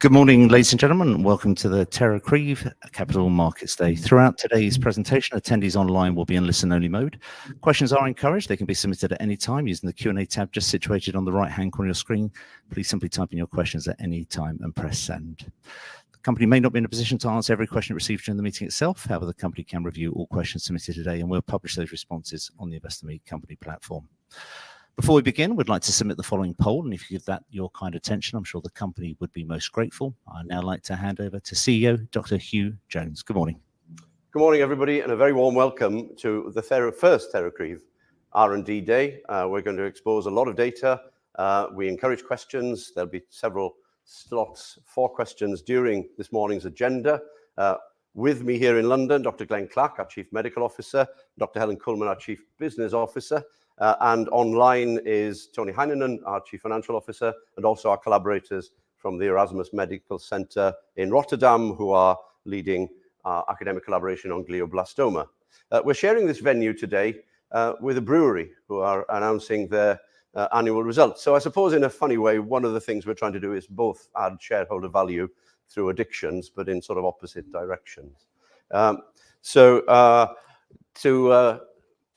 Good morning, ladies and gentlemen. Welcome to the TheraCryf Capital Markets Day. Throughout today's presentation, attendees online will be in listen-only mode. Questions are encouraged. They can be submitted at any time using the Q&A tab just situated on the right-hand corner of your screen. Please simply type in your questions at any time and press send. The company may not be in a position to answer every question received during the meeting itself. However, the company can review all questions submitted today and will publish those responses on the Investor Meet Company platform. Before we begin, we'd like to submit the following poll, and if you give that your kind attention, I'm sure the company would be most grateful. I'd now like to hand over to CEO, Dr. Hugh Jones. Good morning. Good morning, everybody, and a very warm welcome to the first TheraCryf R&D Day. We're going to expose a lot of data. We encourage questions. There'll be several slots for questions during this morning's agenda. With me here in London, Dr. Glenn Clark, our Chief Medical Officer, Dr. Helen Kuhlman, our Chief Business Officer, and online is Tony Heinonen, our Chief Financial Officer, and also our collaborators from the Erasmus Medical Center in Rotterdam, who are leading our academic collaboration on glioblastoma. We're sharing this venue today with a brewery who are announcing their annual results. So I suppose in a funny way, one of the things we're trying to do is both add shareholder value through addictions, but in sort of opposite directions.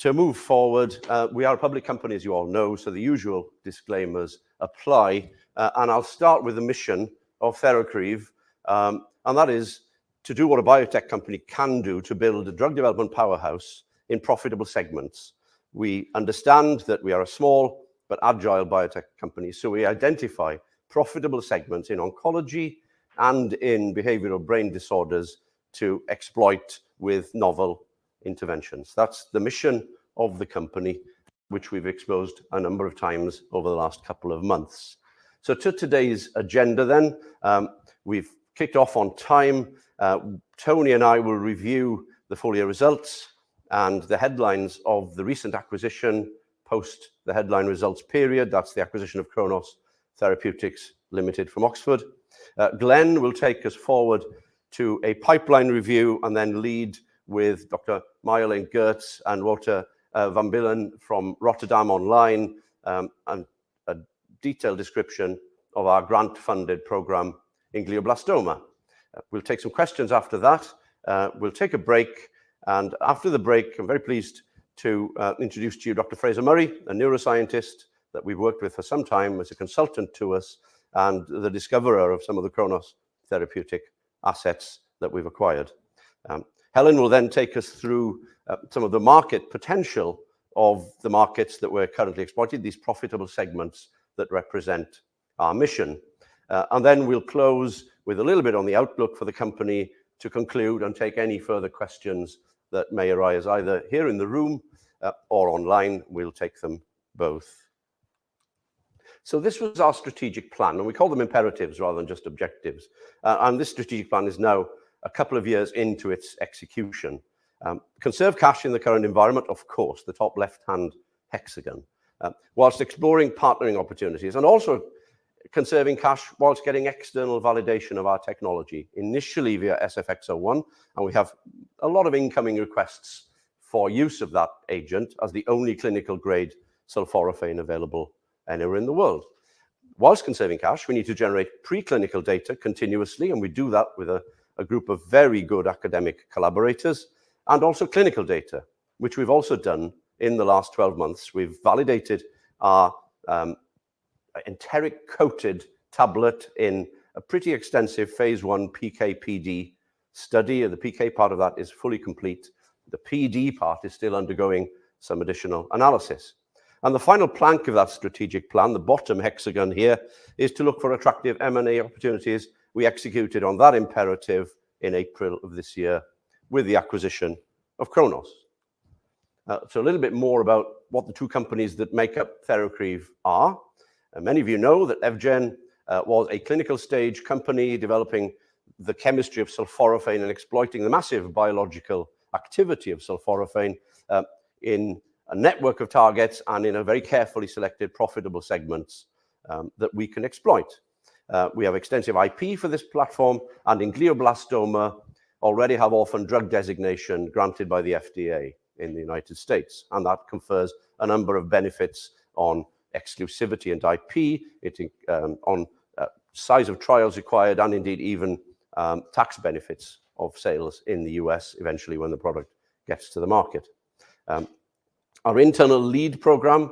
To move forward, we are a public company, as you all know, so the usual disclaimers apply. And I'll start with the mission of TheraCryf, and that is to do what a biotech company can do to build a drug development powerhouse in profitable segments. We understand that we are a small but agile biotech company, so we identify profitable segments in oncology and in behavioral brain disorders to exploit with novel interventions. That's the mission of the company, which we've exposed a number of times over the last couple of months. So to today's agenda then, we've kicked off on time. Tony and I will review the full year results and the headlines of the recent acquisition post the headline results period. That's the acquisition of Chronos Therapeutics Limited from Oxford. Glenn will take us forward to a pipeline review and then lead with Dr. Marjolein Geerts and Wouter van Billen from Rotterdam online, and a detailed description of our grant-funded program in glioblastoma. We'll take some questions after that. We'll take a break, and after the break, I'm very pleased to introduce to you Dr. Fraser Murray, a neuroscientist that we've worked with for some time as a consultant to us and the discoverer of some of the Chronos therapeutic assets that we've acquired. Helen will then take us through some of the market potential of the markets that we're currently exploiting, these profitable segments that represent our mission. And then we'll close with a little bit on the outlook for the company to conclude and take any further questions that may arise either here in the room or online. We'll take them both. So this was our strategic plan, and we call them imperatives rather than just objectives. And this strategic plan is now a couple of years into its execution. Conserve cash in the current environment, of course, the top left-hand hexagon, whilst exploring partnering opportunities and also conserving cash whilst getting external validation of our technology, initially via SFX01, and we have a lot of incoming requests for use of that agent as the only clinical grade sulforaphane available anywhere in the world. Whilst conserving cash, we need to generate preclinical data continuously, and we do that with a group of very good academic collaborators, and also clinical data, which we've also done in the last 12 months. We've validated our enteric-coated tablet in a pretty extensive phase 1 PK/PD study. The PK part of that is fully complete. The PD part is still undergoing some additional analysis. And the final plank of that strategic plan, the bottom hexagon here, is to look for attractive M&A opportunities. We executed on that imperative in April of this year with the acquisition of Chronos. So a little bit more about what the two companies that make up TheraCryf are. Many of you know that EvGen was a clinical stage company developing the chemistry of sulforaphane and exploiting the massive biological activity of sulforaphane in a network of targets and in a very carefully selected profitable segments that we can exploit. We have extensive IP for this platform, and in glioblastoma already have orphan drug designation granted by the FDA in the United States, and that confers a number of benefits on exclusivity and IP, on size of trials required, and indeed even tax benefits of sales in the US eventually when the product gets to the market. Our internal lead program,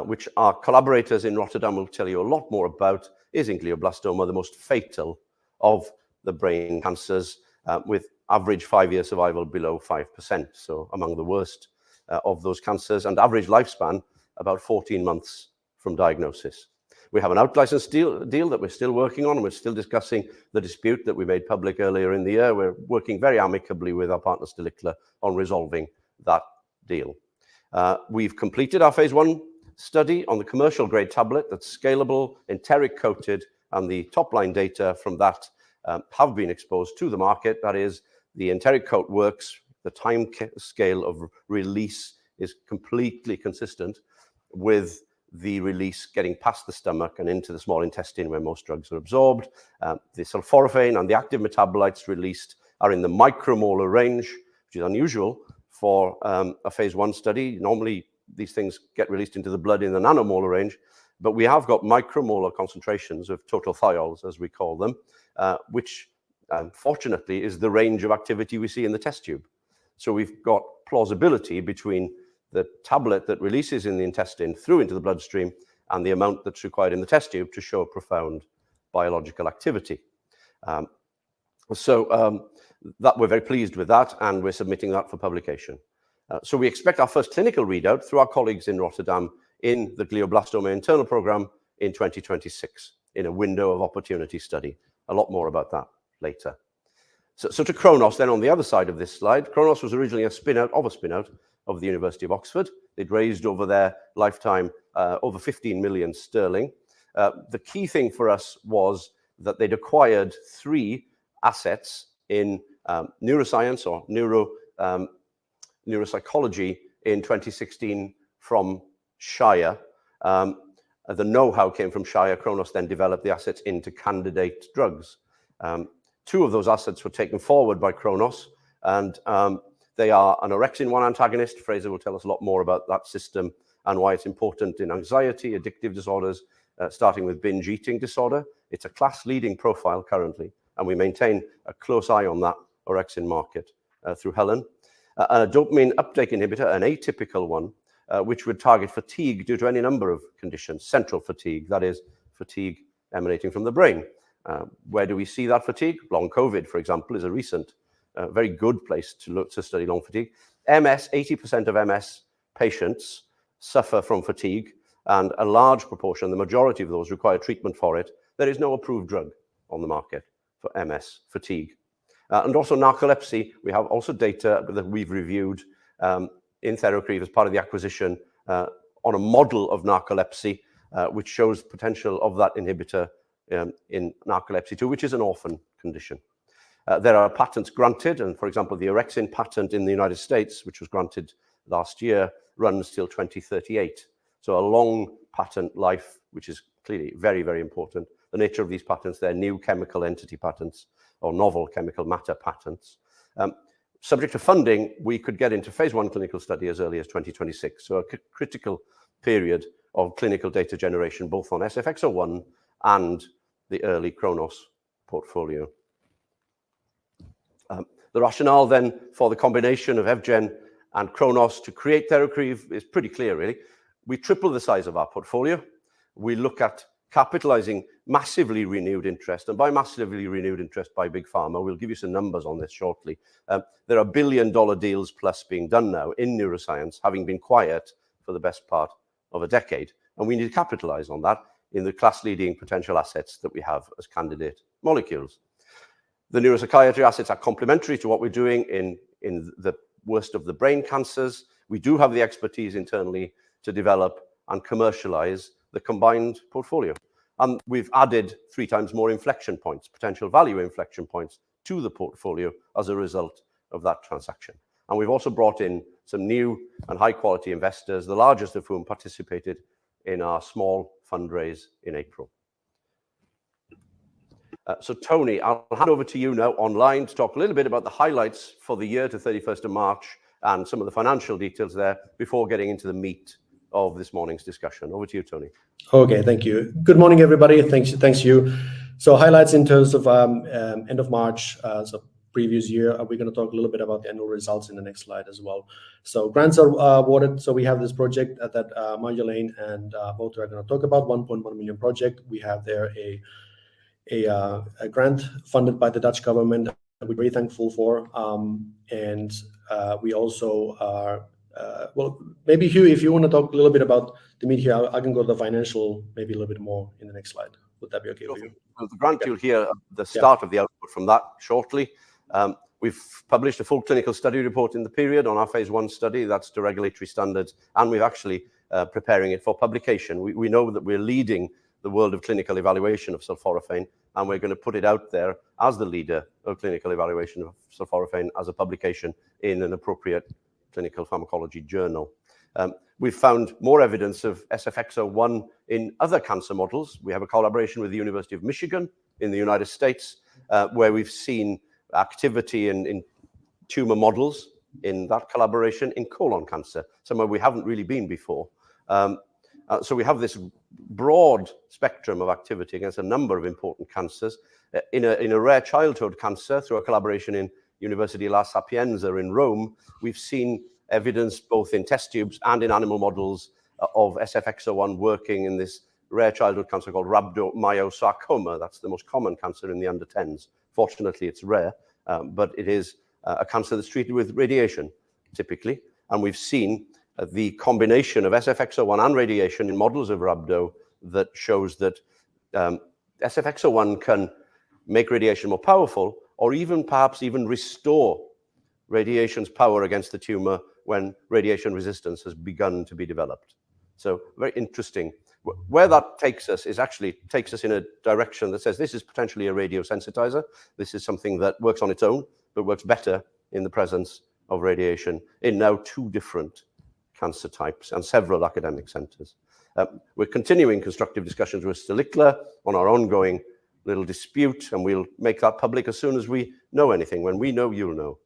which our collaborators in Rotterdam will tell you a lot more about, is in glioblastoma, the most fatal of the brain cancers, with average 5-year survival below 5%, so among the worst of those cancers, and average lifespan about 14 months from diagnosis. We have an out-license deal that we're still working on, and we're still discussing the dispute that we made public earlier in the year. We're working very amicably with our partner Stalicla on resolving that deal. We've completed our phase 1 study on the commercial grade tablet that's scalable, enteric coated, and the top-line data from that have been exposed to the market. That is, the enteric coat works, the time scale of release is completely consistent with the release getting past the stomach and into the small intestine where most drugs are absorbed. The sulforaphane and the active metabolites released are in the micromolar range, which is unusual for a phase 1 study. Normally, these things get released into the blood in the nanomolar range, but we have got micromolar concentrations of total thiols, as we call them, which fortunately is the range of activity we see in the test tube. So we've got plausibility between the tablet that releases in the intestine through into the bloodstream and the amount that's required in the test tube to show profound biological activity. That we're very pleased with that, and we're submitting that for publication. So we expect our first clinical readout through our colleagues in Rotterdam in the glioblastoma internal program in 2026 in a window of opportunity study. A lot more about that later. So to Chronos, then on the other side of this slide, Chronos was originally a spin-out of the University of Oxford. They'd raised over their lifetime over 15 million sterling. The key thing for us was that they'd acquired 3 assets in neuroscience or neuropsychology in 2016 from Shire. The know-how came from Shire. Chronos then developed the assets into candidate drugs. 2 of those assets were taken forward by Chronos, and they are an orexin-1 antagonist. Fraser will tell us a lot more about that system and why it's important in anxiety, addictive disorders, starting with binge eating disorder. It's a class-leading profile currently, and we maintain a close eye on that orexin market through Helen. A dopamine uptake inhibitor, an atypical one, which would target fatigue due to any number of conditions. Central fatigue, that is, fatigue emanating from the brain. Where do we see that fatigue? Long COVID, for example, is a recent, very good place to look to study long fatigue. MS, 80% of MS patients suffer from fatigue, and a large proportion, the majority of those, require treatment for it. There is no approved drug on the market for MS, fatigue. And also narcolepsy, we have also data that we've reviewed in TheraCryf as part of the acquisition on a model of narcolepsy, which shows potential of that inhibitor in narcolepsy too, which is an orphan condition. There are patents granted, and for example, the orexin patent in the United States, which was granted last year, runs till 2038. So a long patent life, which is clearly very, very important. The nature of these patents, they're new chemical entity patents or novel chemical matter patents. Subject to funding, we could get into phase 1 clinical study as early as 2026. So a critical period of clinical data generation, both on SFX01 and the early Chronos portfolio. The rationale then for the combination of EvGen and Chronos to create TheraCryf is pretty clear, really. We triple the size of our portfolio. We look at capitalizing massively renewed interest, and by massively renewed interest by Big Pharma, we'll give you some numbers on this shortly. There are billion-dollar deals plus being done now in neuroscience, having been quiet for the best part of a decade, and we need to capitalize on that in the class-leading potential assets that we have as candidate molecules. The neuropsychiatry assets are complementary to what we're doing in the worst of the brain cancers. We do have the expertise internally to develop and commercialize the combined portfolio. And we've added 3 times more inflection points, potential value inflection points, to the portfolio as a result of that transaction. And we've also brought in some new and high-quality investors, the largest of whom participated in our small fundraise in April. So Tony, I'll hand over to you now online to talk a little bit about the highlights for the year to 31st of March and some of the financial details there before getting into the meat of this morning's discussion. Over to you, Tony. Okay, thank you. Good morning, everybody. Thanks you. So highlights in terms of end of March, so previous year. We're going to talk a little bit about the annual results in the next slide as well. So grants are awarded. So we have this project that Marjolaine and Wouter are going to talk about, 1.1 million project. We have there a grant funded by the Dutch government that we're very thankful for. And we also are, well, maybe Hugh, if you want to talk a little bit about the meat here, I can go to the financial maybe a little bit more in the next slide. Would that be okay for you? Well, the grant, you'll hear the start of the output from that shortly. We've published a full clinical study report in the period on our phase 1 study. That's to regulatory standards, and we're actually preparing it for publication. We know that we're leading the world of clinical evaluation of sulforaphane, and we're going to put it out there as the leader of clinical evaluation of sulforaphane as a publication in an appropriate clinical pharmacology journal. We've found more evidence of SFX01 in other cancer models. We have a collaboration with the University of Michigan in the United States, where we've seen activity in tumor models in that collaboration in colon cancer, somewhere we haven't really been before. So we have this broad spectrum of activity against a number of important cancers. In a rare childhood cancer, through a collaboration in University La Sapienza in Rome, we've seen evidence both in test tubes and in animal models of SFX01 working in this rare childhood cancer called rhabdomyosarcoma. That's the most common cancer in the under 10s. Fortunately, it's rare, but it is a cancer that's treated with radiation, typically. And we've seen the combination of SFX01 and radiation in models of rhabdo that shows that SFX01 can make radiation more powerful, or even perhaps even restore radiation's power against the tumor when radiation resistance has begun to be developed. So very interesting. Where that takes us is actually takes us in a direction that says this is potentially a radiosensitizer. This is something that works on its own, but works better in the presence of radiation in now 2 different cancer types and several academic centers. We're continuing constructive discussions with Stalicla on our ongoing little dispute, and we'll make that public as soon as we know anything. When we know, you'll know.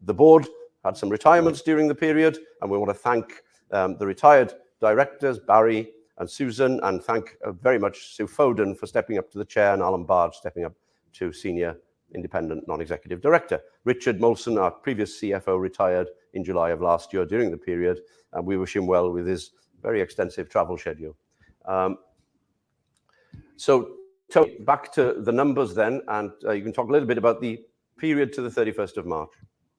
The board had some retirements during the period, and we want to thank the retired directors, Barry and Susan, and thank very much Sue Foden for stepping up to the chair, and Alan Bard stepping up to senior independent non-executive director. Richard Molson, our previous CFO, retired in July of last year during the period, and we wish him well with his very extensive travel schedule. So back to the numbers then, and you can talk a little bit about the period to the 31st of March.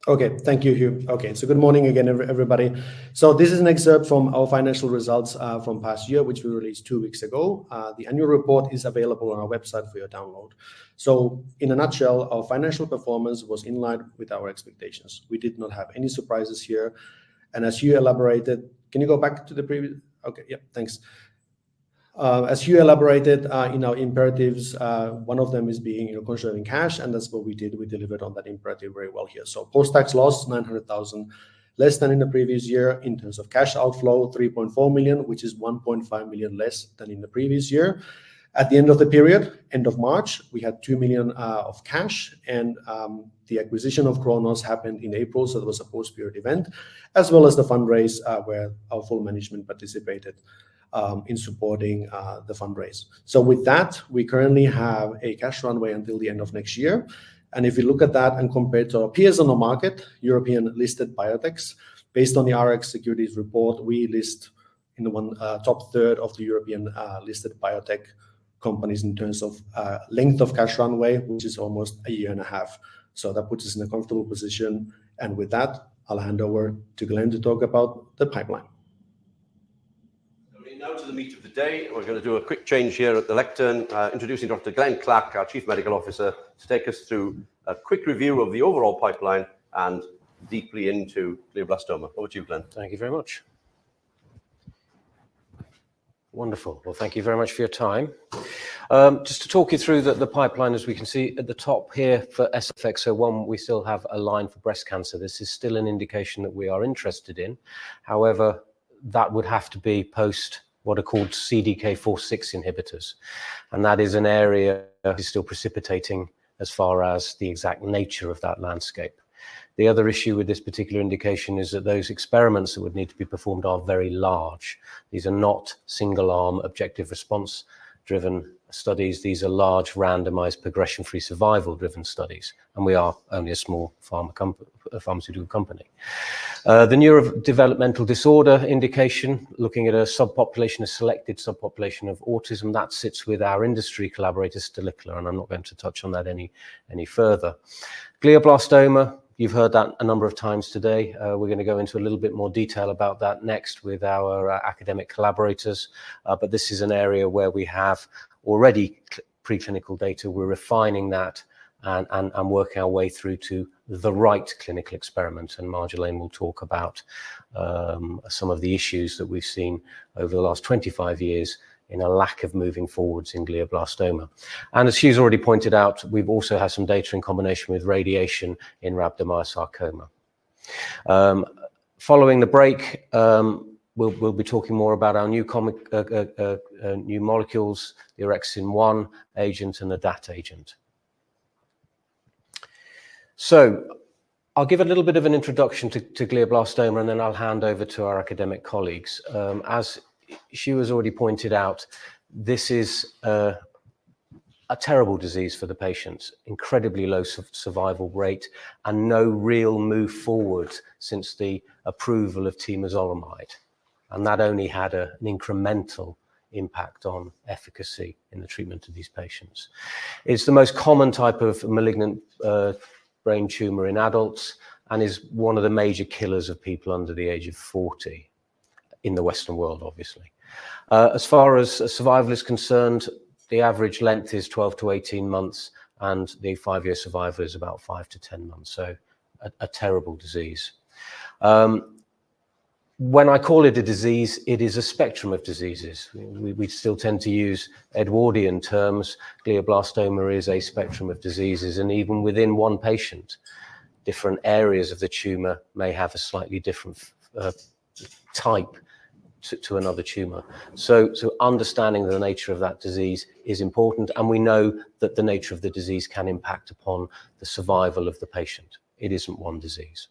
Okay, thank you, Hugh. Okay, so good morning again, everybody. So this is an excerpt from our financial results from past year, which we released 2 weeks ago. The annual report is available on our website for your download. So in a nutshell, our financial performance was in line with our expectations. We did not have any surprises here. And as Hugh elaborated, can you go back to the previous? Okay, yeah, thanks. As Hugh elaborated in our imperatives, one of them is being conserving cash, and that's what we did. We delivered on that imperative very well here. So post-tax loss, 900,000, less than in the previous year. In terms of cash outflow, 3.4 million, which is 1.5 million less than in the previous year. At the end of the period, end of March, we had 2 million of cash, and the acquisition of Chronos happened in April, so there was a post-period event, as well as the fundraise where our full management participated in supporting the fundraise. So with that, we currently have a cash runway until the end of next year. And if you look at that and compare to our peers on the market, European listed biotechs, based on the RX Securities report, we list in the top third of the European listed biotech companies in terms of length of cash runway, which is almost a year and a half. So that puts us in a comfortable position. And with that, I'll hand over to Glenn to talk about the pipeline. Now to the meat of the day. We're going to do a quick change here at the lectern, introducing Dr. Glenn Clark, our Chief Medical Officer, to take us through a quick review of the overall pipeline and deeply into glioblastoma. Over to you, Glenn. Thank you very much. Wonderful. Well, thank you very much for your time. Just to talk you through the pipeline, as we can see at the top here for SFX01, we still have a line for breast cancer. This is still an indication that we are interested in. However, that would have to be post what are called CDK4/6 inhibitors. And that is an area that is still precipitating as far as the exact nature of that landscape. The other issue with this particular indication is that those experiments that would need to be performed are very large. These are not single-arm objective response driven studies. These are large randomized progression-free survival driven studies, and we are only a small pharmaceutical company. The neurodevelopmental disorder indication, looking at a subpopulation, a selected subpopulation of autism, that sits with our industry collaborator Stilichler, and I'm not going to touch on that any further. Glioblastoma, you've heard that a number of times today. We're going to go into a little bit more detail about that next with our academic collaborators, but this is an area where we have already preclinical data. We're refining that and working our way through to the right clinical experiment, and Marjolaine will talk about some of the issues that we've seen over the last 25 years in a lack of moving forwards in glioblastoma. And as Hugh's already pointed out, we've also had some data in combination with radiation in rhabdomyosarcoma. Following the break, we'll be talking more about our new molecules, the orexin-1 agent and the DAT agent. So I'll give a little bit of an introduction to glioblastoma, and then I'll hand over to our academic colleagues. As Hugh has already pointed out, this is a terrible disease for the patients, incredibly low survival rate, and no real move forward since the approval of temozolomide. And that only had an incremental impact on efficacy in the treatment of these patients. It's the most common type of malignant brain tumor in adults, and is one of the major killers of people under the age of 40 in the Western world, obviously. As far as survival is concerned, the average length is 12 to 18 months, and the 5-year survival is about 5 to 10 months. So a terrible disease. When I call it a disease, it is a spectrum of diseases. We still tend to use Edwardian terms. Glioblastoma is a spectrum of diseases, and even within one patient, different areas of the tumor may have a slightly different type to another tumor. So understanding the nature of that disease is important, and we know that the nature of the disease can impact upon the survival of the patient. It isn't one disease.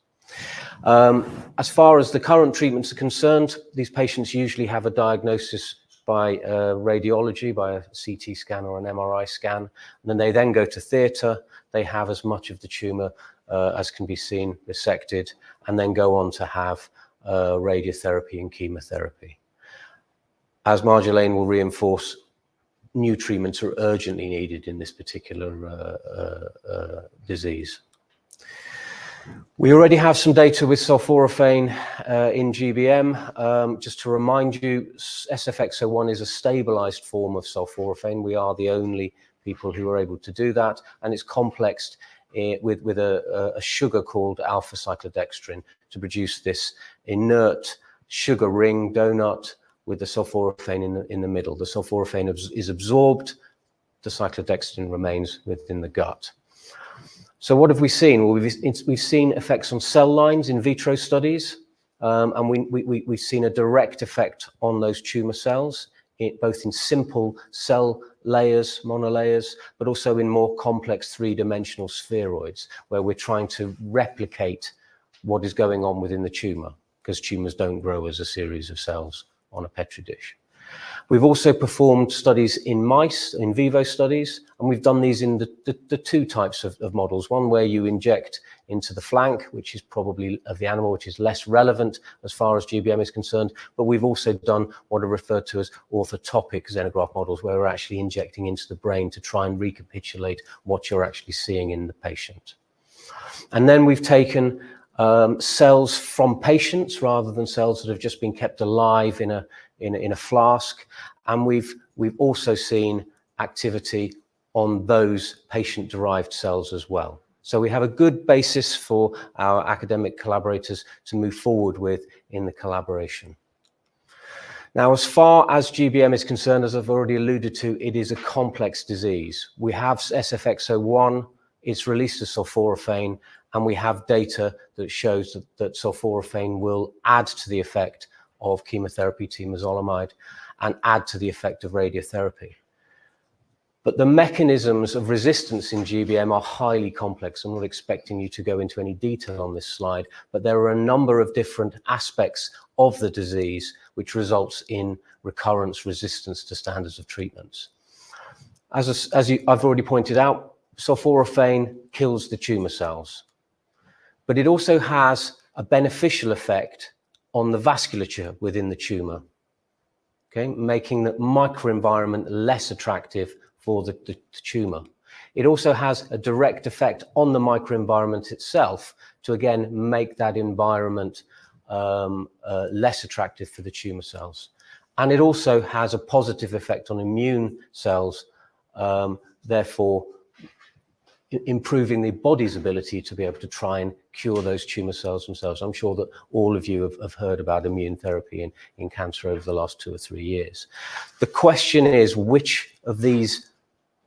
As far as the current treatments are concerned, these patients usually have a diagnosis by radiology, by a CT scan or an MRI scan, and then they go to theatre. They have as much of the tumor as can be seen resected, and then go on to have radiotherapy and chemotherapy. As Marjolaine will reinforce, new treatments are urgently needed in this particular disease. We already have some data with sulforaphane in GBM. Just to remind you, SFX01 is a stabilized form of sulforaphane. We are the only people who are able to do that, and it's complexed with a sugar called alpha-cyclodextrin to produce this inert sugar ring donut with the sulforaphane in the middle. The sulforaphane is absorbed, the cyclodextrin remains within the gut. So what have we seen? Well, we've seen effects on cell lines in vitro studies, and we've seen a direct effect on those tumor cells, both in simple cell layers, monolayers, but also in more complex three-dimensional spheroids, where we're trying to replicate what is going on within the tumor, because tumors don't grow as a series of cells on a petri dish. We've also performed studies in mice, in vivo studies, and we've done these in the two types of models. One where you inject into the flank, which is probably of the animal, which is less relevant as far as GBM is concerned, but we've also done what are referred to as orthotopic xenograft models, where we're actually injecting into the brain to try and recapitulate what you're actually seeing in the patient. And then we've taken cells from patients rather than cells that have just been kept alive in a flask, and we've also seen activity on those patient-derived cells as well. So we have a good basis for our academic collaborators to move forward with in the collaboration. Now, as far as GBM is concerned, as I've already alluded to, it is a complex disease. We have SFX01, it's released as sulforaphane, and we have data that shows that sulforaphane will add to the effect of chemotherapy, temozolomide, and add to the effect of radiotherapy. But the mechanisms of resistance in GBM are highly complex. I'm not expecting you to go into any detail on this slide, but there are a number of different aspects of the disease which results in recurrence resistance to standards of treatments. I've already pointed out, sulforaphane kills the tumor cells, but it also has a beneficial effect on the vasculature within the tumor, okay, making the microenvironment less attractive for the tumor. It also has a direct effect on the microenvironment itself to, again, make that environment less attractive for the tumor cells. And it also has a positive effect on immune cells, therefore improving the body's ability to be able to try and cure those tumor cells themselves. I'm sure that all of you have heard about immune therapy in cancer over the last 2 or 3 years. The question is, which of these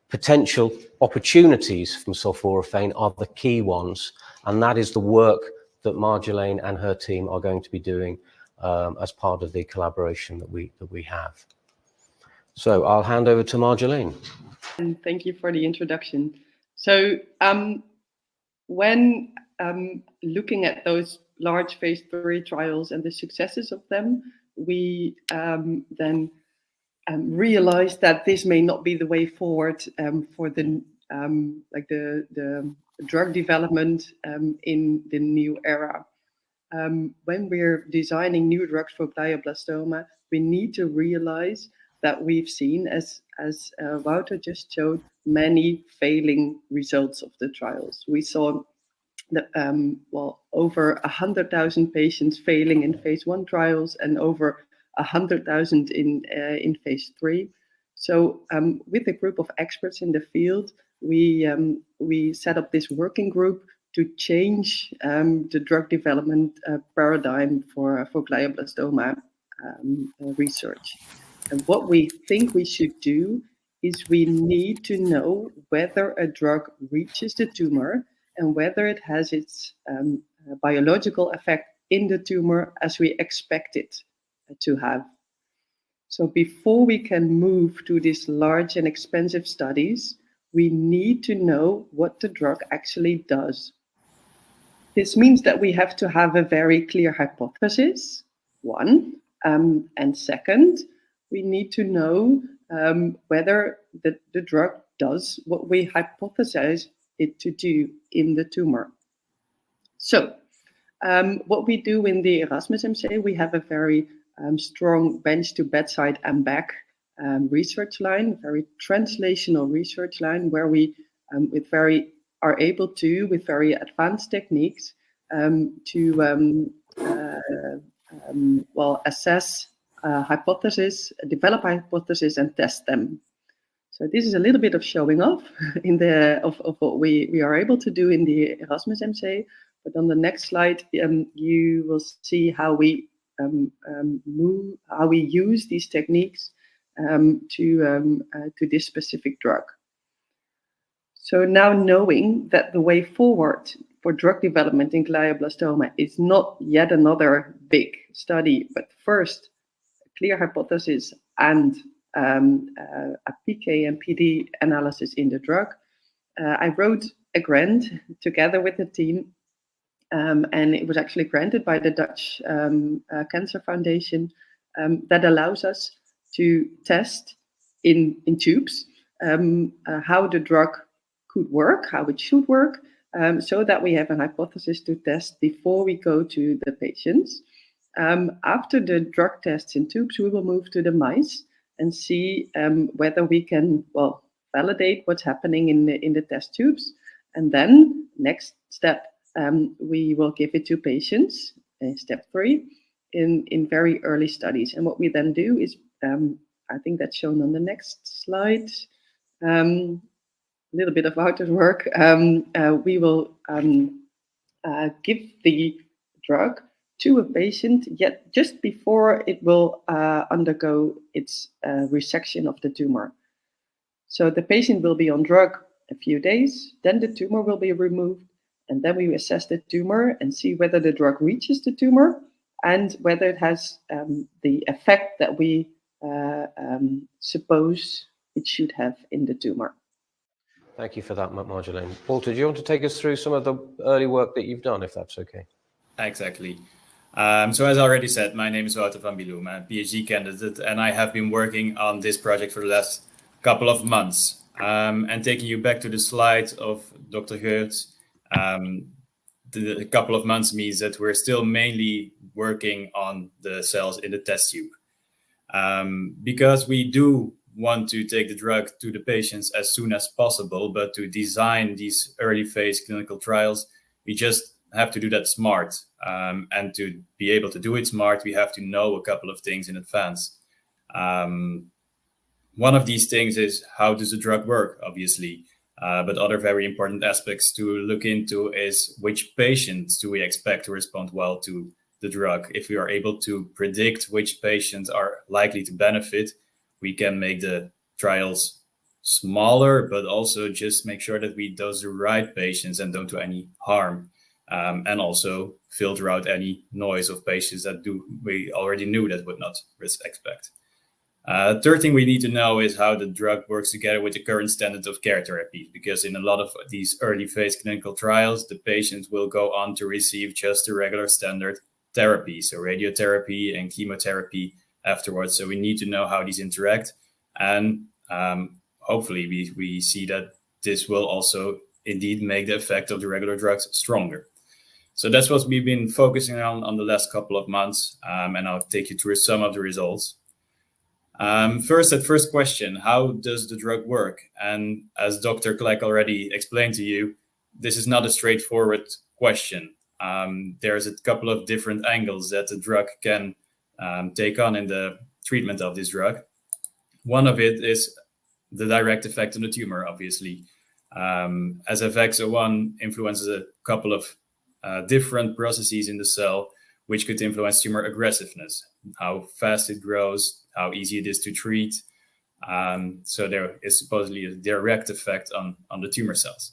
potential opportunities from sulforaphane are the key ones? And that is the work that Marjolaine and her team are going to be doing as part of the collaboration that we have. So I'll hand over to Marjolaine. And thank you for the introduction. So when looking at those large phase 3 trials and the successes of them, we then realized that this may not be the way forward for the drug development in the new era. When we're designing new drugs for glioblastoma, we need to realize that we've seen, as Wouter just showed, many failing results of the trials. We saw that, over 100,000 patients failing in phase 1 trials and over 100,000 in phase 3. So with a group of experts in the field, we set up this working group to change the drug development paradigm for glioblastoma research. And what we think we should do is we need to know whether a drug reaches the tumor and whether it has its biological effect in the tumor as we expect it to have. So before we can move to these large and expensive studies, we need to know what the drug actually does. This means that we have to have a very clear hypothesis, one, and second, we need to know whether the drug does what we hypothesize it to do in the tumor. So what we do in the Erasmus MC, we have a very strong bench to bedside and back research line, very translational research line, where we are able to, with very advanced techniques, to assess hypotheses, develop hypotheses, and test them. So this is a little bit of showing off of what we are able to do in the Erasmus MC. But on the next slide, you will see how we use these techniques to this specific drug. So now, knowing that the way forward for drug development in glioblastoma is not yet another big study, but first a clear hypothesis and a PK and PD analysis in the drug, I wrote a grant together with the team, and it was actually granted by the Dutch Cancer Foundation, that allows us to test in tubes how the drug could work, how it should work, so that we have a hypothesis to test before we go to the patients. After the drug tests in tubes, we will move to the mice and see whether we can, validate what's happening in the test tubes. And then next step, we will give it to patients, step 3, in very early studies. And what we then do is, I think that's shown on the next slide, a little bit of outer work. We will give the drug to a patient yet just before it will undergo its resection of the tumor. So the patient will be on drug a few days, then the tumor will be removed, and then we assess the tumor and see whether the drug reaches the tumor and whether it has the effect that we suppose it should have in the tumor. Thank you for that, Marjolaine. Walter, do you want to take us through some of the early work that you've done, if that's okay? Exactly. So as I already said, my name is Wouter van Biloem, I'm a PhD candidate, and I have been working on this project for the last couple of months. And taking you back to the slide of Dr. Geurts, the couple of months means that we're still mainly working on the cells in the test tube. Because we do want to take the drug to the patients as soon as possible, but to design these early phase clinical trials, we just have to do that smart. And to be able to do it smart, we have to know a couple of things in advance. One of these things is, how does the drug work, obviously? But other very important aspects to look into is, which patients do we expect to respond well to the drug? If we are able to predict which patients are likely to benefit, we can make the trials smaller, but also just make sure that we dose the right patients and don't do any harm. And also filter out any noise of patients that we already knew that would not expect. Third thing we need to know is how the drug works together with the current standard of care therapy, because in a lot of these early phase clinical trials, the patients will go on to receive just the regular standard therapy, so radiotherapy and chemotherapy afterwards. So we need to know how these interact, and hopefully we see that this will also indeed make the effect of the regular drugs stronger. So that's what we've been focusing on the last couple of months, and I'll take you through some of the results. First question, how does the drug work? And as Dr. Kleck already explained to you, this is not a straightforward question. There's a couple of different angles that the drug can take on in the treatment of this drug. One of it is the direct effect on the tumor, obviously. SFX01 influences a couple of different processes in the cell, which could influence tumor aggressiveness, how fast it grows, how easy it is to treat. So there is supposedly a direct effect on the tumor cells.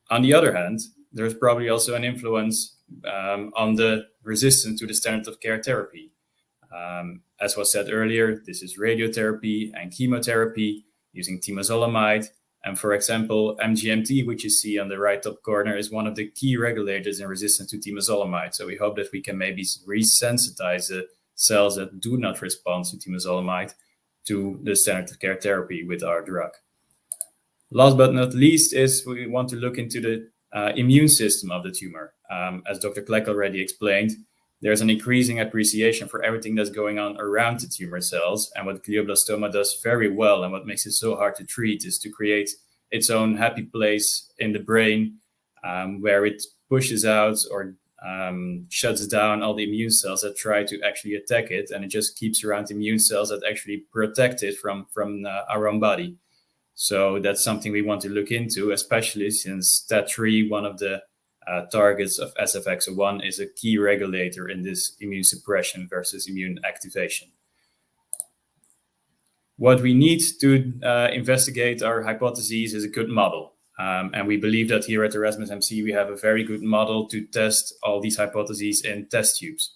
On the other hand, there's probably also an influence on the resistance to the standard of care therapy. As was said earlier, this is radiotherapy and chemotherapy using temozolomide. And for example, MGMT, which you see on the right top corner, is one of the key regulators in resistance to temozolomide. So we hope that we can maybe resensitize the cells that do not respond to temozolomide to the standard of care therapy with our drug. Last but not least is we want to look into the immune system of the tumor. As Dr. Kleck already explained, there's an increasing appreciation for everything that's going on around the tumor cells. And what glioblastoma does very well, and what makes it so hard to treat, is to create its own happy place in the brain, where it pushes out or shuts down all the immune cells that try to actually attack it. And it just keeps around immune cells that actually protect it from our own body. So that's something we want to look into, especially since STAT3, one of the targets of SFX01, is a key regulator in this immune suppression versus immune activation. What we need to investigate our hypotheses is a good model. And we believe that here at Erasmus MC, we have a very good model to test all these hypotheses in test tubes.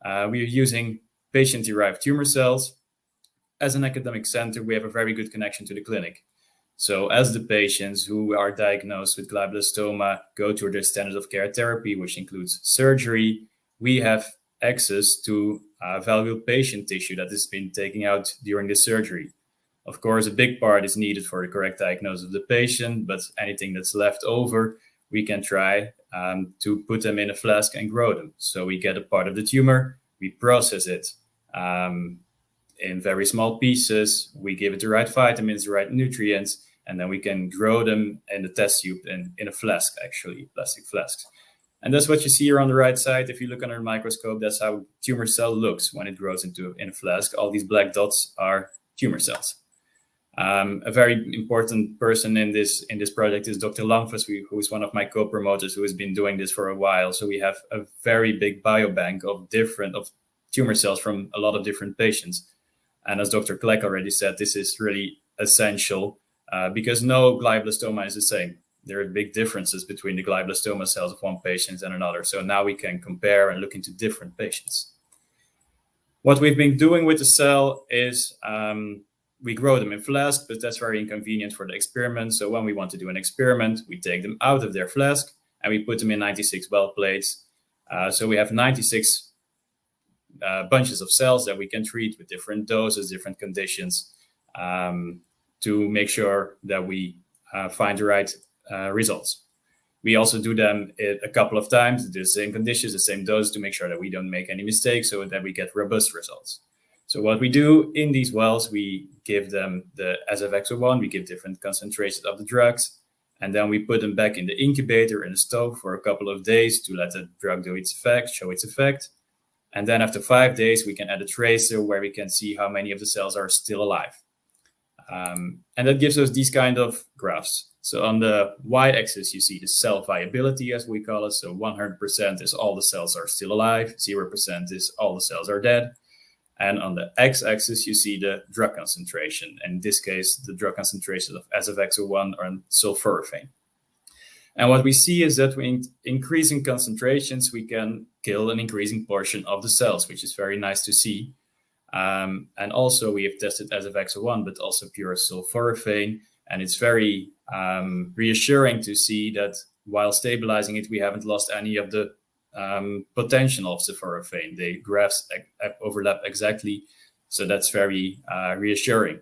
We are using patient-derived tumor cells. As an academic center, we have a very good connection to the clinic. So as the patients who are diagnosed with glioblastoma go through their standard of care therapy, which includes surgery, we have access to valuable patient tissue that has been taken out during the surgery. Of course, a big part is needed for the correct diagnosis of the patient, but anything that's left over, we can try to put them in a flask and grow them. So we get a part of the tumor, we process it in very small pieces, we give it the right vitamins, the right nutrients, and then we can grow them in the test tube in a flask, actually, plastic flasks. And that's what you see here on the right side. If you look under a microscope, that's how tumor cell looks when it grows in a flask. All these black dots are tumor cells. A very important person in this project is Dr. Langfus, who is one of my co-promoters, who has been doing this for a while. So we have a very big biobank of tumor cells from a lot of different patients. And as Dr. Kleck already said, this is really essential because no glioblastoma is the same. There are big differences between the glioblastoma cells of one patient and another. So now we can compare and look into different patients. What we've been doing with the cell is we grow them in flask, but that's very inconvenient for the experiment. So when we want to do an experiment, we take them out of their flask and we put them in 96 well plates. So we have 96 bunches of cells that we can treat with different doses, different conditions. to make sure that we find the right results. We also do them a couple of times, the same conditions, the same dose, to make sure that we don't make any mistakes so that we get robust results. So what we do in these wells, we give them the SFX01, we give different concentrations of the drugs, and then we put them back in the incubator in the stove for a couple of days to let the drug do its effect, show its effect. And then after 5 days, we can add a tracer where we can see how many of the cells are still alive. And that gives us these kind of graphs. So on the y-axis, you see the cell viability, as we call it. So 100% is all the cells are still alive. 0% is all the cells are dead. And on the x-axis, you see the drug concentration. In this case, the drug concentration of SFX01 or sulforaphane. And what we see is that with increasing concentrations, we can kill an increasing portion of the cells, which is very nice to see. And also we have tested SFX01, but also pure sulforaphane. And it's very reassuring to see that while stabilizing it, we haven't lost any of the potential of sulforaphane. The graphs overlap exactly. So that's very reassuring.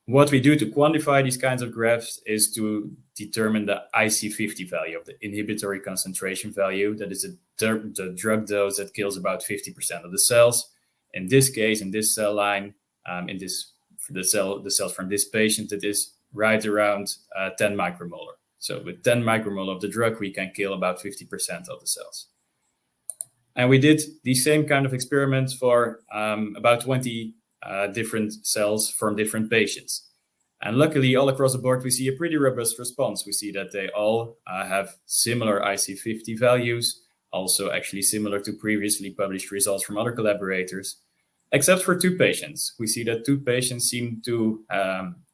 What we do to quantify these kinds of graphs is to determine the IC50 value of the inhibitory concentration value. That is the drug dose that kills about 50% of the cells. In this case, in this cell line, the cells from this patient, it is right around 10 micromolar. So with 10 micromolar of the drug, we can kill about 50% of the cells. And we did the same kind of experiments for about 20 different cells from different patients. And luckily, all across the board, we see a pretty robust response. We see that they all have similar IC50 values, also actually similar to previously published results from other collaborators, except for 2 patients. We see that 2 patients seem to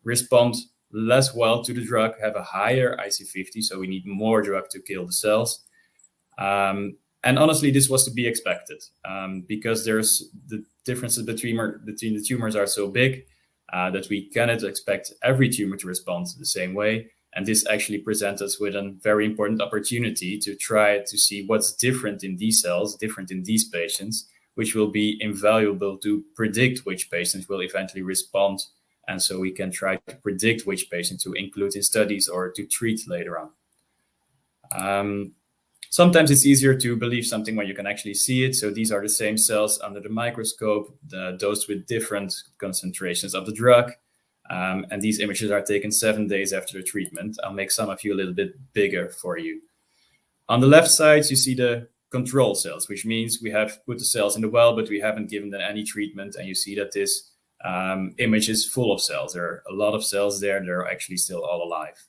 respond less well to the drug, have a higher IC50, so we need more drug to kill the cells. And honestly, this was to be expected because there's the differences between the tumors are so big that we cannot expect every tumor to respond the same way. And this actually presents us with a very important opportunity to try to see what's different in these cells, different in these patients, which will be invaluable to predict which patients will eventually respond. And so we can try to predict which patients to include in studies or to treat later on. Sometimes it's easier to believe something when you can actually see it. So these are the same cells under the microscope, dosed with different concentrations of the drug. And these images are taken 7 days after the treatment. I'll make some of you a little bit bigger for you. On the left side, you see the control cells, which means we have put the cells in the well, but we haven't given them any treatment. And you see that this image is full of cells. There are a lot of cells there. They're actually still all alive.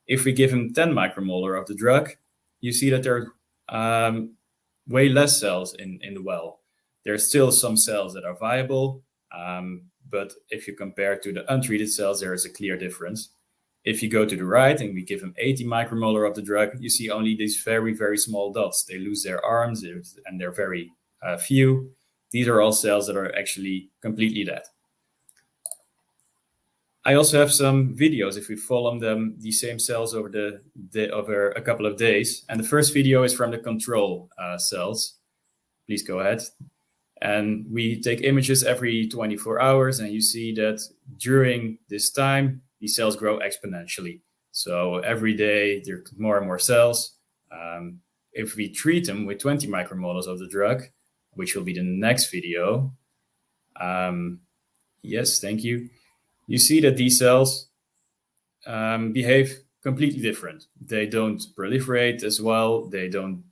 If we give them 10 micromolar of the drug, you see that there are way less cells in the well. There are still some cells that are viable, but if you compare to the untreated cells, there is a clear difference. If you go to the right and we give them 80 micromolar of the drug, you see only these very, very small dots. They lose their arms and they're very few. These are all cells that are actually completely dead. I also have some videos if we follow them, the same cells over a couple of days. And the first video is from the control cells. Please go ahead. And we take images every 24 hours, and you see that during this time, these cells grow exponentially. So every day there are more and more cells. If we treat them with 20 micromolars of the drug, which will be the next video. Yes, thank you. You see that these cells behave completely different. They don't proliferate as well. They don't.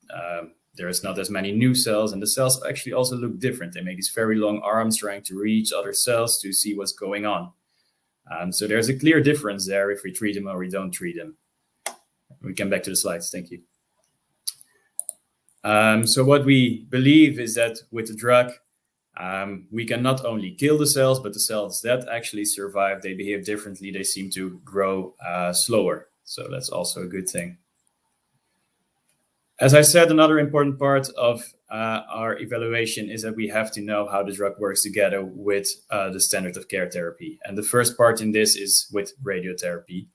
There's not as many new cells, and the cells actually also look different. They make these very long arms trying to reach other cells to see what's going on. So there's a clear difference there if we treat them or we don't treat them. We come back to the slides. Thank you. So what we believe is that with the drug, we can not only kill the cells, but the cells that actually survive, they behave differently. They seem to grow slower. So that's also a good thing. As I said, another important part of our evaluation is that we have to know how the drug works together with the standard of care therapy. And the first part in this is with radiotherapy.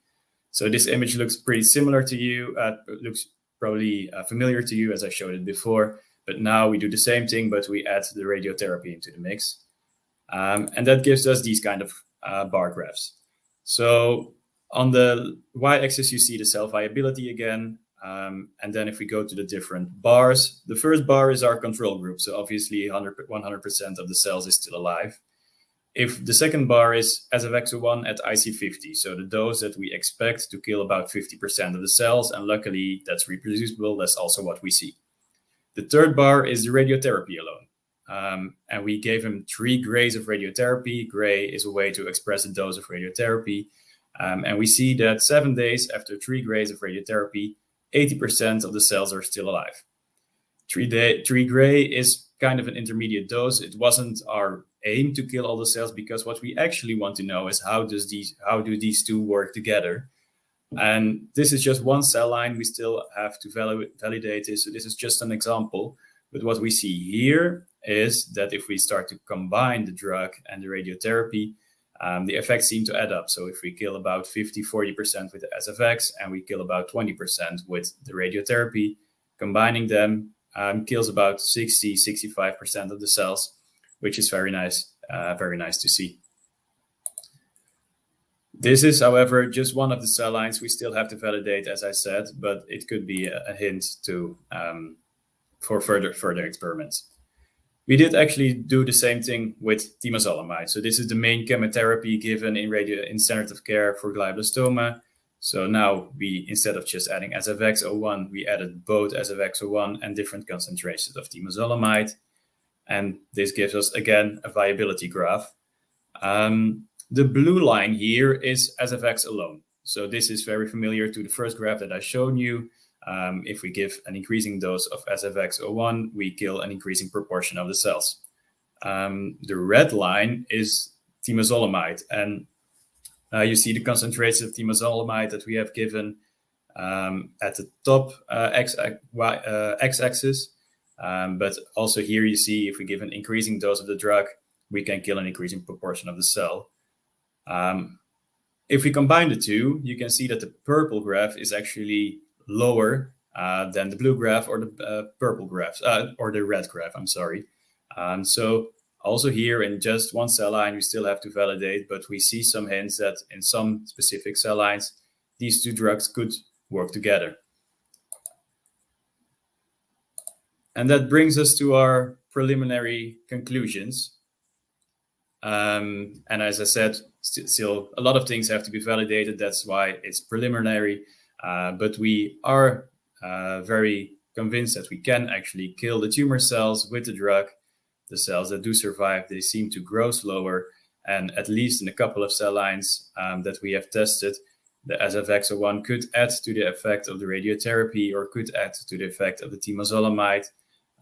So this image looks pretty similar to you, looks probably familiar to you as I showed it before. But now we do the same thing, but we add the radiotherapy into the mix. And that gives us these kind of bar graphs. So on the y-axis, you see the cell viability again. And then if we go to the different bars, the first bar is our control group. So obviously 100% of the cells is still alive. If the second bar is SFX01 at IC50, so the dose that we expect to kill about 50% of the cells, and luckily that's reproducible, that's also what we see. The third bar is the radiotherapy alone. And we gave him 3 grays of radiotherapy. Gray is a way to express a dose of radiotherapy. And we see that 7 days after 3 grays of radiotherapy, 80% of the cells are still alive. 3 gray is kind of an intermediate dose. It wasn't our aim to kill all the cells, because what we actually want to know is how do these two work together. And this is just one cell line. We still have to validate this. So this is just an example. But what we see here is that if we start to combine the drug and the radiotherapy, the effects seem to add up. So if we kill about 40% with the SFX and we kill about 20% with the radiotherapy, combining them kills about 65% of the cells, which is very nice to see. This is, however, just one of the cell lines. We still have to validate, as I said, but it could be a hint to for further experiments. We did actually do the same thing with temozolomide. So this is the main chemotherapy given in standard of care for glioblastoma. So now instead of just adding SFX01, we added both SFX01 and different concentrations of temozolomide. And this gives us, again, a viability graph. The blue line here is SFX alone. So this is very familiar to the first graph that I showed you. If we give an increasing dose of SFX01, we kill an increasing proportion of the cells. The red line is temozolomide. And you see the concentrations of temozolomide that we have given at the top x-axis. But also here you see if we give an increasing dose of the drug, we can kill an increasing proportion of the cell. If we combine the two, you can see that the purple graph is actually lower than the blue graph or the purple graph, or the red graph, I'm sorry. So also here in just one cell line, we still have to validate, but we see some hints that in some specific cell lines, these two drugs could work together. And that brings us to our preliminary conclusions. And as I said, still a lot of things have to be validated. That's why it's preliminary. But we are very convinced that we can actually kill the tumor cells with the drug. The cells that do survive, they seem to grow slower. And at least in a couple of cell lines that we have tested, the SFX01 could add to the effect of the radiotherapy or could add to the effect of the temozolomide.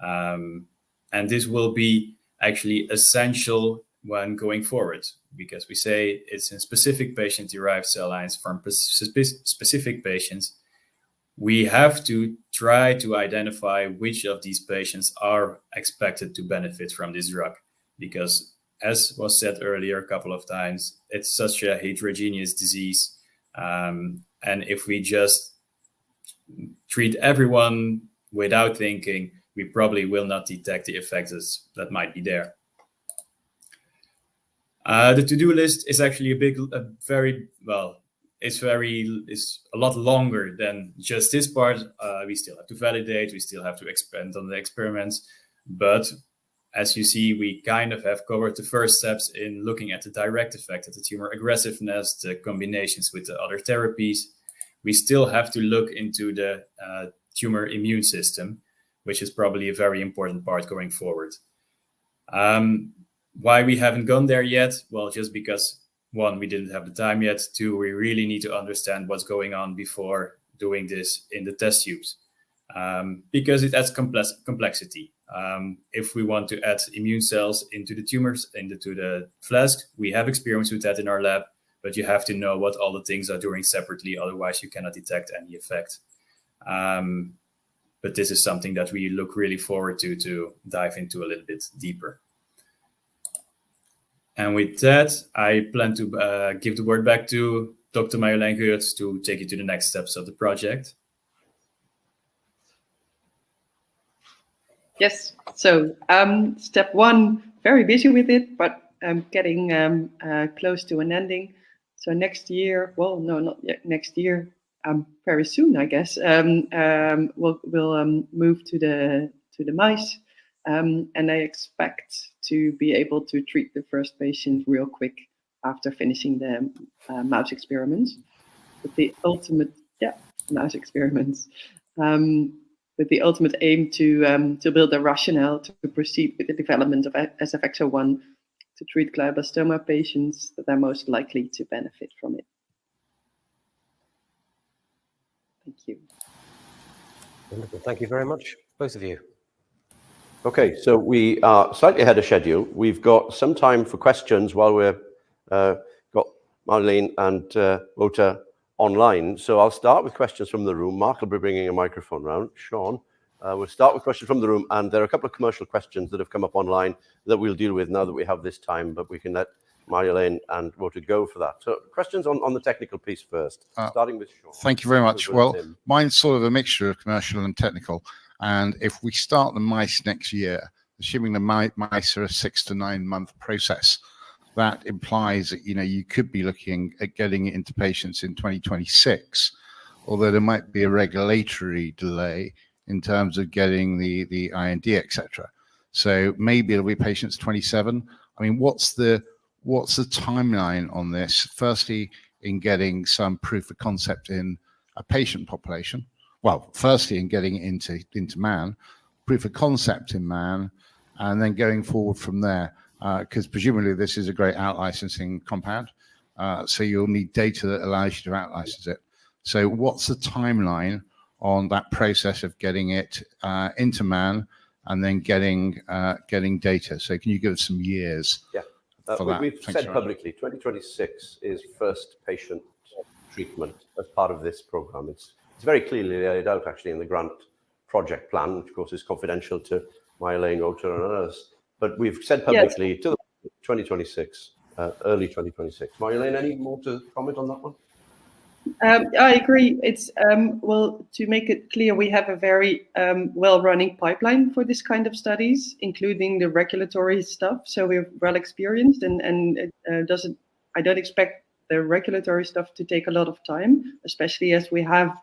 And this will be actually essential when going forward, because we say it's in specific patient-derived cell lines from specific patients. We have to try to identify which of these patients are expected to benefit from this drug, because as was said earlier a couple of times, it's such a heterogeneous disease. And if we just treat everyone without thinking, we probably will not detect the effects that might be there. The to-do list is actually it's a lot longer than just this part. We still have to validate, we still have to expand on the experiments. But as you see, we kind of have covered the first steps in looking at the direct effect of the tumor aggressiveness, the combinations with the other therapies. We still have to look into the tumor immune system, which is probably a very important part going forward. Why we haven't gone there yet? Well, just because, one, we didn't have the time yet. Two, we really need to understand what's going on before doing this in the test tubes, because it adds complexity. If we want to add immune cells into the tumors, into the flask, we have experience with that in our lab, but you have to know what all the things are doing separately. Otherwise, you cannot detect any effect. But this is something that we look really forward to dive into a little bit deeper. And with that, I plan to give the word back to Dr. Marjolein Geurts to take you to the next steps of the project. Yes, so step one, very busy with it, but getting close to an ending. So next year, well, no, not yet next year, very soon, I guess, we'll move to the mice, and I expect to be able to treat the first patient real quick after finishing the mouse experiments. But the ultimate, mouse experiments, with the ultimate aim to build a rationale to proceed with the development of SFX01 to treat glioblastoma patients that are most likely to benefit from it. Thank you. Wonderful. Thank you very much, both of you. Okay, so we are slightly ahead of schedule. We've got some time for questions while we're got Marjolein and Wouter online. So I'll start with questions from the room. Mark will be bringing a microphone round. Sean, we'll start with questions from the room, and there are a couple of commercial questions that have come up online that we'll deal with now that we have this time, but we can let Marjolein and Wouter go for that. So questions on the technical piece first, starting with Sean. Thank you very much. Well, mine's sort of a mixture of commercial and technical. And if we start the mice next year, assuming the mice are a 6 to 9 month process, that implies that, you could be looking at getting it into patients in 2026, although there might be a regulatory delay in terms of getting the IND, etc. So maybe it'll be patients 27. I mean, what's the timeline on this? Firstly, in getting some proof of concept in a patient population. Well, firstly, in getting it into man, proof of concept in man, and then going forward from there, because presumably this is a great out-licensing compound. So you'll need data that allows you to out-license it. So what's the timeline on that process of getting it into man and then getting data? So can you give us some years? Yeah, we've said publicly 2026 is first patient treatment as part of this program. It's very clearly laid out actually in the grant project plan, which of course is confidential to Marjolein, Wouter and others. But we've said publicly to the 2026, early 2026. Marjolein, any more to comment on that one? I agree. It's well, to make it clear, we have a very well-running pipeline for this kind of studies, including the regulatory stuff. So we're well experienced, and it I don't expect the regulatory stuff to take a lot of time, especially as we have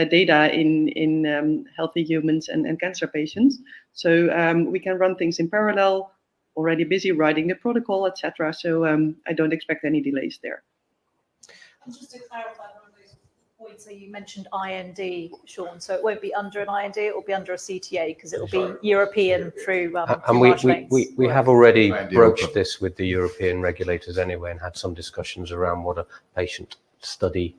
data in healthy humans and cancer patients. So we can run things in parallel. Already busy writing the protocol, etc. So I don't expect any delays there. And just to clarify one of those points, so you mentioned IND, Sean. So it won't be under an IND; it will be under a CTA because it will be European through. And we have already broached this with the European regulators anyway, and had some discussions around what a patient study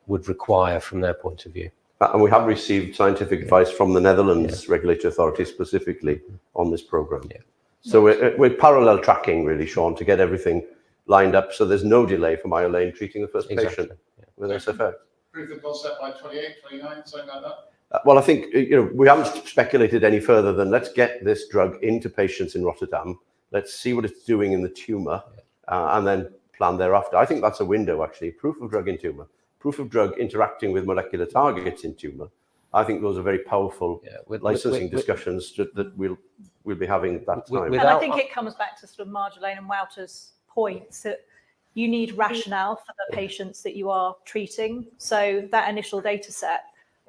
would require from their point of view. And we have received scientific advice from the Netherlands regulatory authority specifically on this program. Yeah. So we're parallel tracking really, Sean, to get everything lined up so there's no delay for Marjolein treating the first patient with SFX. Proof of concept by 28, 29, something like that? Well, I think we haven't speculated any further than let's get this drug into patients in Rotterdam. Let's see what it's doing in the tumor and then plan thereafter. I think that's a window actually. Proof of drug in tumor, proof of drug interacting with molecular targets in tumor. I think those are very powerful licensing discussions that we'll be having at that time. And I think it comes back to sort of Marjolein and Wouter's points that you need rationale for the patients that you are treating. So that initial data set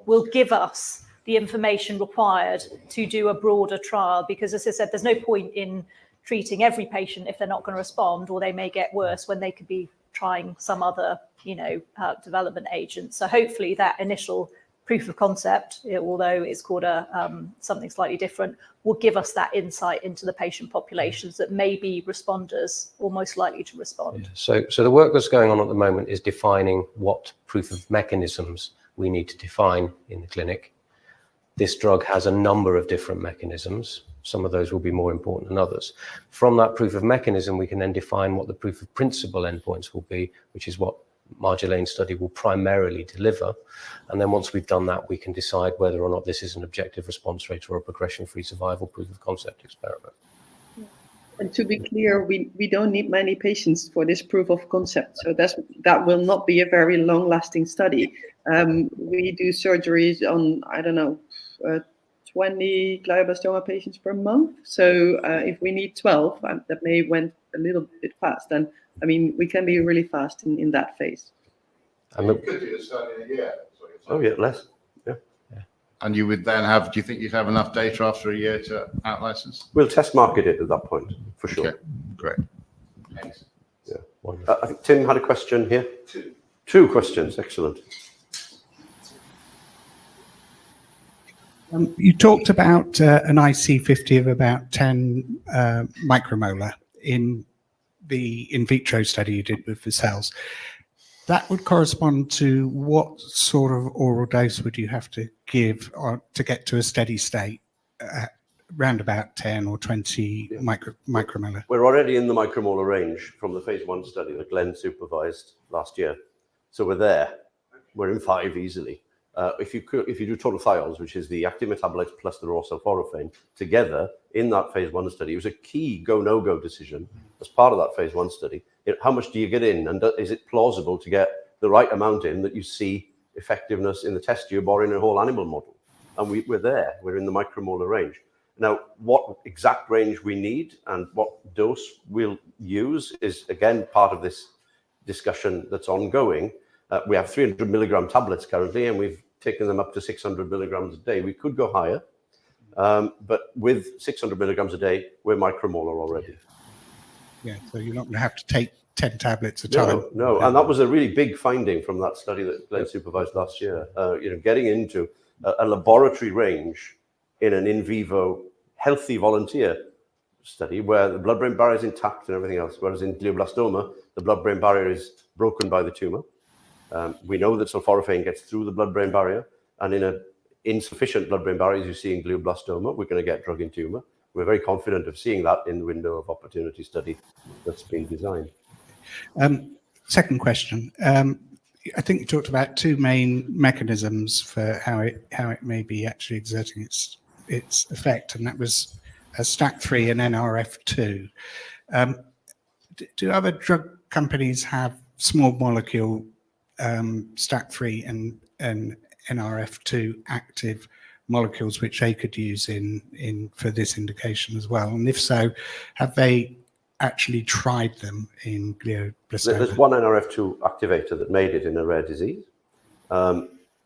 will give us the information required to do a broader trial, because as I said, there's no point in treating every patient if they're not going to respond, or they may get worse when they could be trying some other, development agent. So hopefully that initial proof of concept, although it's called something slightly different, will give us that insight into the patient populations that may be responders or most likely to respond. So the work that's going on at the moment is defining what proof of mechanisms we need to define in the clinic. This drug has a number of different mechanisms. Some of those will be more important than others. From that proof of mechanism, we can then define what the proof of principle endpoints will be, which is what Marjolein's study will primarily deliver. And then once we've done that, we can decide whether or not this is an objective response rate or a progression-free survival proof of concept experiment. And to be clear, we don't need many patients for this proof of concept. So that will not be a very long-lasting study. We do surgeries on, 20 glioblastoma patients per month. So if we need 12, that may went a little bit fast. And I mean, we can be really fast in that phase. You could do a study in a year. Oh, yeah, less. Yeah. And you would then have, do you think you'd have enough data after a year to out-license? We'll test market it at that point, for sure. Okay, great. Thanks. Yeah. I think Tim had a question here. Two questions, excellent. You talked about an IC50 of about 10 micromolar in the in vitro study you did with the cells. That would correspond to what sort of oral dose would you have to give to get to a steady state around about 10 or 20 micromolar? We're already in the micromolar range from the phase 1 study that Glenn supervised last year. So we're there. We're in 5 easily. If you do total thios, which is the active metabolites plus the raw sulforaphane, together in that phase 1 study, it was a key go-no-go decision as part of that phase 1 study. How much do you get in, and is it plausible to get the right amount in that you see effectiveness in the test tube or in a whole animal model? And we're there. We're in the micromolar range. Now, what exact range we need and what dose we'll use is, again, part of this discussion that's ongoing. We have 300 milligram tablets currently, and we've taken them up to 600 milligrams a day. We could go higher, but with 600 milligrams a day, we're micromolar already. Yeah, so you're not going to have to take 10 tablets a time. No, and that was a really big finding from that study that Glenn supervised last year. Getting into a laboratory range in an in vivo healthy volunteer study where the blood-brain barrier is intact and everything else, whereas in glioblastoma, the blood-brain barrier is broken by the tumor. We know that sulforaphane gets through the blood-brain barrier, and in an insufficient blood-brain barrier, as you see in glioblastoma, we're going to get drug in tumor. We're very confident of seeing that in the window of opportunity study that's been designed. Second question. I think you talked about 2 main mechanisms for how it may be actually exerting its effect, and that was STAT3 and NRF2. Do other drug companies have small molecule STAT3 and NRF2 active molecules which they could use in for this indication as well? And if so, have they actually tried them in glioblastoma? There's one NRF2 activator that made it in a rare disease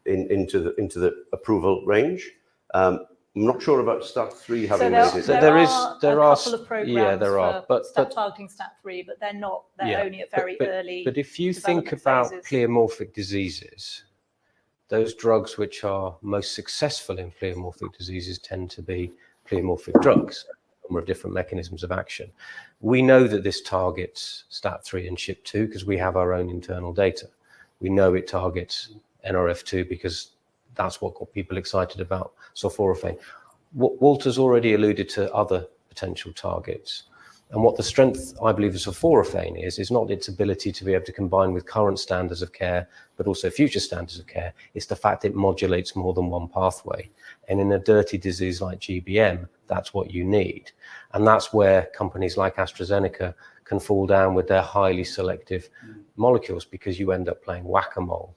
into the approval range. I'm not sure about STAT3 having made it. There are a couple of programs for targeting STAT3, but they're only at very early. But if you think about pleomorphic diseases, those drugs which are most successful in pleomorphic diseases tend to be pleomorphic drugs, a number of different mechanisms of action. We know that this targets STAT3 and SHP2 because we have our own internal data. We know it targets NRF2 because that's what got people excited about sulforaphane. Walter's already alluded to other potential targets. And what the strength, I believe, of sulforaphane is not its ability to be able to combine with current standards of care, but also future standards of care. It's the fact it modulates more than one pathway. And in a dirty disease like GBM, that's what you need. And that's where companies like AstraZeneca can fall down with their highly selective molecules, because you end up playing whack-a-mole.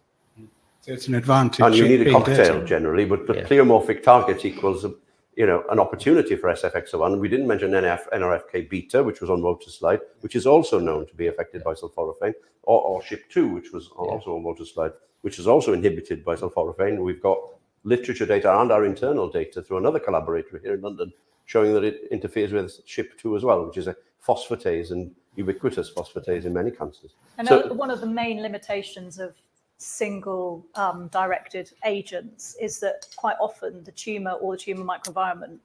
So it's an advantage. And you need a cocktail generally, but pleomorphic targets equals an opportunity for SFX01. We didn't mention NRFK beta, which was on Walter's slide, which is also known to be affected by sulforaphane, or SHP2, which was also on Walter's slide, which is also inhibited by sulforaphane. We've got literature data and our internal data through another collaborator here in London showing that it interferes with SHP2 as well, which is a phosphatase and ubiquitous phosphatase in many cancers. And one of the main limitations of single directed agents is that quite often the tumor or the tumor microenvironment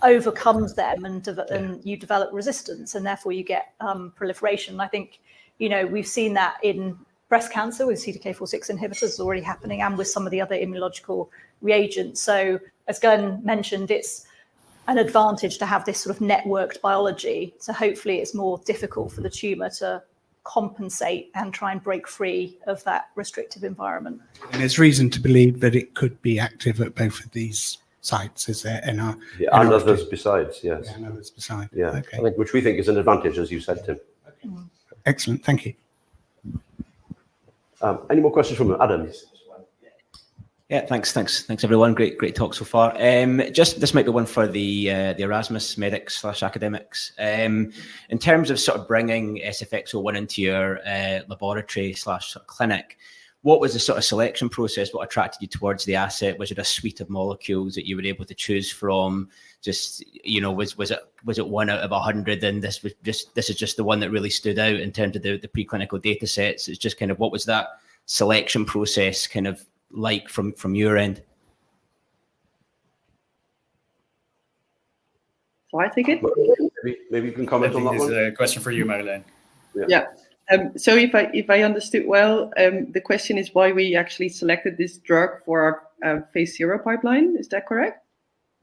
overcomes them and you develop resistance, and therefore you get proliferation. I think we've seen that in breast cancer with CDK4/6 inhibitors is already happening, and with some of the other immunological reagents. So as Glenn mentioned, it's an advantage to have this sort of networked biology. So hopefully it's more difficult for the tumor to compensate and try and break free of that restrictive environment. And there's reason to believe that it could be active at both of these sites, is there? And others besides, yes. Yeah, and others besides. Yeah, okay. Which we think is an advantage, as you said, Tim. Okay. Excellent, thank you. Any more questions from Adam? Yeah, thanks everyone. Great talk so far. Just this might be one for the Erasmus medics / academics. In terms of sort of bringing SFX01 into your laboratory / clinic, what was the sort of selection process? What attracted you towards the asset? Was it a suite of molecules that you were able to choose from? Just, you know, was it 1 out of 100, and this is just the one that really stood out in terms of the preclinical data sets? It's just kind of, what was that selection process kind of like from your end? So I take it. Maybe you can comment on that one. This is a question for you, Marjolein. Yeah. So if I understood well, the question is why we actually selected this drug for our phase 0 pipeline. Is that correct?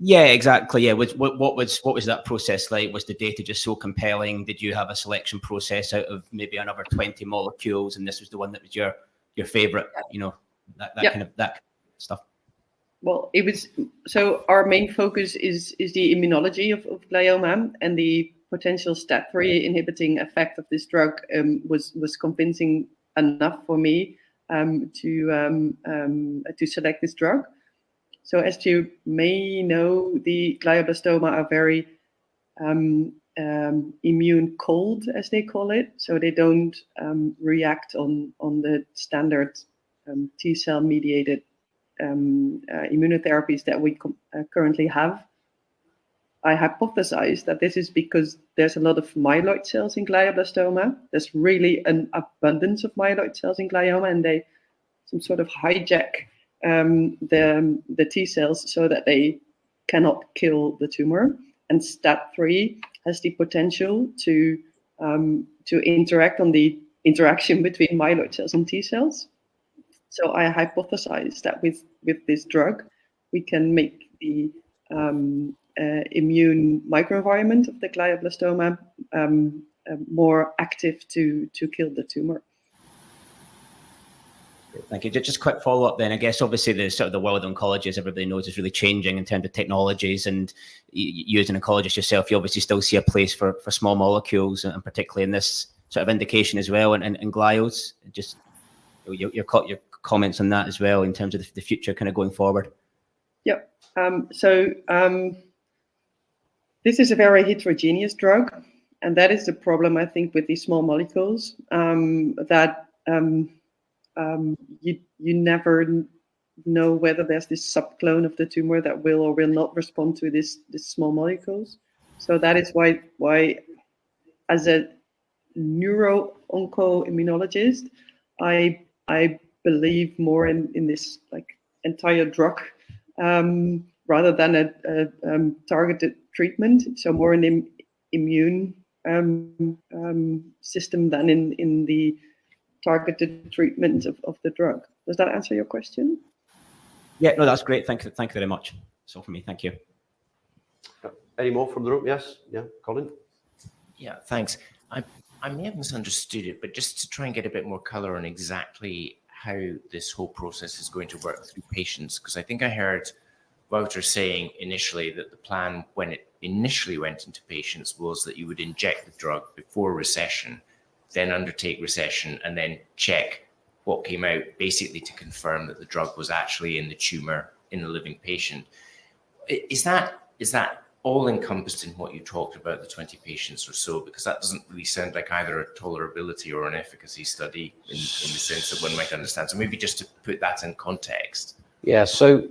Yeah, exactly. Yeah. What was that process like? Was the data just so compelling? Did you have a selection process out of maybe another 20 molecules, and this was the one that was your favorite? You know, that kind of that stuff. Well, it was, so our main focus is the immunology of glioma, and the potential STAT3 inhibiting effect of this drug was convincing enough for me to select this drug. So as you may know, the glioblastoma are very immune cold, as they call it. So they don't react on the standard T-cell mediated immunotherapies that we currently have. I hypothesize that this is because there's a lot of myeloid cells in glioblastoma. There's really an abundance of myeloid cells in glioma, and they some sort of hijack the T cells so that they cannot kill the tumor. And STAT3 has the potential to interact on the interaction between myeloid cells and T cells. So I hypothesize that with this drug, we can make the immune microenvironment of the glioblastoma more active to kill the tumor. Thank you. Just a quick follow up then. I guess obviously the sort of the world of oncology, as everybody knows, is really changing in terms of technologies, and you as an oncologist yourself, you obviously still see a place for small molecules, and particularly in this sort of indication as well, and glios. Just your comments on that as well in terms of the future kind of going forward. Yep. This is a very heterogeneous drug, and that is the problem, I think, with these small molecules, that you never know whether there's this subclone of the tumor that will or will not respond to this small molecules. So that is why as a neuro-onco-immunologist, I believe more in this like entire drug rather than a targeted treatment. So more an immune system than in the targeted treatment of the drug. Does that answer your question? Yeah, no, that's great. Thank you very much. That's all for me. Thank you. Any more from the room? Yes. Yeah, Colin. Yeah, thanks. I may have misunderstood it, but just to try and get a bit more color on exactly how this whole process is going to work through patients, because I think I heard Wouter saying initially that the plan when it initially went into patients was that you would inject the drug before recession, then undertake recession, and then check what came out, basically to confirm that the drug was actually in the tumor in the living patient. Is that all encompassed in what you talked about, the 20 patients or so? Because that doesn't really sound like either a tolerability or an efficacy study in the sense that one might understand. So maybe just to put that in context. Yeah, so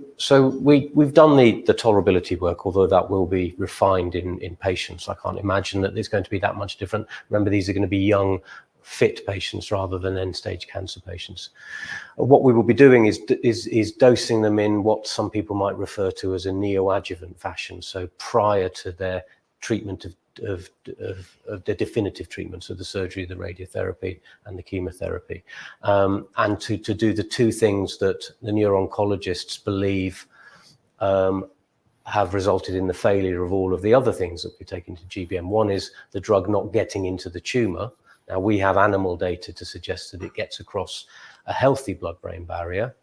we've done the tolerability work, although that will be refined in patients. I can't imagine that there's going to be that much different. Remember, these are going to be young, fit patients rather than end-stage cancer patients. What we will be doing is dosing them in what some people might refer to as a neoadjuvant fashion. So prior to their treatment of the definitive treatments of the surgery, the radiotherapy and the chemotherapy, and to do the two things that the neuro-oncologists believe have resulted in the failure of all of the other things that we take into GBM. One is the drug not getting into the tumor. Now, we have animal data to suggest that it gets across a healthy blood-brain barrier,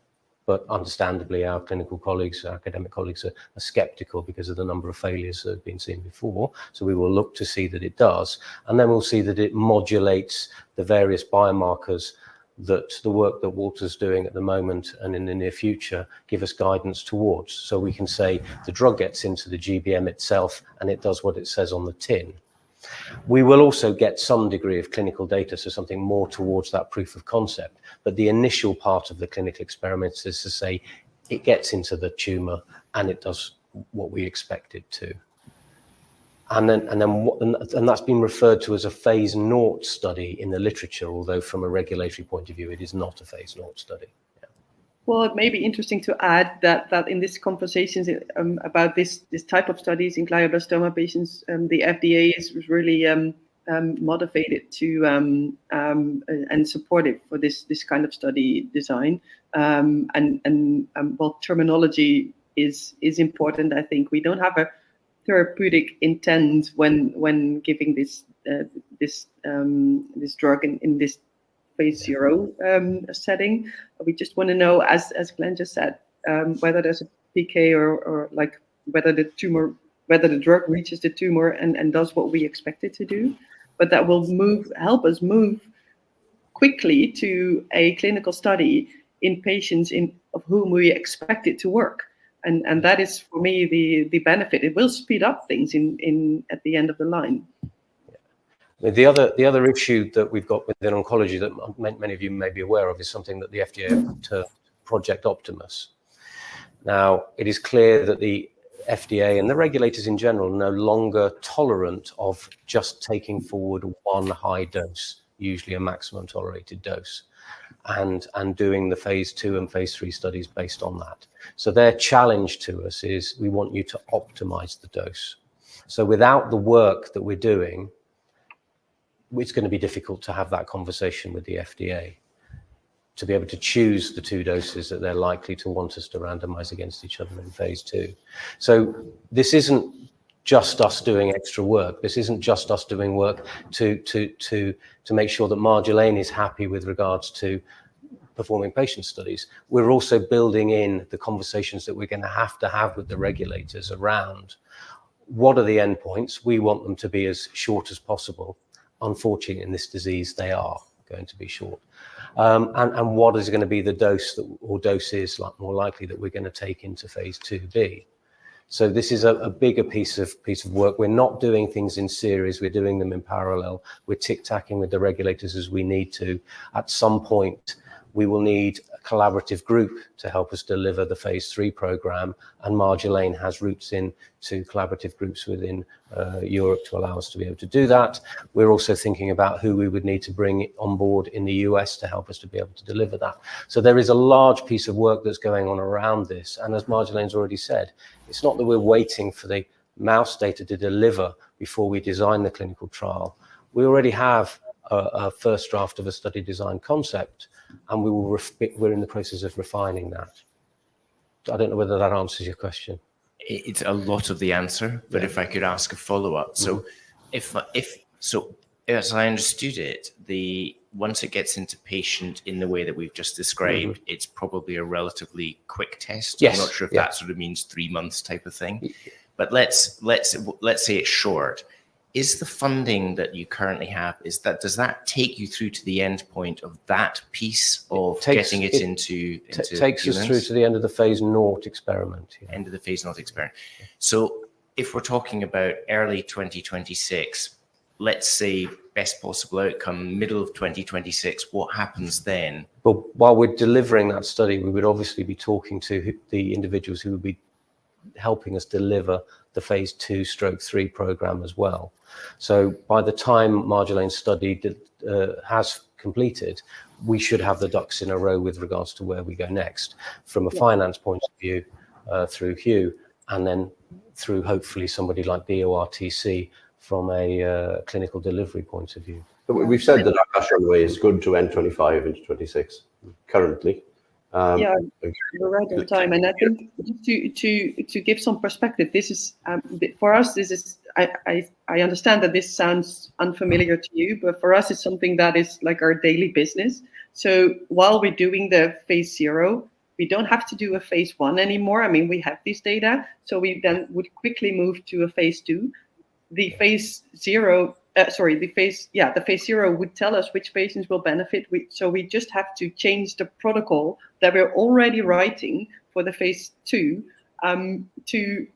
but understandably our clinical colleagues, our academic colleagues are skeptical because of the number of failures that have been seen before. So we will look to see that it does, and then we'll see that it modulates the various biomarkers that the work that Walter's doing at the moment and in the near future give us guidance towards. So we can say the drug gets into the GBM itself and it does what it says on the tin. We will also get some degree of clinical data, so something more towards that proof of concept. But the initial part of the clinical experiments is to say it gets into the tumour and it does what we expect it to. And that's been referred to as a phase 0 study in the literature, although from a regulatory point of view, it is not a phase 0 study. Yeah. Well, it may be interesting to add that in these conversations about this type of studies in glioblastoma patients, the FDA is really motivated to and supportive for this kind of study design. Well, terminology is important. I think we don't have a therapeutic intent when giving this drug in this phase 0 setting. We just want to know, as Glenn just said, whether there's a PK or like whether the drug reaches the tumor and does what we expect it to do. But that will help us move quickly to a clinical study in patients of whom we expect it to work. And that is, for me, the benefit. It will speed up things at the end of the line. Yeah. The other issue that we've got within oncology that many of you may be aware of is something that the FDA have termed Project Optimus. Now, it is clear that the FDA and the regulators in general are no longer tolerant of just taking forward one high dose, usually a maximum tolerated dose, and doing the phase 2 and phase 3 studies based on that. So their challenge to us is we want you to optimize the dose. So without the work that we're doing, it's going to be difficult to have that conversation with the FDA, to be able to choose the 2 doses that they're likely to want us to randomize against each other in phase 2. So this isn't just us doing extra work. This isn't just us doing work to make sure that Marjolaine is happy with regards to performing patient studies. We're also building in the conversations that we're going to have with the regulators around what are the endpoints. We want them to be as short as possible. Unfortunately, in this disease, they are going to be short. And what is going to be the dose or doses more likely that we're going to take into phase 2B. So this is a bigger piece of work. We're not doing things in series. We're doing them in parallel. We're tic-tacking with the regulators as we need to. At some point, we will need a collaborative group to help us deliver the phase 3 program. And Marjolaine has roots into collaborative groups within Europe to allow us to be able to do that. We're also thinking about who we would need to bring on board in the US to help us to be able to deliver that. So there is a large piece of work that's going on around this. And as Marjolaine's already said, it's not that we're waiting for the mouse data to deliver before we design the clinical trial. We already have a first draft of a study design concept, and we're in the process of refining that. I don't know whether that answers your question. It's a lot of the answer, but if I could ask a follow-up. So as I understood it, once it gets into patient in the way that we've just described, it's probably a relatively quick test. Yes. I'm not sure if that sort of means 3 months type of thing, but let's say it's short. Is the funding that you currently have, does that take you through to the end point of that piece of getting it into takes humans? Us through to the end of the phase 0 experiment. End of the phase 0 experiment. So if we're talking about early 2026, let's say best possible outcome, middle of 2026, what happens then? Well, while we're delivering that study, we would obviously be talking to the individuals who would be helping us deliver the phase 2/3 program as well. So by the time Marjolaine's study has completed, we should have the ducks in a row with regards to where we go next from a finance point of view through Hugh, and then through hopefully somebody like BORTC from a clinical delivery point of view. But we've said that our cash runway is good to end 25 into 26 currently. You're right on time. And I think to give some perspective, this is for us. This is I understand that this sounds unfamiliar to you, but for us, it's something that is like our daily business. So while we're doing the phase 0, we don't have to do a phase 1 anymore. I mean, we have this data, so we then would quickly move to a phase 2. The phase 0 the phase 0 would tell us which patients will benefit. So we just have to change the protocol that we're already writing for the phase 2 to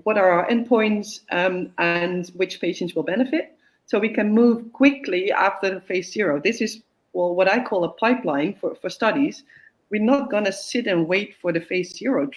what are our endpoints and which patients will benefit. So we can move quickly after the phase 0. This is what I call a pipeline for studies. We're not going to sit and wait for the phase 0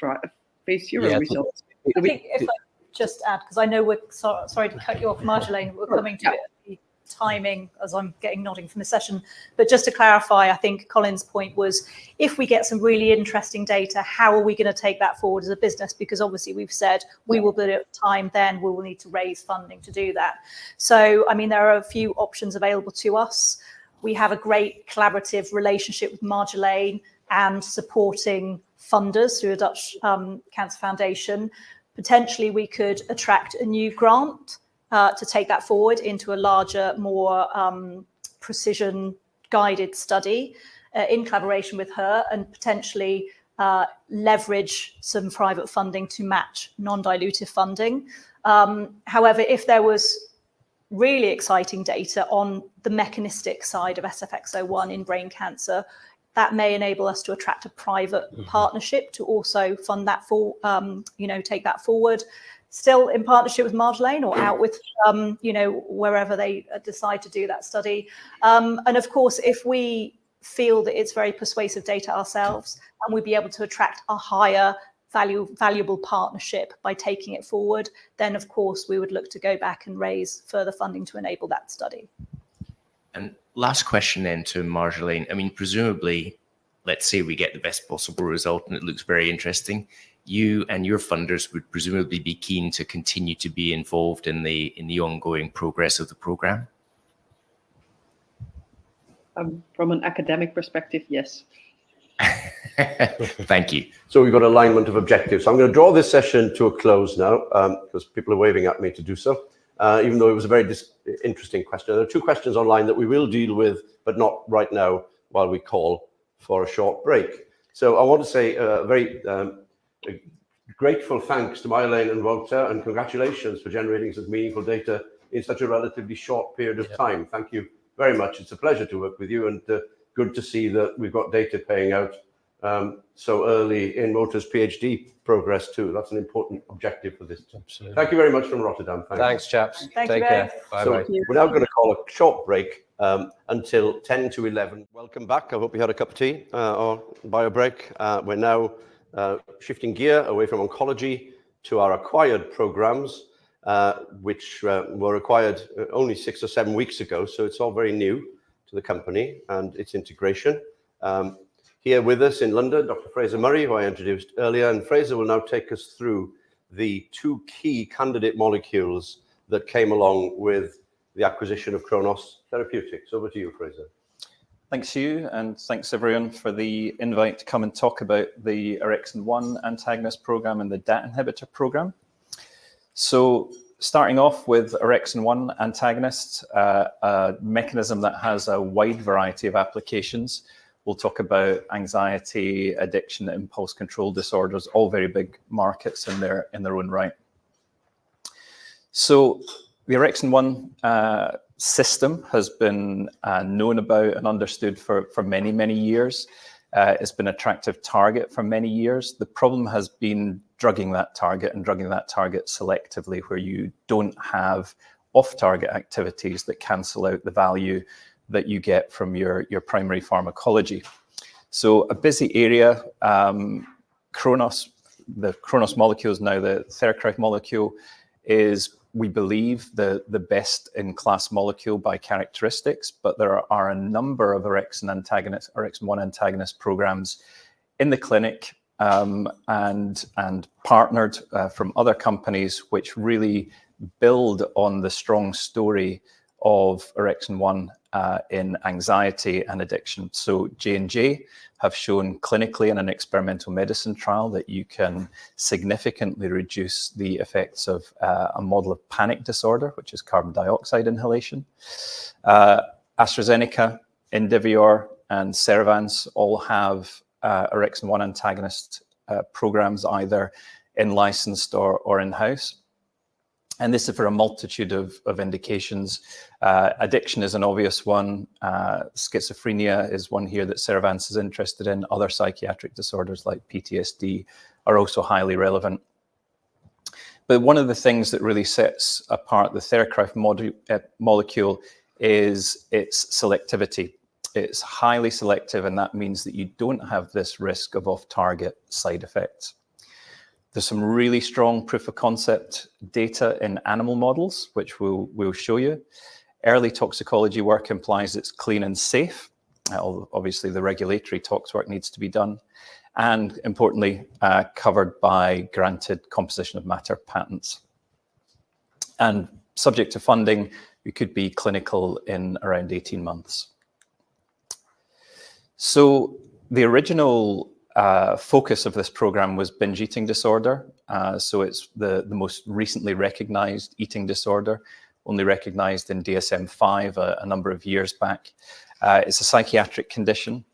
results. I think if I just add, because I know we're sorry to cut you off, Marjolaine, we're coming to the timing as I'm getting nodding from the session. But just to clarify, I think Colin's point was, if we get some really interesting data, how are we going to take that forward as a business? Because obviously we've said we will be at time then we will need to raise funding to do that. So, I mean, there are a few options available to us. We have a great collaborative relationship with Marjolaine and supporting funders through a Dutch Cancer Foundation. Potentially we could attract a new grant to take that forward into a larger, more precision guided study in collaboration with her, and potentially leverage some private funding to match non-dilutive funding. However, if there was really exciting data on the mechanistic side of SFX01 in brain cancer, that may enable us to attract a private partnership to also fund that take that forward, still in partnership with Marjolaine or out with, wherever they decide to do that study. And of course, if we feel that it's very persuasive data ourselves and we'd be able to attract a higher valuable partnership by taking it forward, then of course we would look to go back and raise further funding to enable that study. And last question then to Marjolaine. I mean, presumably, let's say we get the best possible result and it looks very interesting. You and your funders would presumably be keen to continue to be involved in the ongoing progress of the program. From an academic perspective, yes. Thank you. So we've got alignment of objectives. So I'm going to draw this session to a close now because people are waving at me to do so, even though it was a very interesting question. There are two questions online that we will deal with, but not right now while we call for a short break. So I want to say a very grateful thanks to Marjolaine and Wouter, and congratulations for generating such meaningful data in such a relatively short period of time. Thank you very much. It's a pleasure to work with you, and good to see that we've got data paying out so early in Wouter's PhD progress too. That's an important objective for this. Absolutely. Thank you very much from Rotterdam. Thanks chaps. Thank Take you care. Bye bye. We're now going to call a short break until 10 to 11. Welcome back. I hope you had a cup of tea or bio break. We're now shifting gear away from oncology to our acquired programs, which were acquired only 6 or 7 weeks ago. So it's all very new to the company and its integration. Here with us in London, Dr. Fraser Murray, who I introduced earlier, and Fraser will now take us through the 2 key candidate molecules that came along with the acquisition of Chronos Therapeutics. Over to you, Fraser. Thanks, Hugh, and thanks everyone for the invite to come and talk about the orexin-1 antagonist program and the DAT inhibitor program. So starting off with orexin-1 antagonists, a mechanism that has a wide variety of applications. We'll talk about anxiety, addiction, impulse control disorders, all very big markets in their own right. So the orexin-1 system has been known about and understood for many, many years. It's been an attractive target for many years. The problem has been drugging that target and drugging that target selectively, where you don't have off-target activities that cancel out the value that you get from your primary pharmacology. So a busy area. Chronos, the Chronos molecule is now the TheraCryf molecule, is, we believe, the best in class molecule by characteristics, but there are a number of orexin-1 antagonist programs in the clinic and partnered from other companies, which really build on the strong story of orexin-1 in anxiety and addiction. So J&J have shown clinically in an experimental medicine trial that you can significantly reduce the effects of a model of panic disorder, which is carbon dioxide inhalation. AstraZeneca, Indivior, and Ceravance all have orexin-1 antagonist programs either in licensed or in-house. And this is for a multitude of indications. Addiction is an obvious one. Schizophrenia is one here that Ceravance is interested in. Other psychiatric disorders like PTSD are also highly relevant. But one of the things that really sets apart the TheraCryf molecule is its selectivity. It's highly selective, and that means that you don't have this risk of off-target side effects. There's some really strong proof of concept data in animal models, which we'll show you. Early toxicology work implies it's clean and safe. Obviously, the regulatory tox work needs to be done. And importantly, covered by granted composition of matter patents. And subject to funding, we could be clinical in around 18 months. So the original focus of this program was binge eating disorder. So it's the most recently recognized eating disorder, only recognized in DSM-5 a number of years back. It's a psychiatric condition.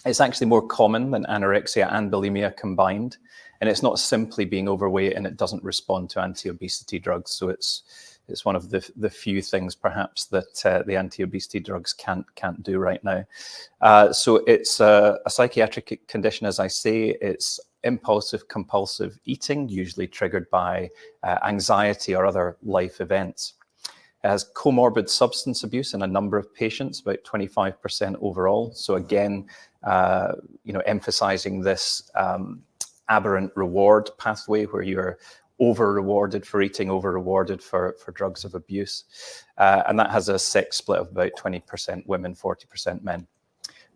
It's actually more common than anorexia and bulimia combined. And it's not simply being overweight and it doesn't respond to anti-obesity drugs. So it's one of the few things perhaps that the anti-obesity drugs can't do right now. So it's a psychiatric condition, as I say. It's impulsive, compulsive eating, usually triggered by anxiety or other life events. It has comorbid substance abuse in a number of patients, about 25% overall. So again, emphasizing this aberrant reward pathway where you're over-rewarded for eating, over-rewarded for drugs of abuse. And that has a sex split of about 20% women, 40% men.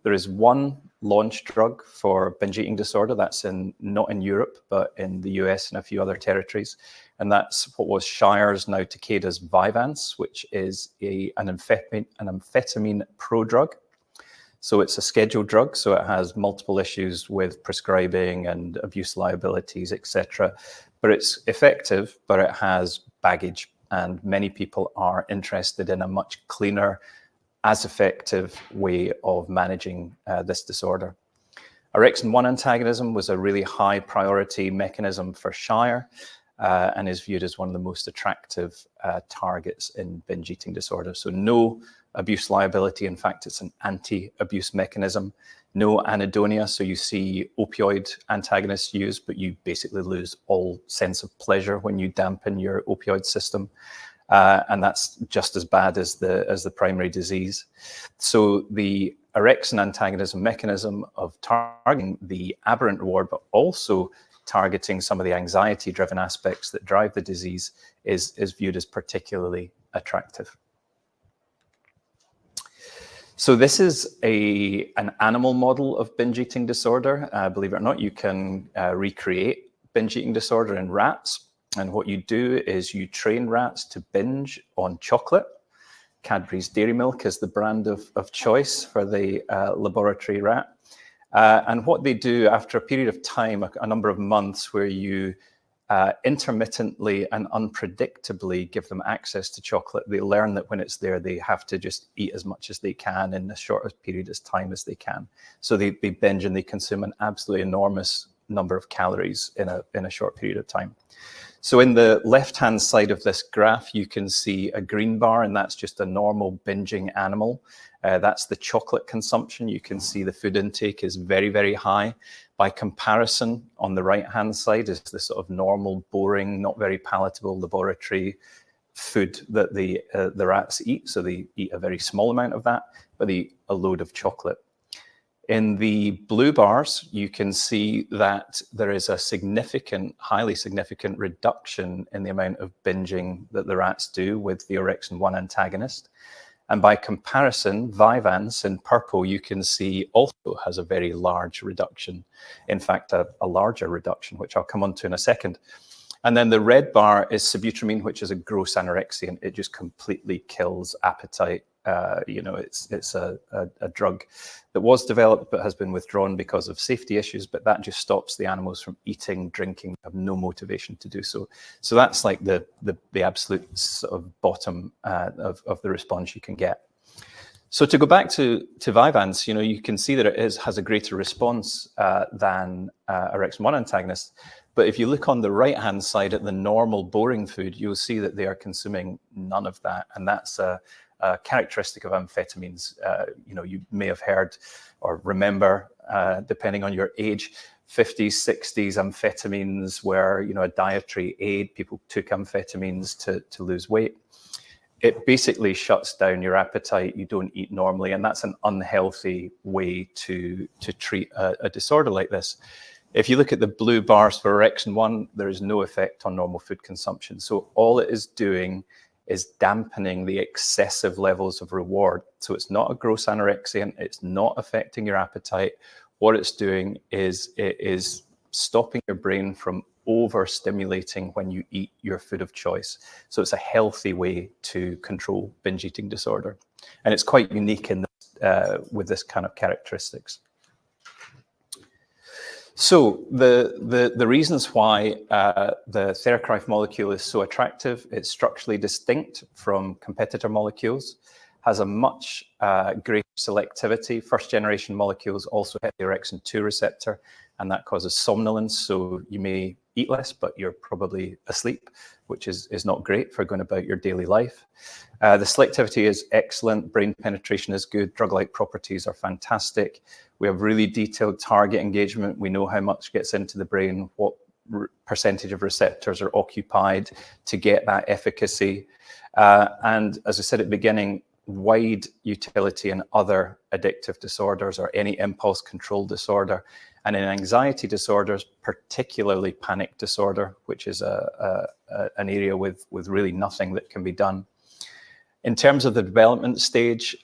There is one launch drug for binge eating disorder. That's not in Europe, but in the US and a few other territories. And that's what was Shire's, now Takeda's Vyvanse, which is an amphetamine prodrug. So it's a scheduled drug, so it has multiple issues with prescribing and abuse liabilities, etc. But it's effective, but it has baggage, and many people are interested in a much cleaner, as effective way of managing this disorder. Orexin-1 antagonism was a really high priority mechanism for Shire and is viewed as one of the most attractive targets in binge eating disorder. So no abuse liability. In fact, it's an anti-abuse mechanism. No anhedonia, so you see opioid antagonists used, but you basically lose all sense of pleasure when you dampen your opioid system. And that's just as bad as the primary disease. So the orexin antagonism mechanism of targeting the aberrant reward, but also targeting some of the anxiety-driven aspects that drive the disease is viewed as particularly attractive. So this is an animal model of binge eating disorder. Believe it or not, you can recreate binge eating disorder in rats. And what you do is you train rats to binge on chocolate. Cadbury's Dairy Milk is the brand of choice for the laboratory rat. And what they do after a period of time, a number of months, where you intermittently and unpredictably give them access to chocolate, they learn that when it's there, they have to just eat as much as they can in the shortest period of time as they can. So they binge and they consume an absolutely enormous number of calories in a short period of time. So in the left-hand side of this graph, you can see a green bar, and that's just a normal binging animal. That's the chocolate consumption. You can see the food intake is very, very high. By comparison, on the right-hand side is the sort of normal, boring, not very palatable laboratory food that the rats eat. So they eat a very small amount of that, but they eat a load of chocolate. In the blue bars, you can see that there is a significant, highly significant reduction in the amount of binging that the rats do with the orexin-1 antagonist. And by comparison, Vyvanse in purple, you can see also has a very large reduction. In fact, a larger reduction, which I'll come on to in a second. And then the red bar is sibutramine, which is a gross anorexiant. It just completely kills appetite. It's a drug that was developed but has been withdrawn because of safety issues, but that just stops the animals from eating, drinking, have no motivation to do so. So that's like the absolute sort of bottom of the response you can get. So to go back to Vyvanse, you can see that it has a greater response than orexin-1 antagonists, But if you look on the right-hand side at the normal boring food, you'll see that they are consuming none of that. And that's a characteristic of amphetamines. You may have heard or remember, depending on your age, 50s, 60s amphetamines were, a dietary aid. People took amphetamines to lose weight. It basically shuts down your appetite. You don't eat normally, and that's an unhealthy way to treat a disorder like this. If you look at the blue bars for orexin 1, there is no effect on normal food consumption. So all it is doing is dampening the excessive levels of reward. So it's not a gross anorexia. It's not affecting your appetite. What it's doing is it is stopping your brain from overstimulating when you eat your food of choice. So it's a healthy way to control binge eating disorder. And it's quite unique in this, with this kind of characteristics. So the reasons why the TheraCryf molecule is so attractive, it's structurally distinct from competitor molecules, has a much greater selectivity. First generation molecules also have the orexin 2 receptor, and that causes somnolence. So you may eat less, but you're probably asleep, which is not great for going about your daily life. The selectivity is excellent. Brain penetration is good. Drug-like properties are fantastic. We have really detailed target engagement. We know how much gets into the brain, what percentage of receptors are occupied to get that efficacy. And as I said at the beginning, wide utility in other addictive disorders or any impulse control disorder. And in anxiety disorders, particularly panic disorder, which is an area with really nothing that can be done. In terms of the development stage,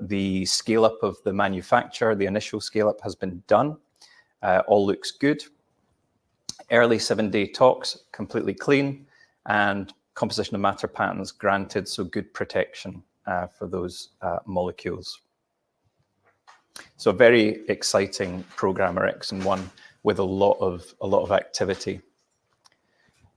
the scale-up of the manufacture, the initial scale-up has been done. All looks good. Early 7-day tox, completely clean, and composition of matter patents granted, so good protection for those molecules. So a very exciting program, orexin 1, with a lot of activity.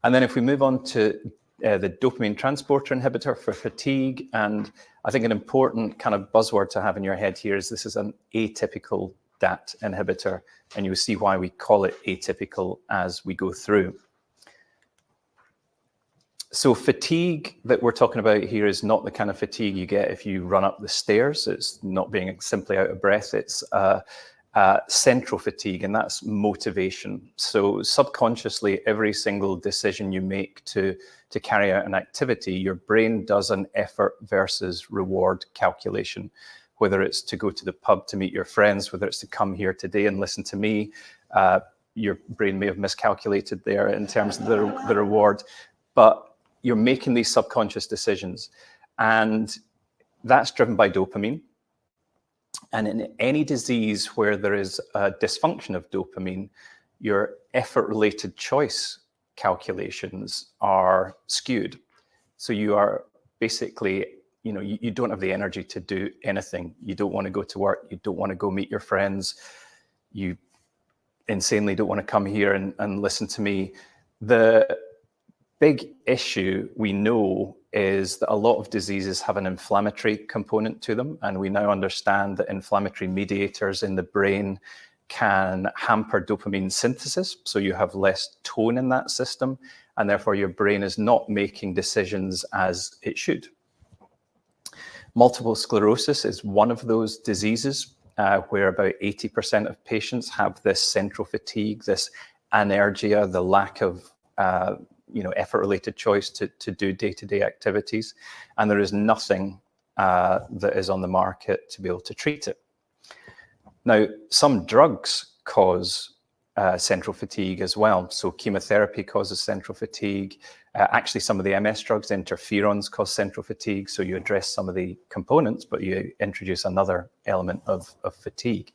And then if we move on to the dopamine transporter inhibitor for fatigue, and I think an important kind of buzzword to have in your head here is this is an atypical DAT inhibitor, and you'll see why we call it atypical as we go through. So fatigue that we're talking about here is not the kind of fatigue you get if you run up the stairs. It's not being simply out of breath. It's central fatigue, and that's motivation. So subconsciously, every single decision you make to carry out an activity, your brain does an effort versus reward calculation, whether it's to go to the pub to meet your friends, whether it's to come here today and listen to me. Your brain may have miscalculated there in terms of the reward, but you're making these subconscious decisions, and that's driven by dopamine. And in any disease where there is a dysfunction of dopamine, your effort-related choice calculations are skewed. So you are basically, you don't have the energy to do anything. You don't want to go to work. You don't want to go meet your friends. You insanely don't want to come here and listen to me. The big issue we know is that a lot of diseases have an inflammatory component to them, and we now understand that inflammatory mediators in the brain can hamper dopamine synthesis, so you have less tone in that system, and therefore your brain is not making decisions as it should. Multiple sclerosis is one of those diseases where about 80% of patients have this central fatigue, this anergia, the lack of effort-related choice to do day-to-day activities, and there is nothing that is on the market to be able to treat it. Now, some drugs cause central fatigue as well. So chemotherapy causes central fatigue. Actually, some of the MS drugs, interferons, cause central fatigue. So you address some of the components, but you introduce another element of fatigue.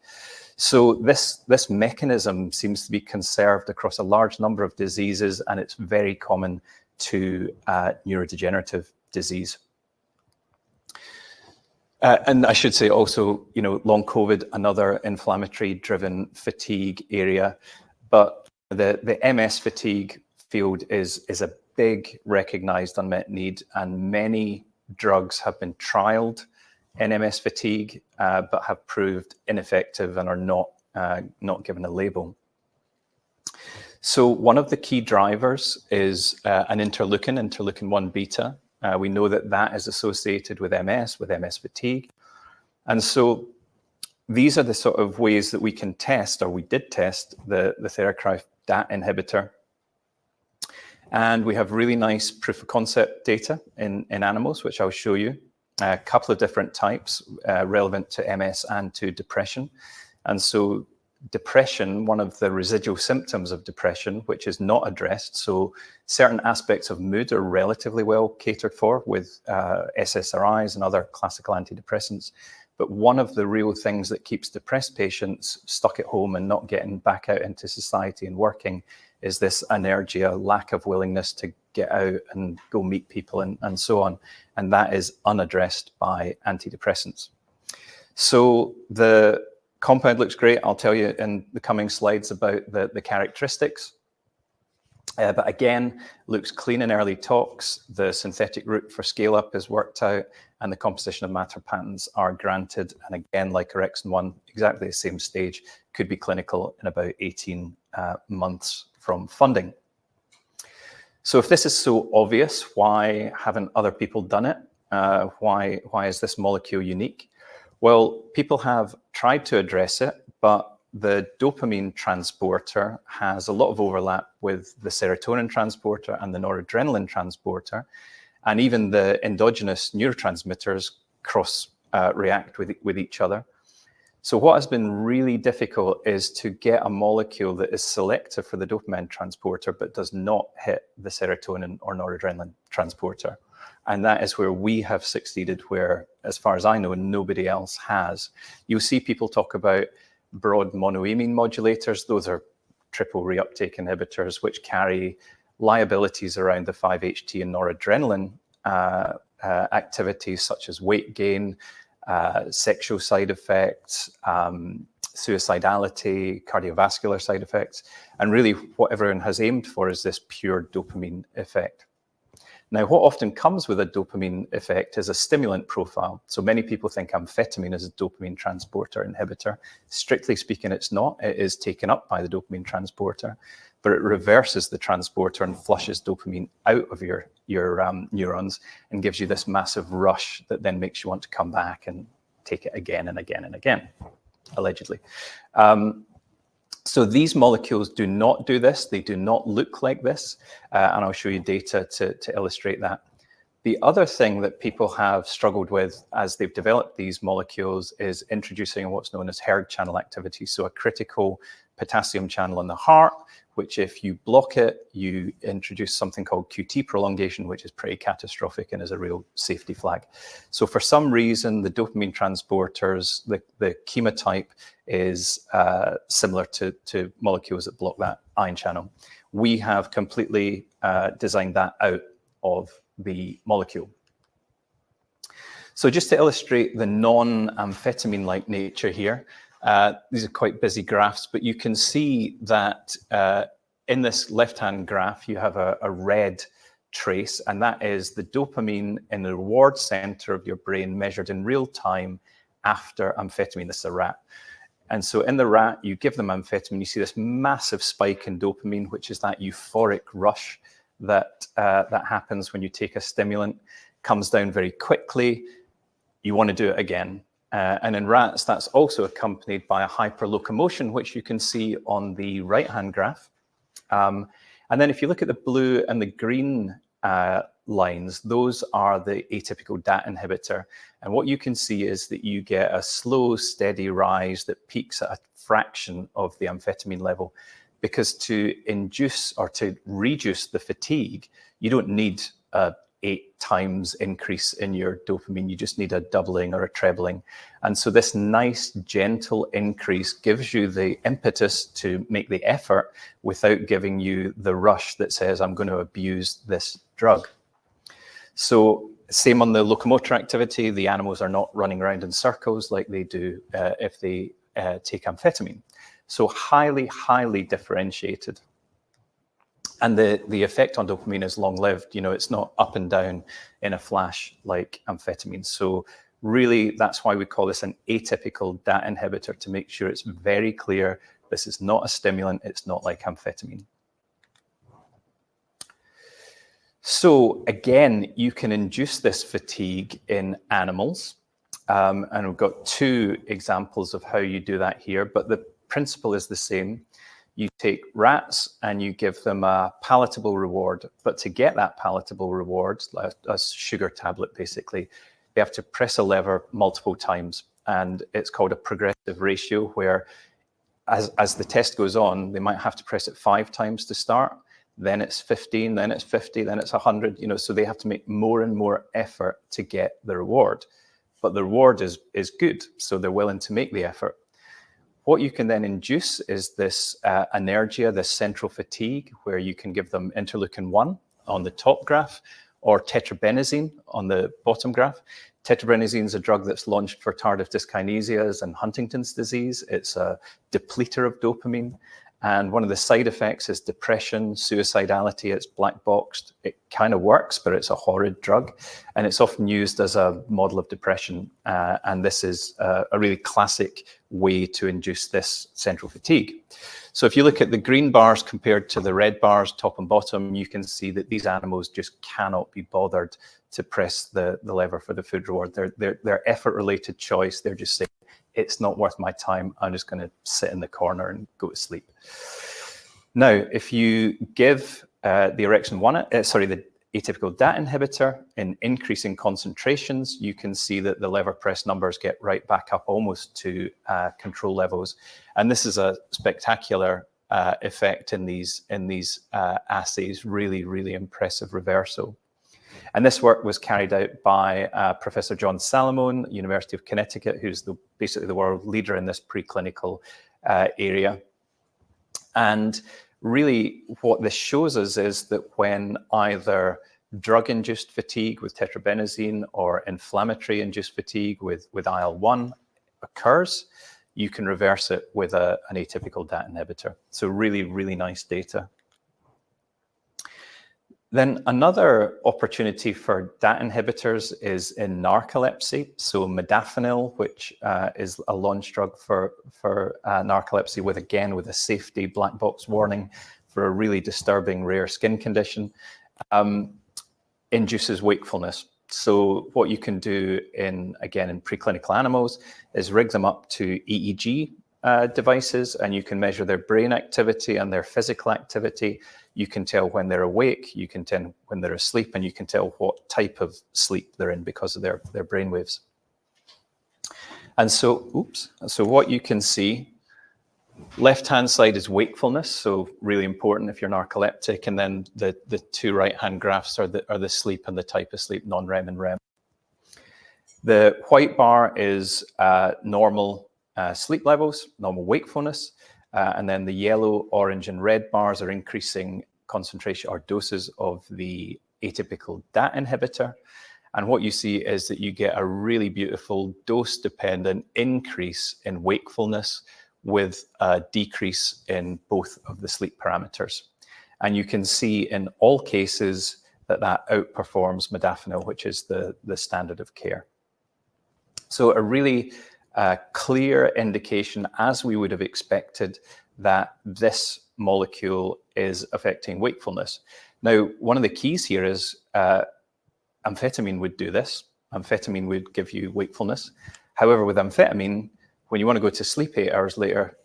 So this mechanism seems to be conserved across a large number of diseases, and it's very common to neurodegenerative disease. And I should say also, long COVID, another inflammatory-driven fatigue area, but the MS fatigue field is a big recognized unmet need, and many drugs have been trialed in MS fatigue, but have proved ineffective and are not given a label. So one of the key drivers is an interleukin-1 beta. We know that that is associated with MS fatigue. And so these are the sort of ways that we can test, or we did test, the TheraCryf DAT inhibitor. And we have really nice proof of concept data in animals, which I'll show you. A couple of different types relevant to MS and to depression. And so depression, one of the residual symptoms of depression, which is not addressed. So certain aspects of mood are relatively well catered for with SSRIs and other classical antidepressants. But one of the real things that keeps depressed patients stuck at home and not getting back out into society and working is this inertia, lack of willingness to get out and go meet people and so on. And that is unaddressed by antidepressants. So the compound looks great. I'll tell you in the coming slides about the characteristics. But again, looks clean in early tox. The synthetic route for scale-up is worked out, and the composition of matter patents are granted. And again, like orexin-1, exactly the same stage, could be clinical in about 18 months from funding. So if this is so obvious, why haven't other people done it? Why is this molecule unique? Well, people have tried to address it, but the dopamine transporter has a lot of overlap with the serotonin transporter and the noradrenaline transporter, and even the endogenous neurotransmitters react with each other. So what has been really difficult is to get a molecule that is selective for the dopamine transporter but does not hit the serotonin or noradrenaline transporter. And that is where we have succeeded, where, as far as I know, nobody else has. You'll see people talk about broad monoamine modulators. Those are triple reuptake inhibitors, which carry liabilities around the 5-HT and noradrenaline activities, such as weight gain, sexual side effects, suicidality, cardiovascular side effects. And really what everyone has aimed for is this pure dopamine effect. Now, what often comes with a dopamine effect is a stimulant profile. So many people think amphetamine is a dopamine transporter inhibitor. Strictly speaking, it's not. It is taken up by the dopamine transporter, but it reverses the transporter and flushes dopamine out of your neurons and gives you this massive rush that then makes you want to come back and take it again and again and again, allegedly. So these molecules do not do this. They do not look like this. And I'll show you data to illustrate that. The other thing that people have struggled with as they've developed these molecules is introducing what's known as hERG channel activity. So a critical potassium channel in the heart, which if you block it, you introduce something called QT prolongation, which is pretty catastrophic and is a real safety flag. So for some reason, the dopamine transporters, the chemotype is similar to molecules that block that ion channel. We have completely designed that out of the molecule. So just to illustrate the non-amphetamine-like nature here, these are quite busy graphs, but you can see that in this left-hand graph, you have a red trace, and that is the dopamine in the reward center of your brain measured in real time after amphetamine. This is a rat. And so in the rat, you give them amphetamine, you see this massive spike in dopamine, which is that euphoric rush that happens when you take a stimulant, comes down very quickly. You want to do it again. And in rats, that's also accompanied by a hyperlocomotion, which you can see on the right-hand graph. And then if you look at the blue and the green lines, those are the atypical DAT inhibitor. And what you can see is that you get a slow, steady rise that peaks at a fraction of the amphetamine level. Because to induce or to reduce the fatigue, you don't need a 8 times increase in your dopamine. You just need a doubling or a trebling. And so this nice, gentle increase gives you the impetus to make the effort without giving you the rush that says, I'm going to abuse this drug. So same on the locomotor activity. The animals are not running around in circles like they do if they take amphetamine. So highly, highly differentiated. And the effect on dopamine is long-lived. You know, it's not up and down in a flash like amphetamine. So really, that's why we call this an atypical DAT inhibitor, to make sure it's very clear this is not a stimulant. It's not like amphetamine. So again, you can induce this fatigue in animals. And we've got two examples of how you do that here, but the principle is the same. You take rats and you give them a palatable reward, but to get that palatable reward, like a sugar tablet basically, they have to press a lever multiple times, and it's called a progressive ratio, where as the test goes on, they might have to press it 5 times to start, then it's 15, then it's 50, then it's 100, you know, so they have to make more and more effort to get the reward. But the reward is good, so they're willing to make the effort. What you can then induce is this anergia, this central fatigue, where you can give them interleukin-1 on the top graph, or tetrabenazine on the bottom graph. Tetrabenazine is a drug that's launched for tardive dyskinesias and Huntington's disease. It's a depleter of dopamine. And one of the side effects is depression, suicidality. It's black boxed. It kind of works, but it's a horrid drug. And it's often used as a model of depression. And this is a really classic way to induce this central fatigue. So if you look at the green bars compared to the red bars, top and bottom, you can see that these animals just cannot be bothered to press the lever for the food reward. They're effort-related choice. They're just saying, it's not worth my time. I'm just going to sit in the corner and go to sleep. Now, if you give the the atypical DAT inhibitor in increasing concentrations, you can see that the lever press numbers get right back up almost to control levels. And this is a spectacular effect in these assays, really, really impressive reversal. And this work was carried out by Professor John Salamone, University of Connecticut, who's basically the world leader in this preclinical area. And really what this shows us is that when either drug-induced fatigue with tetrabenazine or inflammatory-induced fatigue with IL-1 occurs, you can reverse it with an atypical DAT inhibitor. So really, really nice data. Then another opportunity for DAT inhibitors is in narcolepsy. So modafinil, which is a launch drug for narcolepsy with a safety black box warning for a really disturbing rare skin condition, induces wakefulness. So what you can do in preclinical animals is rig them up to EEG devices, and you can measure their brain activity and their physical activity. You can tell when they're awake, you can tell when they're asleep, and you can tell what type of sleep they're in because of their brain waves. And so, so what you can see, left-hand side is wakefulness, so really important if you're narcoleptic, and then the two right-hand graphs are the sleep and the type of sleep, non-REM and REM. The white bar is normal sleep levels, normal wakefulness, and then the yellow, orange, and red bars are increasing concentration or doses of the atypical DAT inhibitor. And what you see is that you get a really beautiful dose-dependent increase in wakefulness with a decrease in both of the sleep parameters. And you can see in all cases that outperforms modafinil, which is the standard of care. So a really clear indication, as we would have expected, that this molecule is affecting wakefulness. Now, one of the keys here is amphetamine would do this. Amphetamine would give you wakefulness. However, with amphetamine, when you want to go to sleep 8 hours later,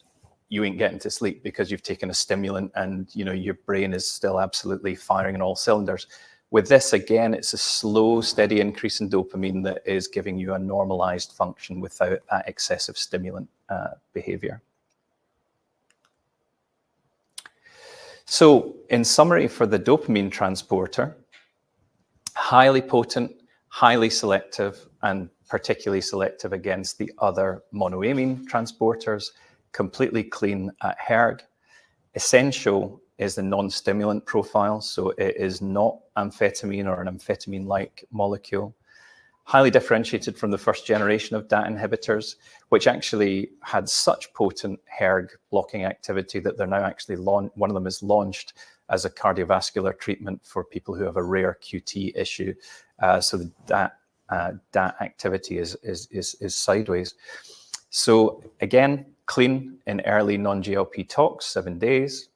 you ain't getting to sleep because you've taken a stimulant and your brain is still absolutely firing on all cylinders. With this, again, it's a slow, steady increase in dopamine that is giving you a normalized function without that excessive stimulant behavior. So in summary, for the dopamine transporter, highly potent, highly selective, and particularly selective against the other monoamine transporters, completely clean at hERG. Essential is the non-stimulant profile, so it is not amphetamine or an amphetamine-like molecule. Highly differentiated from the first generation of DAT inhibitors, which actually had such potent hERG blocking activity that they're now actually one of them is launched as a cardiovascular treatment for people who have a rare QT issue. So the DAT activity is sideways. So again, clean in early non-GLP tox, 7 days.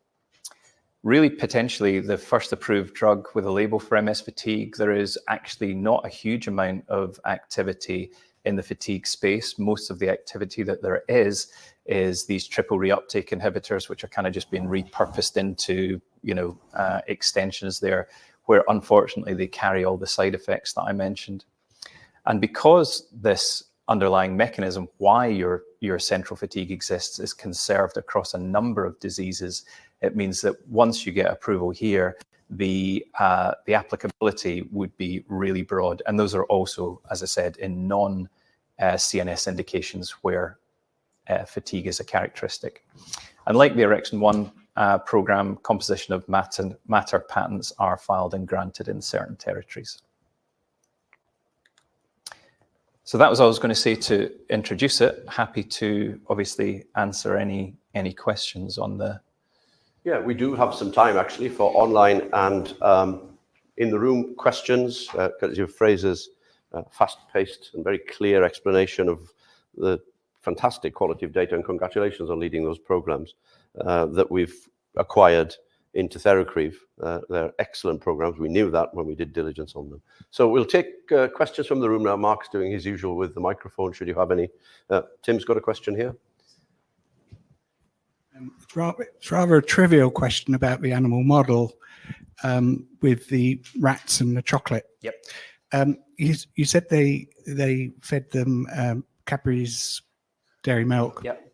really potentially the first approved drug with a label for MS fatigue. There is actually not a huge amount of activity in the fatigue space. Most of the activity that there is these triple reuptake inhibitors, which are kind of just being repurposed into, extensions there, where unfortunately they carry all the side effects that I mentioned. And because this underlying mechanism why your central fatigue exists is conserved across a number of diseases, it means that once you get approval here, the applicability would be really broad. And those are also, as I said, in non-CNS indications where fatigue is a characteristic. And like the Orexin-1 program, composition of matter patents are filed and granted in certain territories. So that was all I was going to say to introduce it. Happy to obviously answer any questions on the... Yeah, we do have some time actually for online and in the room questions, because your Fraser's fast-paced and very clear explanation of the fantastic quality of data, and congratulations on leading those programs that we've acquired into TheraCryf. They're excellent programs. We knew that when we did diligence on them. So we'll take questions from the room now. Mark's doing his usual with the microphone, should you have any. Tim's got a question here. It's rather a trivial question about the animal model with the rats and the chocolate. Yep. You said they fed them Cadbury's dairy milk. Yep.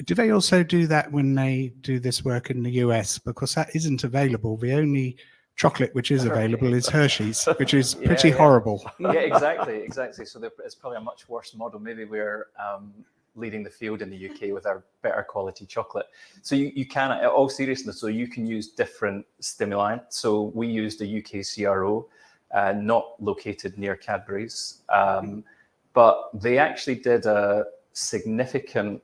Do they also do that when they do this work in the US? Because that isn't available. The only chocolate which is available is Hershey's, which is pretty horrible. Yeah, exactly. So it's probably a much worse model. Maybe we're leading the field in the UK with our better quality chocolate. So you can, in all seriousness, so you can use different stimuli. So we used a UK CRO, not located near Cadbury's, but they actually did a significant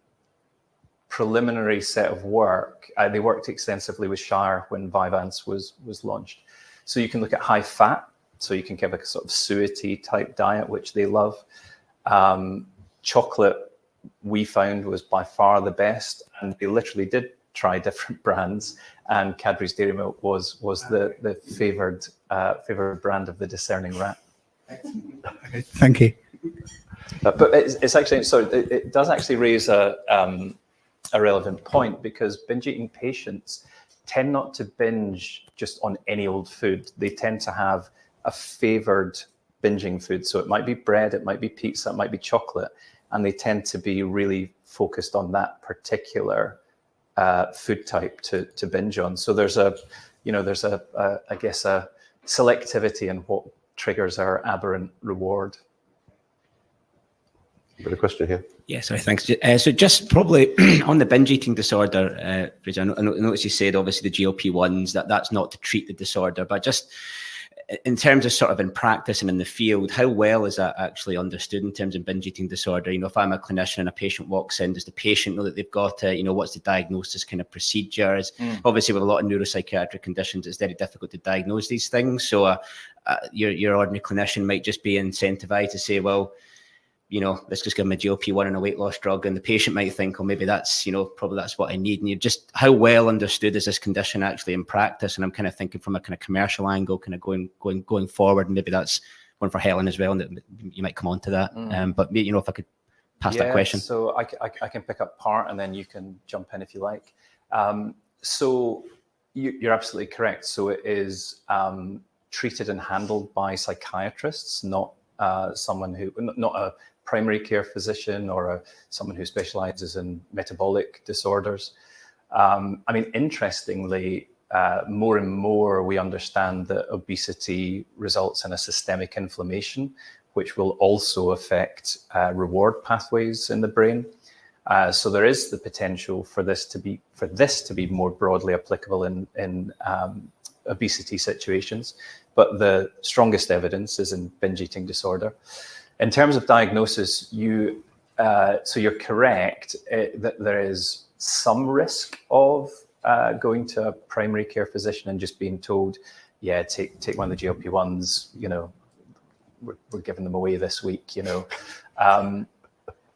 preliminary set of work. They worked extensively with Shire when Vyvanse was launched. So you can look at high fat, so you can give a sort of suety type diet, which they love. Chocolate, we found, was by far the best, and they literally did try different brands, and Cadbury's Dairy Milk was the favoured brand of the discerning rat. Okay, thank you. But it's actually, so it does actually raise a relevant point, because binge eating patients tend not to binge just on any old food. They tend to have a favoured binging food. So it might be bread, it might be pizza, it might be chocolate, and they tend to be really focused on that particular food type to binge on. So there's I guess a selectivity in what triggers our aberrant reward. Got a question here. Yeah, sorry, thanks. So just probably on the binge eating disorder, Fraser, I noticed you said obviously the GLP-1s, that's not to treat the disorder, but just in terms of sort of in practice and in the field, how well is that actually understood in terms of binge eating disorder? You know, if I'm a clinician and a patient walks in, does the patient know that they've got it? You know, what's the diagnosis kind of procedures? Obviously, with a lot of neuropsychiatric conditions, it's very difficult to diagnose these things. So your ordinary clinician might just be incentivized to say, well, you know, let's just give them a GLP-1 and a weight loss drug. And the patient might think, oh, maybe that's, you know, probably that's what I need. And you just, how well understood is this condition actually in practice? And I'm kind of thinking from a kind of commercial angle, kind of going forward. And maybe that's one for Helen as well. And you might come on to that. But, you know, if I could pass that question. So I can pick up part and then you can jump in if you like. So you're absolutely correct. So it is treated and handled by psychiatrists, not someone who, not a primary care physician or someone who specializes in metabolic disorders. I mean, interestingly, more and more we understand that obesity results in a systemic inflammation, which will also affect reward pathways in the brain. So there is the potential for this to be more broadly applicable in obesity situations, but the strongest evidence is in binge eating disorder. In terms of diagnosis, so you're correct that there is some risk of going to a primary care physician and just being told, yeah, take one of the GLP-1s, you know, we're giving them away this week, you know.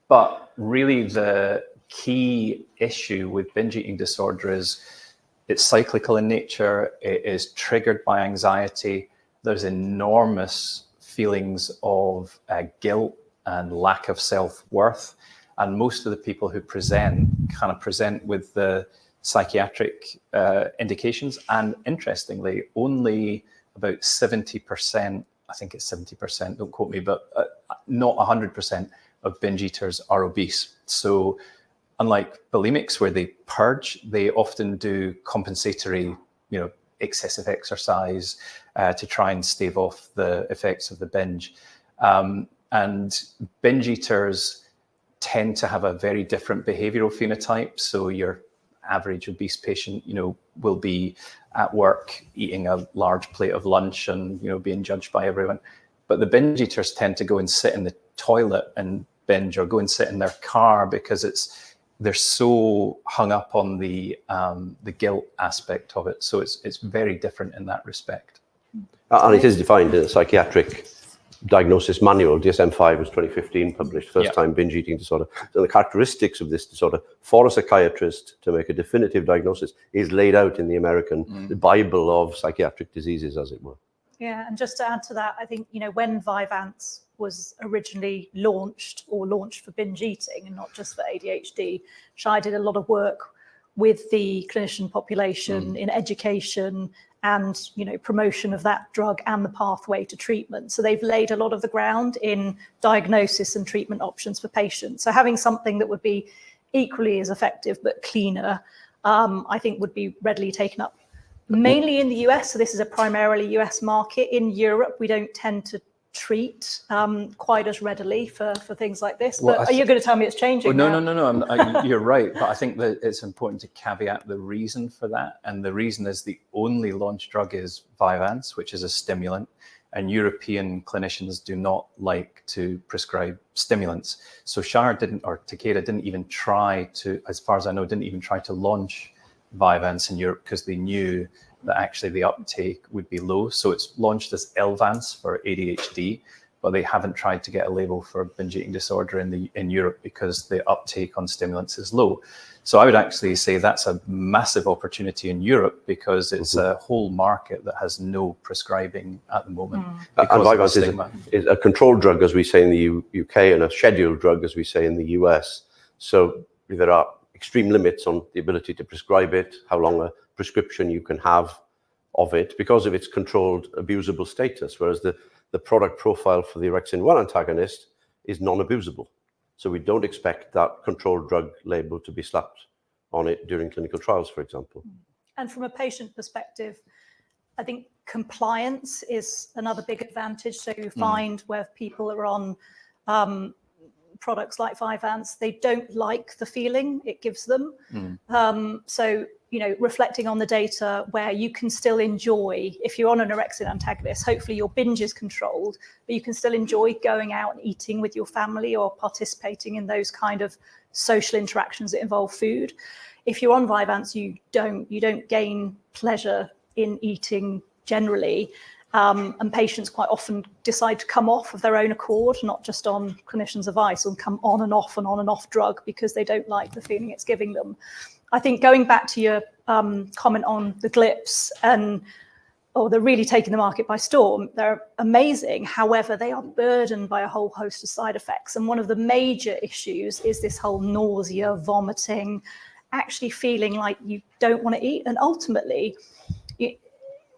But really the key issue with binge eating disorder is It's cyclical in nature. It is triggered by anxiety. There's enormous feelings of guilt and lack of self-worth. And most of the people who present kind of present with the psychiatric indications. And interestingly, only about 70%, I think it's 70%, don't quote me, but not 100% of binge eaters are obese. So unlike bulimics where they purge, they often do compensatory, excessive exercise to try and stave off the effects of the binge. And binge eaters tend to have a very different behavioral phenotype. So your average obese patient, will be at work eating a large plate of lunch and, being judged by everyone. But the binge eaters tend to go and sit in the toilet and binge, or go and sit in their car because they're so hung up on the guilt aspect of it. So it's very different in that respect. And it is defined in a psychiatric diagnosis manual. DSM-5 was 2015 published, first time binge eating disorder. So the characteristics of this disorder for a psychiatrist to make a definitive diagnosis is laid out in the American Bible of psychiatric diseases, as it were. Yeah, and just to add to that, I think, when Vyvanse was originally launched for binge eating and not just for ADHD, Shai did a lot of work with the clinician population in education and, promotion of that drug and the pathway to treatment. So they've laid a lot of the ground in diagnosis and treatment options for patients. So having something that would be equally as effective but cleaner, I think would be readily taken up. Mainly in the US, so this is a primarily US market. In Europe, we don't tend to treat quite as readily for things like this. But are you going to tell me it's changing? No. You're right. But I think that it's important to caveat the reason for that. And the reason is the only launch drug is Vyvanse, which is a stimulant. And European clinicians do not like to prescribe stimulants. So Takeda didn't even try to, as far as I know, to launch Vyvanse in Europe because they knew that actually the uptake would be low. So it's launched as Elvanse for ADHD, but they haven't tried to get a label for binge eating disorder in Europe because the uptake on stimulants is low. So I would actually say that's a massive opportunity in Europe because it's a whole market that has no prescribing at the moment. And Vyvanse is a controlled drug, as we say in the UK, and a scheduled drug, as we say in the US. So there are extreme limits on the ability to prescribe it, how long a prescription you can have of it because of its controlled abusable status, whereas the product profile for the orexin-1 antagonist is non-abusable. So we don't expect that controlled drug label to be slapped on it during clinical trials, for example. And from a patient perspective, I think compliance is another big advantage. So you find where people are on products like Vyvanse, they don't like the feeling it gives them. So, reflecting on the data where you can still enjoy, if you're on an orexin antagonist, hopefully your binge is controlled, but you can still enjoy going out and eating with your family or participating in those kind of social interactions that involve food. If you're on Vyvanse, you don't gain pleasure in eating generally. And patients quite often decide to come off of their own accord, not just on clinicians' advice, and come on and off drug because they don't like the feeling it's giving them. I think going back to your comment on the GLPs they're really taking the market by storm. They're amazing. However, they are burdened by a whole host of side effects. And one of the major issues is this whole nausea, vomiting, actually feeling like you don't want to eat. And ultimately,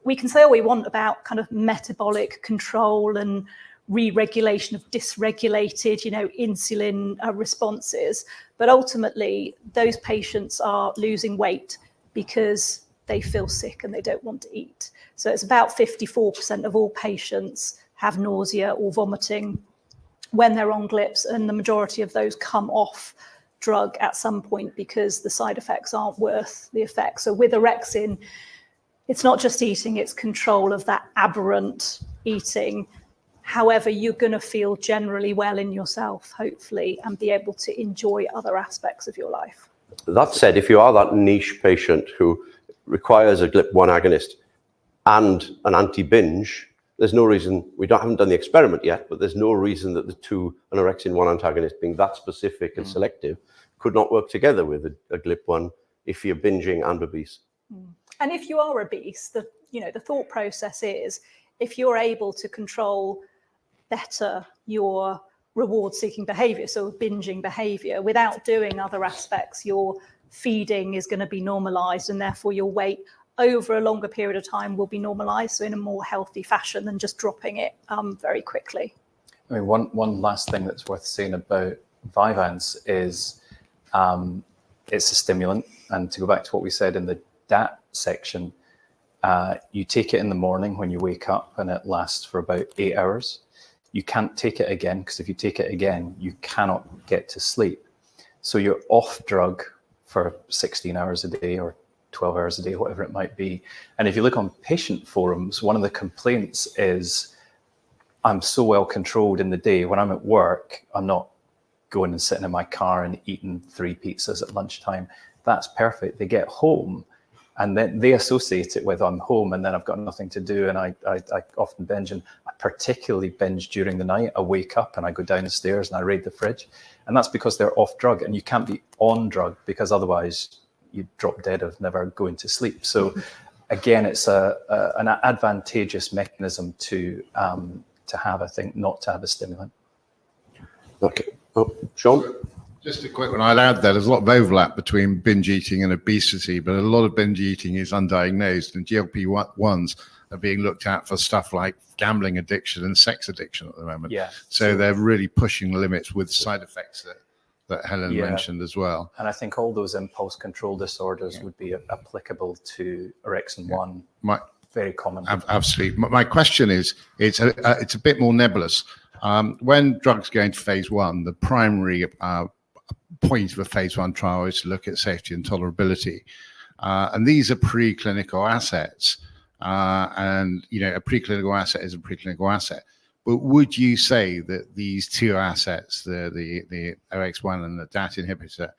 we can say all we want about kind of metabolic control and re-regulation of dysregulated, insulin responses. But ultimately, those patients are losing weight because they feel sick and they don't want to eat. So it's about 54% of all patients have nausea or vomiting when they're on GLPs, and the majority of those come off drug at some point because the side effects aren't worth the effect. So with orexin, it's not just eating, it's control of that aberrant eating. However, you're going to feel generally well in yourself, hopefully, and be able to enjoy other aspects of your life. That said, if you are that niche patient who requires a GLP-1 agonist and an anti-binge, there's no reason, haven't done the experiment yet, but there's no reason that an orexin-1 antagonist being that specific and selective could not work together with a GLP-1 if you're binging and obese. And if you are obese, the thought process is, if you're able to control better your reward-seeking behavior, so binging behavior, without doing other aspects, your feeding is going to be normalized, and therefore your weight over a longer period of time will be normalized, so in a more healthy fashion than just dropping it very quickly. I mean, one last thing that's worth saying about Vyvanse is it's a stimulant. And to go back to what we said in the DAT section, you take it in the morning when you wake up, and it lasts for about 8 hours. You can't take it again, because if you take it again, you cannot get to sleep. So you're off drug for 16 hours a day or 12 hours a day, whatever it might be. And if you look on patient forums, one of the complaints is, I'm so well controlled in the day. When I'm at work, I'm not going and sitting in my car and eating 3 pizzas at lunchtime. That's perfect. They get home, and then they associate it with, I'm home and then I've got nothing to do, and I often binge, and I particularly binge during the night. I wake up and I go down the stairs and I raid the fridge, and that's because they're off drug, and you can't be on drug because otherwise you drop dead of never going to sleep. So again, it's an advantageous mechanism to have, I think, not to have a stimulant. Okay. Oh, Sean? Just a quick one. I'll add that there's a lot of overlap between binge eating and obesity, but a lot of binge eating is undiagnosed, and GLP-1s are being looked at for stuff like gambling addiction and sex addiction at the moment. Yeah. So they're really pushing the limits with side effects that Helen mentioned as well. And I think all those impulse control disorders would be applicable to orexin-1. Very common. Absolutely. My question is, it's a bit more nebulous. When drugs go into phase 1, the primary point of a phase 1 trial is to look at safety and tolerability. And these are preclinical assets. And, a preclinical asset is a preclinical asset. But would you say that these two assets, the OX1 and the DAT inhibitor,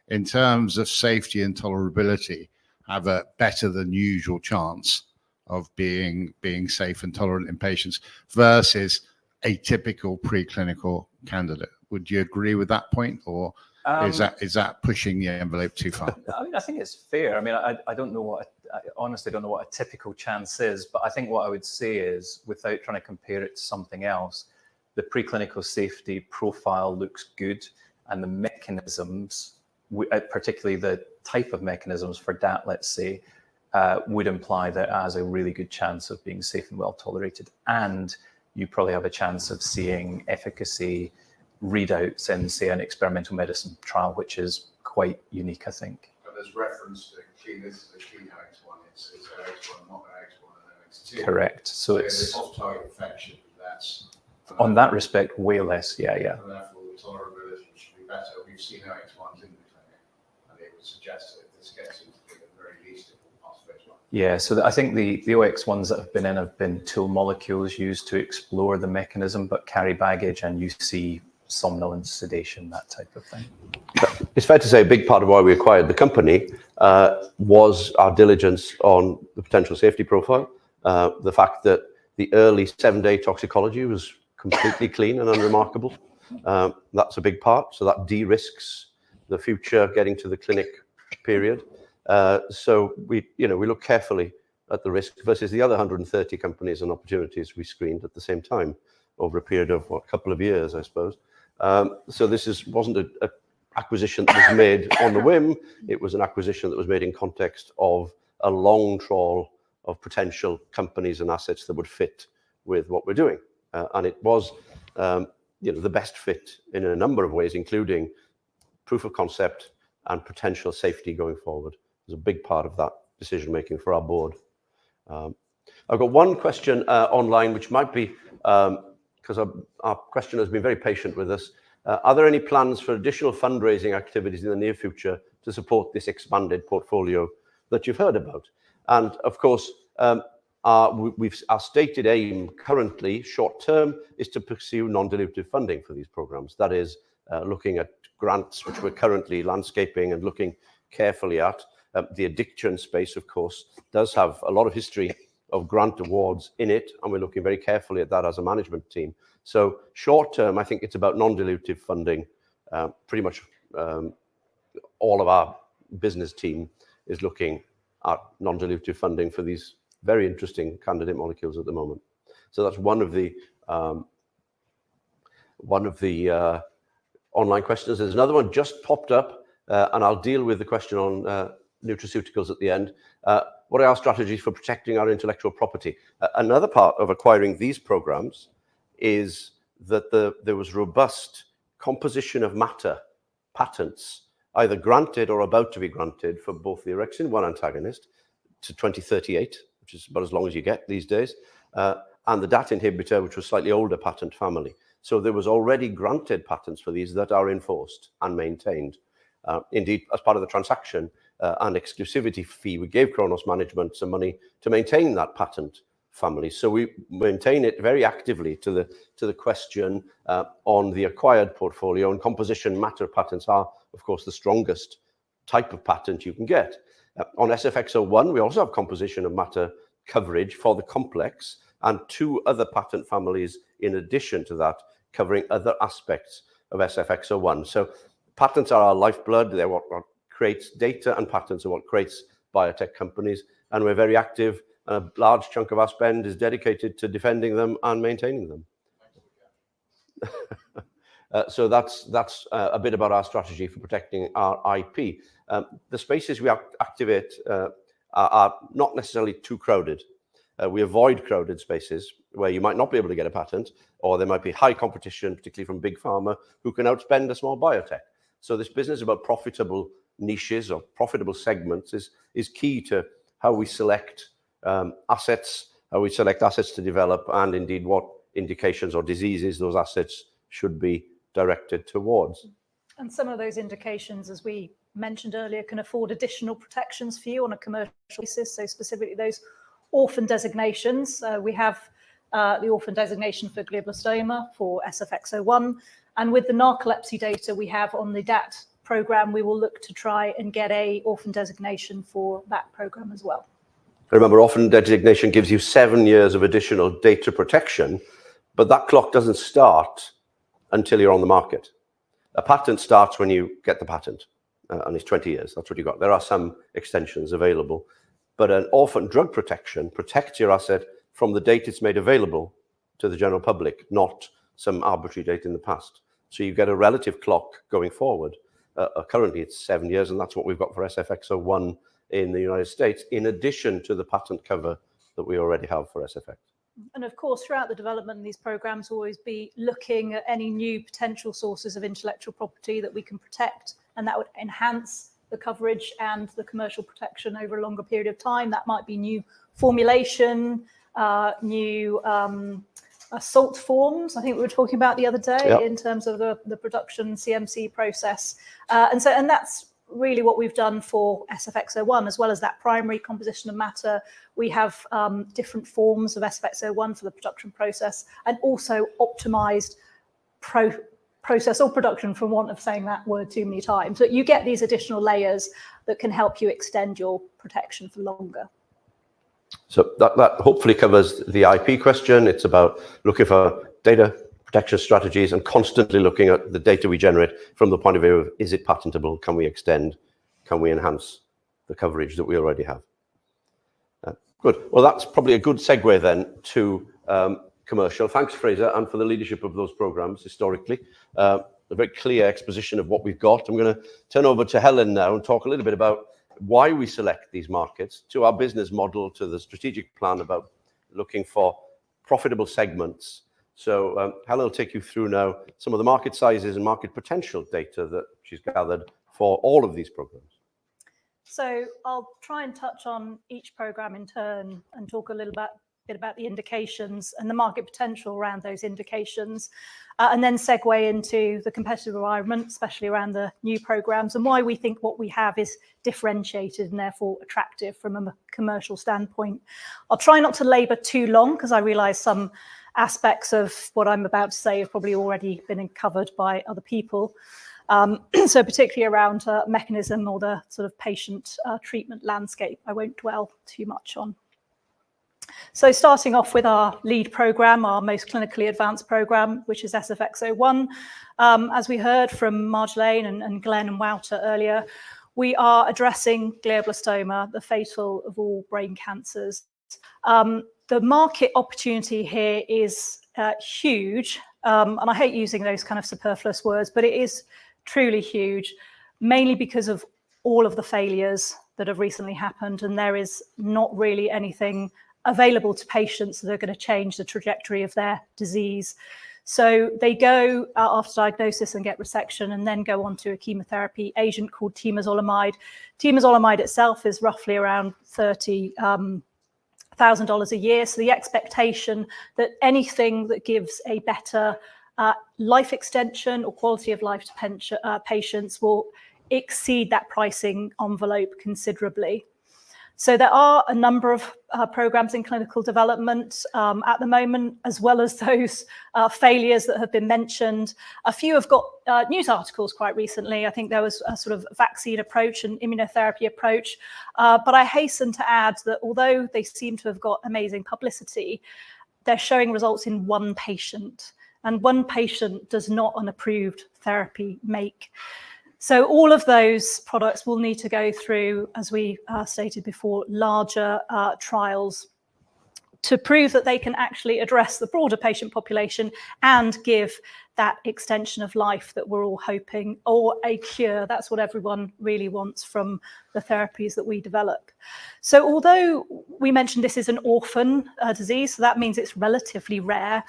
in terms of safety and tolerability, have a better than usual chance of being safe and tolerant in patients versus a typical preclinical candidate? Would you agree with that point, or is that pushing the envelope too far? I mean, I think it's fair. I mean, I don't know I honestly don't know what a typical chance is, but I think what I would say is, without trying to compare it to something else, the preclinical safety profile looks good, and the mechanisms, particularly the type of mechanisms for DAT, let's say, would imply that it has a really good chance of being safe and well tolerated. And you probably have a chance of seeing efficacy readouts in, say, an experimental medicine trial, which is quite unique, I think. But there's reference to this is a clean OX1, it's OX1, not OX1 and OX2. Correct. So it's off-target infection. That's on that respect way less. Yeah. And therefore, the tolerability should be better. We've seen OX1s in the clinic, and it would suggest that if this gets into the very least, it will pass phase 1. Yeah, so I think the OX1s that have been tool molecules used to explore the mechanism, but carry baggage, and you see somnolence, sedation, that type of thing. It's fair to say a big part of why we acquired the company was our diligence on the potential safety profile. The fact that the early 7-day toxicology was completely clean and unremarkable. That's a big part. So that de-risks the future getting to the clinic period. So we look carefully at the risk versus the other 130 companies and opportunities we screened at the same time over a period of a couple of years, I suppose. So this wasn't an acquisition that was made on the whim. It was an acquisition that was made in context of a long trawl of potential companies and assets that would fit with what we're doing. And it was the best fit in a number of ways, including proof of concept and potential safety going forward. It was a big part of that decision making for our board. I've got one question online, which might be, because our questioner has been very patient with us. Are there any plans for additional fundraising activities in the near future to support this expanded portfolio that you've heard about? And of course, our stated aim currently, short term, is to pursue non-dilutive funding for these programs. That is, looking at grants, which we're currently landscaping and looking carefully at. The addiction space, of course, does have a lot of history of grant awards in it, and we're looking very carefully at that as a management team. So short term, I think it's about non-dilutive funding. Pretty much all of our business team is looking our non-dilutive funding for these very interesting candidate molecules at the moment. So that's one of the online questions. There's another one just popped up, and I'll deal with the question on nutraceuticals at the end. What are our strategies for protecting our intellectual property? Another part of acquiring these programs is that there was robust composition of matter patents, either granted or about to be granted, for both the orexin-1 antagonist to 2038, which is about as long as you get these days, and the DAT inhibitor, which was slightly older patent family. So there was already granted patents for these that are enforced and maintained. Indeed, as part of the transaction and exclusivity fee, we gave Chronos management some money to maintain that patent family. So we maintain it very actively to the question on the acquired portfolio, and composition matter patents are, of course, the strongest type of patent you can get. On SFX01, we also have composition of matter coverage for the complex, and 2 other patent families in addition to that, covering other aspects of SFX01. So patents are our lifeblood. They're what creates data, and patents are what creates biotech companies. And we're very active. A large chunk of our spend is dedicated to defending them and maintaining them. So that's a bit about our strategy for protecting our IP. The spaces we activate are not necessarily too crowded. We avoid crowded spaces where you might not be able to get a patent, or there might be high competition, particularly from big pharma, who can outspend a small biotech. So this business about profitable niches or profitable segments is key to how we select assets, how we select assets to develop, and indeed what indications or diseases those assets should be directed towards. And some of those indications, as we mentioned earlier, can afford additional protections for you on a commercial basis. So specifically those orphan designations. We have the orphan designation for glioblastoma, for SFX01. And with the narcolepsy data we have on the DAT program, we will look to try and get a orphan designation for that program as well. Remember, orphan designation gives you 7 years of additional data protection, but that clock doesn't start until you're on the market. A patent starts when you get the patent, and it's 20 years. That's what you got. There are some extensions available, but an orphan drug protection protects your asset from the date it's made available to the general public, not some arbitrary date in the past. So you get a relative clock going forward. Currently, it's 7 years, and that's what we've got for SFX01 in the United States, in addition to the patent cover that we already have for SFX. And of course, throughout the development of these programs, we'll always be looking at any new potential sources of intellectual property that we can protect, and that would enhance the coverage and the commercial protection over a longer period of time. That might be new formulation, new salt forms, I think we were talking about the other day, in terms of the production CMC process. And that's really what we've done for SFX01, as well as that primary composition of matter. We have different forms of SFX01 for the production process, and also optimized process or production, for want of saying that word too many times. But you get these additional layers that can help you extend your protection for longer. So that hopefully covers the IP question. It's about looking for data protection strategies and constantly looking at the data we generate from the point of view of, is it patentable? Can we extend? Can we enhance the coverage that we already have? Good. Well, that's probably a good segue then to commercial. Thanks, Fraser, and for the leadership of those programs historically. A very clear exposition of what we've got. I'm going to turn over to Helen now and talk a little bit about why we select these markets, to our business model, to the strategic plan about looking for profitable segments. So Helen will take you through now some of the market sizes and market potential data that she's gathered for all of these programs. So I'll try and touch on each program in turn and talk a little bit about the indications and the market potential around those indications, and then segue into the competitive environment, especially around the new programs, and why we think what we have is differentiated and therefore attractive from a commercial standpoint. I'll try not to labour too long, because I realise some aspects of what I'm about to say have probably already been covered by other people. So particularly around mechanism or the sort of patient treatment landscape, I won't dwell too much on. So starting off with our lead program, our most clinically advanced program, which is SFX01. As we heard from Marjolaine and Glenn and Wouter earlier, we are addressing glioblastoma, the fatal of all brain cancers. The market opportunity here is huge, and I hate using those kind of superfluous words, but it is truly huge, mainly because of all of the failures that have recently happened, and there is not really anything available to patients that are going to change the trajectory of their disease. So they go after diagnosis and get resection and then go on to a chemotherapy agent called temozolomide. Temozolomide itself is roughly around $30,000 a year. So the expectation that anything that gives a better life extension or quality of life to patients will exceed that pricing envelope considerably. So there are a number of programs in clinical development at the moment, as well as those failures that have been mentioned. A few have got news articles quite recently. I think there was a sort of vaccine approach and immunotherapy approach. But I hasten to add that although they seem to have got amazing publicity, they're showing results in one patient. And one patient does not an approved therapy make. So all of those products will need to go through, as we stated before, larger trials to prove that they can actually address the broader patient population and give that extension of life that we're all hoping, or a cure. That's what everyone really wants from the therapies that we develop. So although we mentioned this is an orphan disease, so that means it's relatively rare,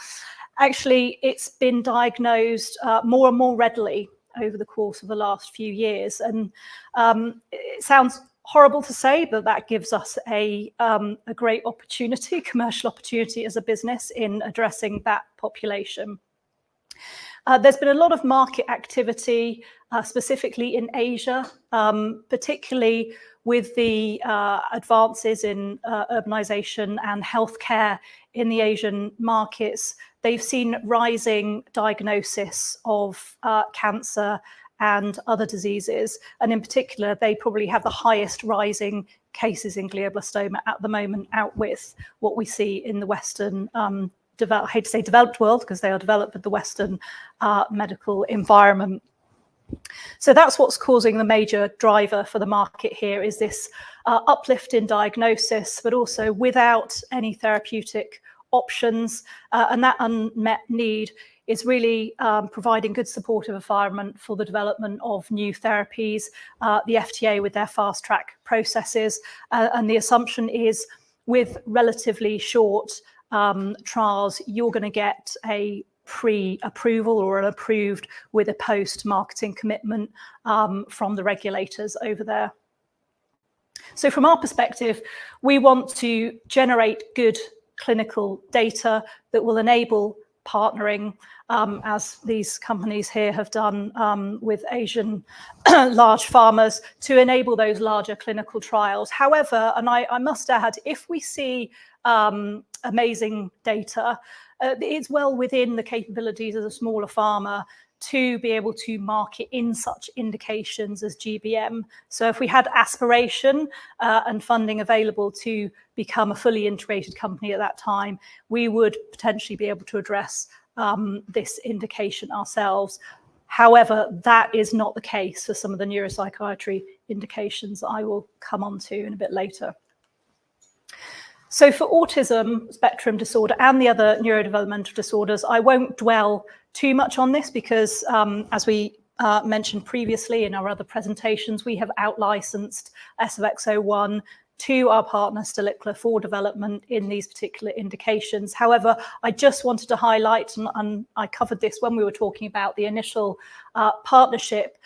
actually it's been diagnosed more and more readily over the course of the last few years. And it sounds horrible to say, but that gives us a great opportunity, commercial opportunity as a business in addressing that population. There's been a lot of market activity, specifically in Asia, particularly with the advances in urbanization and healthcare in the Asian markets. They've seen rising diagnosis of cancer and other diseases. And in particular, they probably have the highest rising cases in glioblastoma at the moment, out with what we see in the Western, I hate to say developed world, because they are developed with the Western medical environment. So that's what's causing the major driver for the market here, is this uplift in diagnosis, but also without any therapeutic options, and that unmet need is really providing good supportive environment for the development of new therapies, the FDA with their fast track processes, and the assumption is with relatively short trials, you're going to get a pre-approval or an approved with a post-marketing commitment from the regulators over there. So from our perspective, we want to generate good clinical data that will enable partnering, as these companies here have done with Asian large pharmas, to enable those larger clinical trials. However, and I must add, if we see amazing data, it's well within the capabilities of a smaller pharma to be able to market in such indications as GBM. So if we had aspiration and funding available to become a fully integrated company at that time, we would potentially be able to address this indication ourselves. However, that is not the case for some of the neuropsychiatry indications that I will come on to in a bit later. So for autism spectrum disorder and the other neurodevelopmental disorders, I won't dwell too much on this because, as we mentioned previously in our other presentations, we have out-licensed SFX01 to our partner Stalicla for development in these particular indications. However, I just wanted to highlight, and I covered this when we were talking about the initial partnership,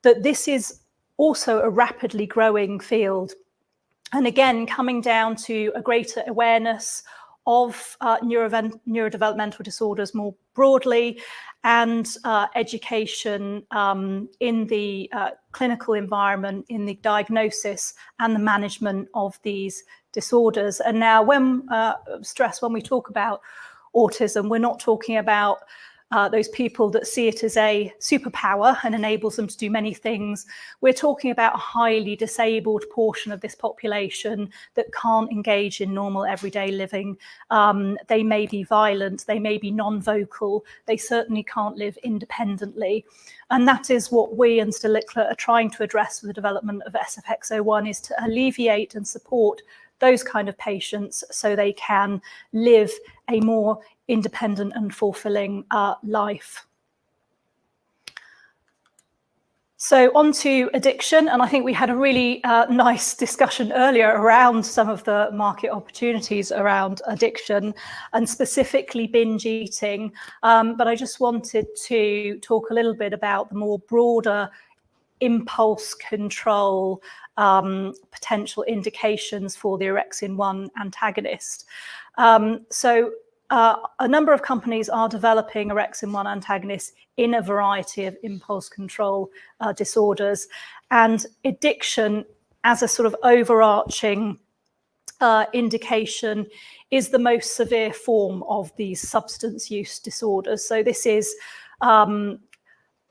that this is also a rapidly growing field. And again, coming down to a greater awareness of neurodevelopmental disorders more broadly, and education in the clinical environment, in the diagnosis and the management of these disorders. And now when we talk about autism, we're not talking about those people that see it as a superpower and enables them to do many things. We're talking about a highly disabled portion of this population that can't engage in normal everyday living. They may be violent, they may be non-vocal, they certainly can't live independently. And that is what we and Stalicla are trying to address with the development of SFX01, is to alleviate and support those kind of patients so they can live a more independent and fulfilling life. So on to addiction, and I think we had a really nice discussion earlier around some of the market opportunities around addiction and specifically binge eating, but I just wanted to talk a little bit about the more broader impulse control potential indications for the orexin-1 antagonist. A number of companies are developing orexin-1 antagonists in a variety of impulse control disorders, and addiction as a sort of overarching indication is the most severe form of these substance use disorders. So this is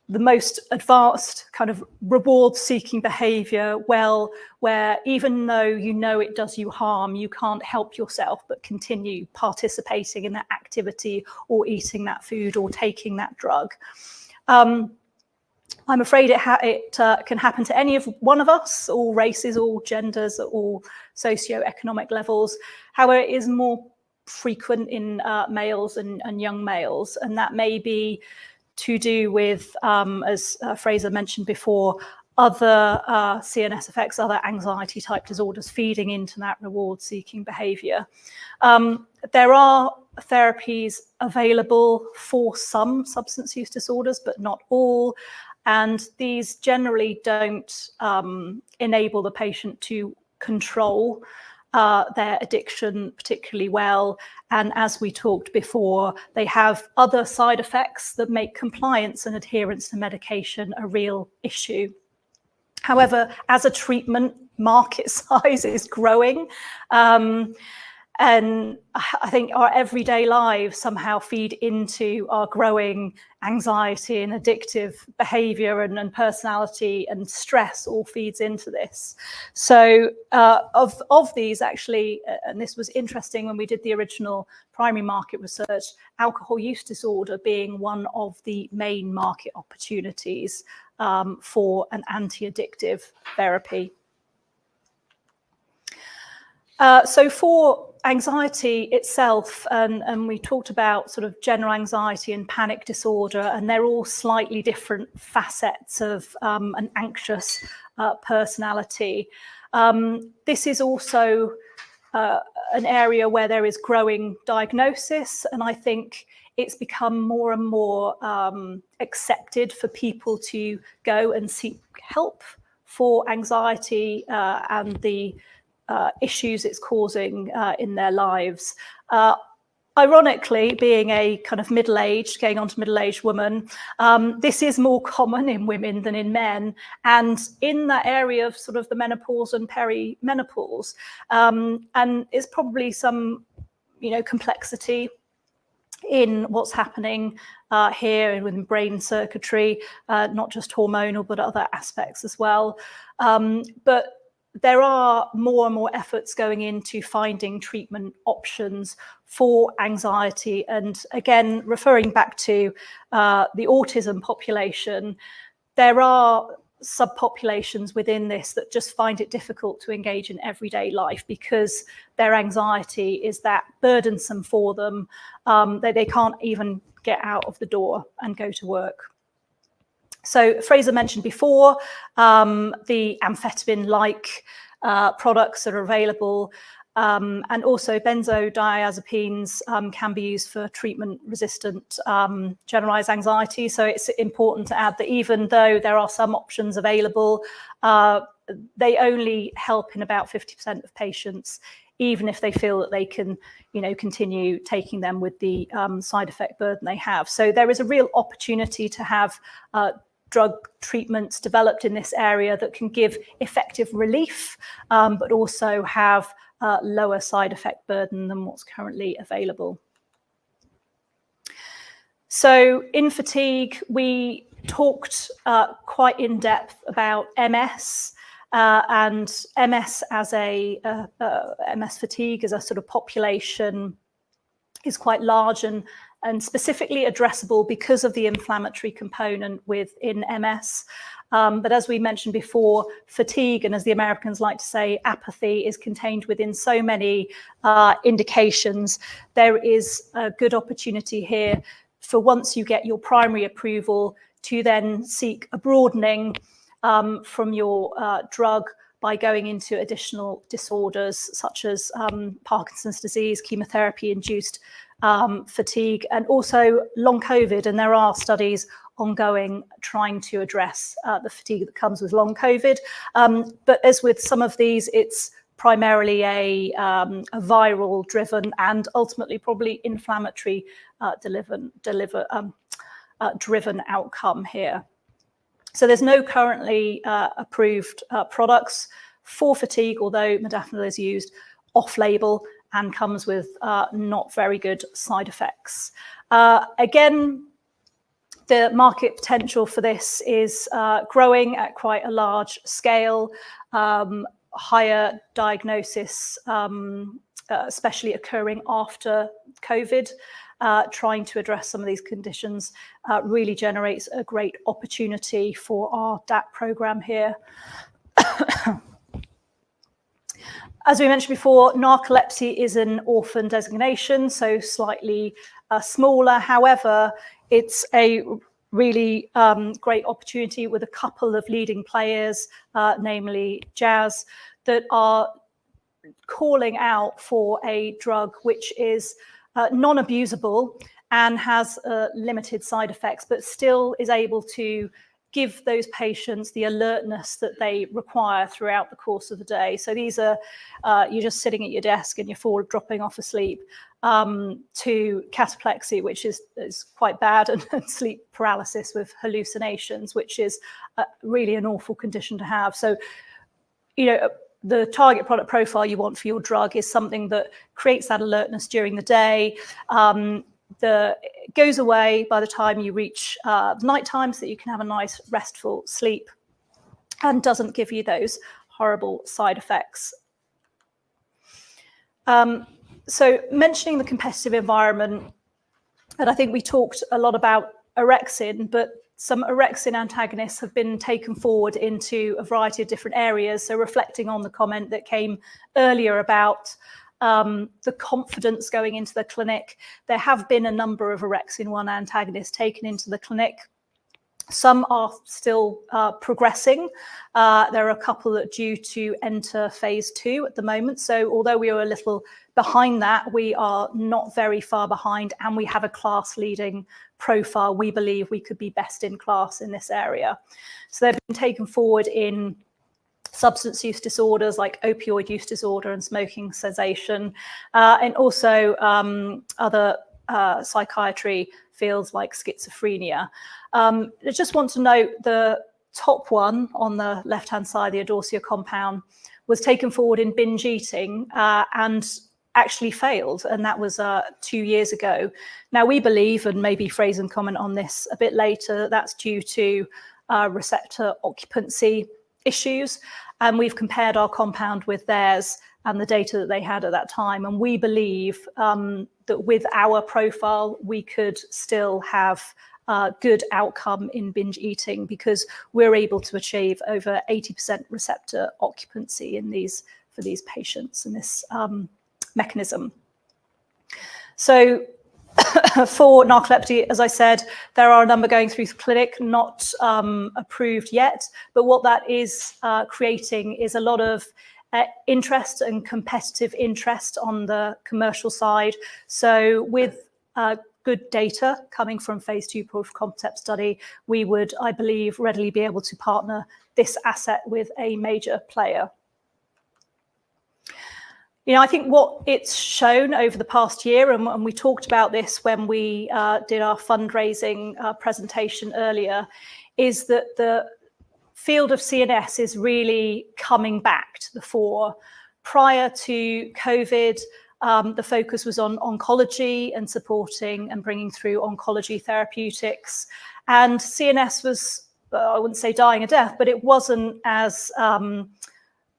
the most advanced kind of reward-seeking behavior, where even though you know it does you harm, you can't help yourself but continue participating in that activity or eating that food or taking that drug. I'm afraid it can happen to any of one of us, all races, all genders, all socioeconomic levels. However, it is more frequent in males and young males, and that may be to do with, as Fraser mentioned before, other CNS effects, other anxiety type disorders feeding into that reward-seeking behavior. There are therapies available for some substance use disorders, but not all. And these generally don't enable the patient to control their addiction particularly well. And as we talked before, they have other side effects that make compliance and adherence to medication a real issue. However, as a treatment, market size is growing. And I think our everyday lives somehow feed into our growing anxiety and addictive behavior, and personality and stress all feeds into this. So of these, actually, and this was interesting when we did the original primary market research, alcohol use disorder being one of the main market opportunities for an anti-addictive therapy. So for anxiety itself, and we talked about sort of general anxiety and panic disorder, and they're all slightly different facets of an anxious personality. This is also an area where there is growing diagnosis, and I think it's become more and more accepted for people to go and seek help for anxiety and the issues it's causing in their lives. Ironically, being a kind of middle-aged, going on to middle-aged woman, this is more common in women than in men. And in that area of sort of the menopause and perimenopause, and it's probably some, complexity in what's happening here and within brain circuitry, not just hormonal, but other aspects as well. But there are more and more efforts going into finding treatment options for anxiety. And again, referring back to the autism population, there are subpopulations within this that just find it difficult to engage in everyday life because their anxiety is that burdensome for them that they can't even get out of the door and go to work. So Fraser mentioned before the amphetamine-like products that are available, and also benzodiazepines can be used for treatment-resistant generalized anxiety. So it's important to add that even though there are some options available, they only help in about 50% of patients, even if they feel that they can, continue taking them with the side effect burden they have. So there is a real opportunity to have drug treatments developed in this area that can give effective relief, but also have lower side effect burden than what's currently available. So in fatigue, we talked quite in depth about MS, and MS as MS fatigue as a sort of population is quite large and specifically addressable because of the inflammatory component within MS. But as we mentioned before, fatigue, and as the Americans like to say, apathy, is contained within so many indications. There is a good opportunity here for, once you get your primary approval, to then seek a broadening from your drug by going into additional disorders such as Parkinson's disease, chemotherapy-induced fatigue, and also long COVID. And there are studies ongoing trying to address the fatigue that comes with long COVID. But as with some of these, it's primarily a viral driven and ultimately probably inflammatory driven outcome here. So there's no currently approved products for fatigue, although modafinil is used off-label and comes with not very good side effects. Again, the market potential for this is growing at quite a large scale, higher diagnosis, especially occurring after COVID. Trying to address some of these conditions really generates a great opportunity for our DAT program here. As we mentioned before, narcolepsy is an orphan designation, so slightly smaller. However, it's a really great opportunity with a couple of leading players, namely Jazz, that are calling out for a drug which is non-abusable and has limited side effects, but still is able to give those patients the alertness that they require throughout the course of the day. So these are, you're just sitting at your desk and you're dropping off asleep, to cataplexy, which is quite bad, and sleep paralysis with hallucinations, which is really an awful condition to have. So, you know, the target product profile you want for your drug is something that creates that alertness during the day, goes away by the time you reach nighttime, so that you can have a nice restful sleep and doesn't give you those horrible side effects. So mentioning the competitive environment, and I think we talked a lot about orexin, but some orexin antagonists have been taken forward into a variety of different areas. So reflecting on the comment that came earlier about the confidence going into the clinic, there have been a number of orexin-1 antagonists taken into the clinic. Some are still progressing. There are a couple that are due to enter phase 2 at the moment. So although we are a little behind that, we are not very far behind, and we have a class-leading profile. We believe we could be best in class in this area. So they've been taken forward in substance use disorders like opioid use disorder and smoking cessation, and also other psychiatry fields like schizophrenia. I just want to note the top one on the left-hand side, the Idorsia compound, was taken forward in binge eating and actually failed, and that was 2 years ago. Now, we believe, and maybe Fraser can comment on this a bit later, that's due to receptor occupancy issues, and we've compared our compound with theirs and the data that they had at that time, and we believe that with our profile, we could still have good outcome in binge eating, because we're able to achieve over 80% receptor occupancy in for these patients in this mechanism. So for narcolepsy, as I said, there are a number going through the clinic, not approved yet, but what that is creating is a lot of interest and competitive interest on the commercial side. So with good data coming from phase 2 proof of concept study, we would, I believe, readily be able to partner this asset with a major player. You know, I think what it's shown over the past year, and we talked about this when we did our fundraising presentation earlier, is that the field of CNS is really coming back to the fore. Prior to COVID, the focus was on oncology and supporting and bringing through oncology therapeutics. And CNS was, I wouldn't say dying a death, but it wasn't as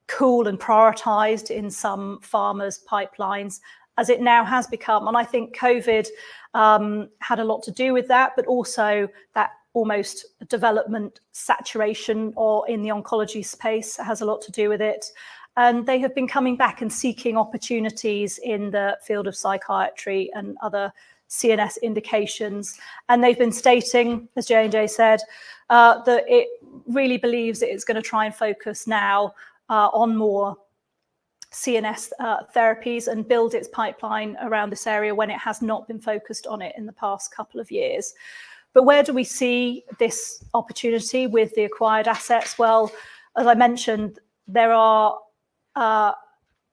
cool and prioritized in some pharma's pipelines as it now has become. And I think COVID had a lot to do with that, but also that almost development saturation or in the oncology space has a lot to do with it. And they have been coming back and seeking opportunities in the field of psychiatry and other CNS indications. And they've been stating, as J&J said, that it really believes it is going to try and focus now on more CNS therapies and build its pipeline around this area when it has not been focused on it in the past couple of years. But where do we see this opportunity with the acquired assets? Well, as I mentioned, there are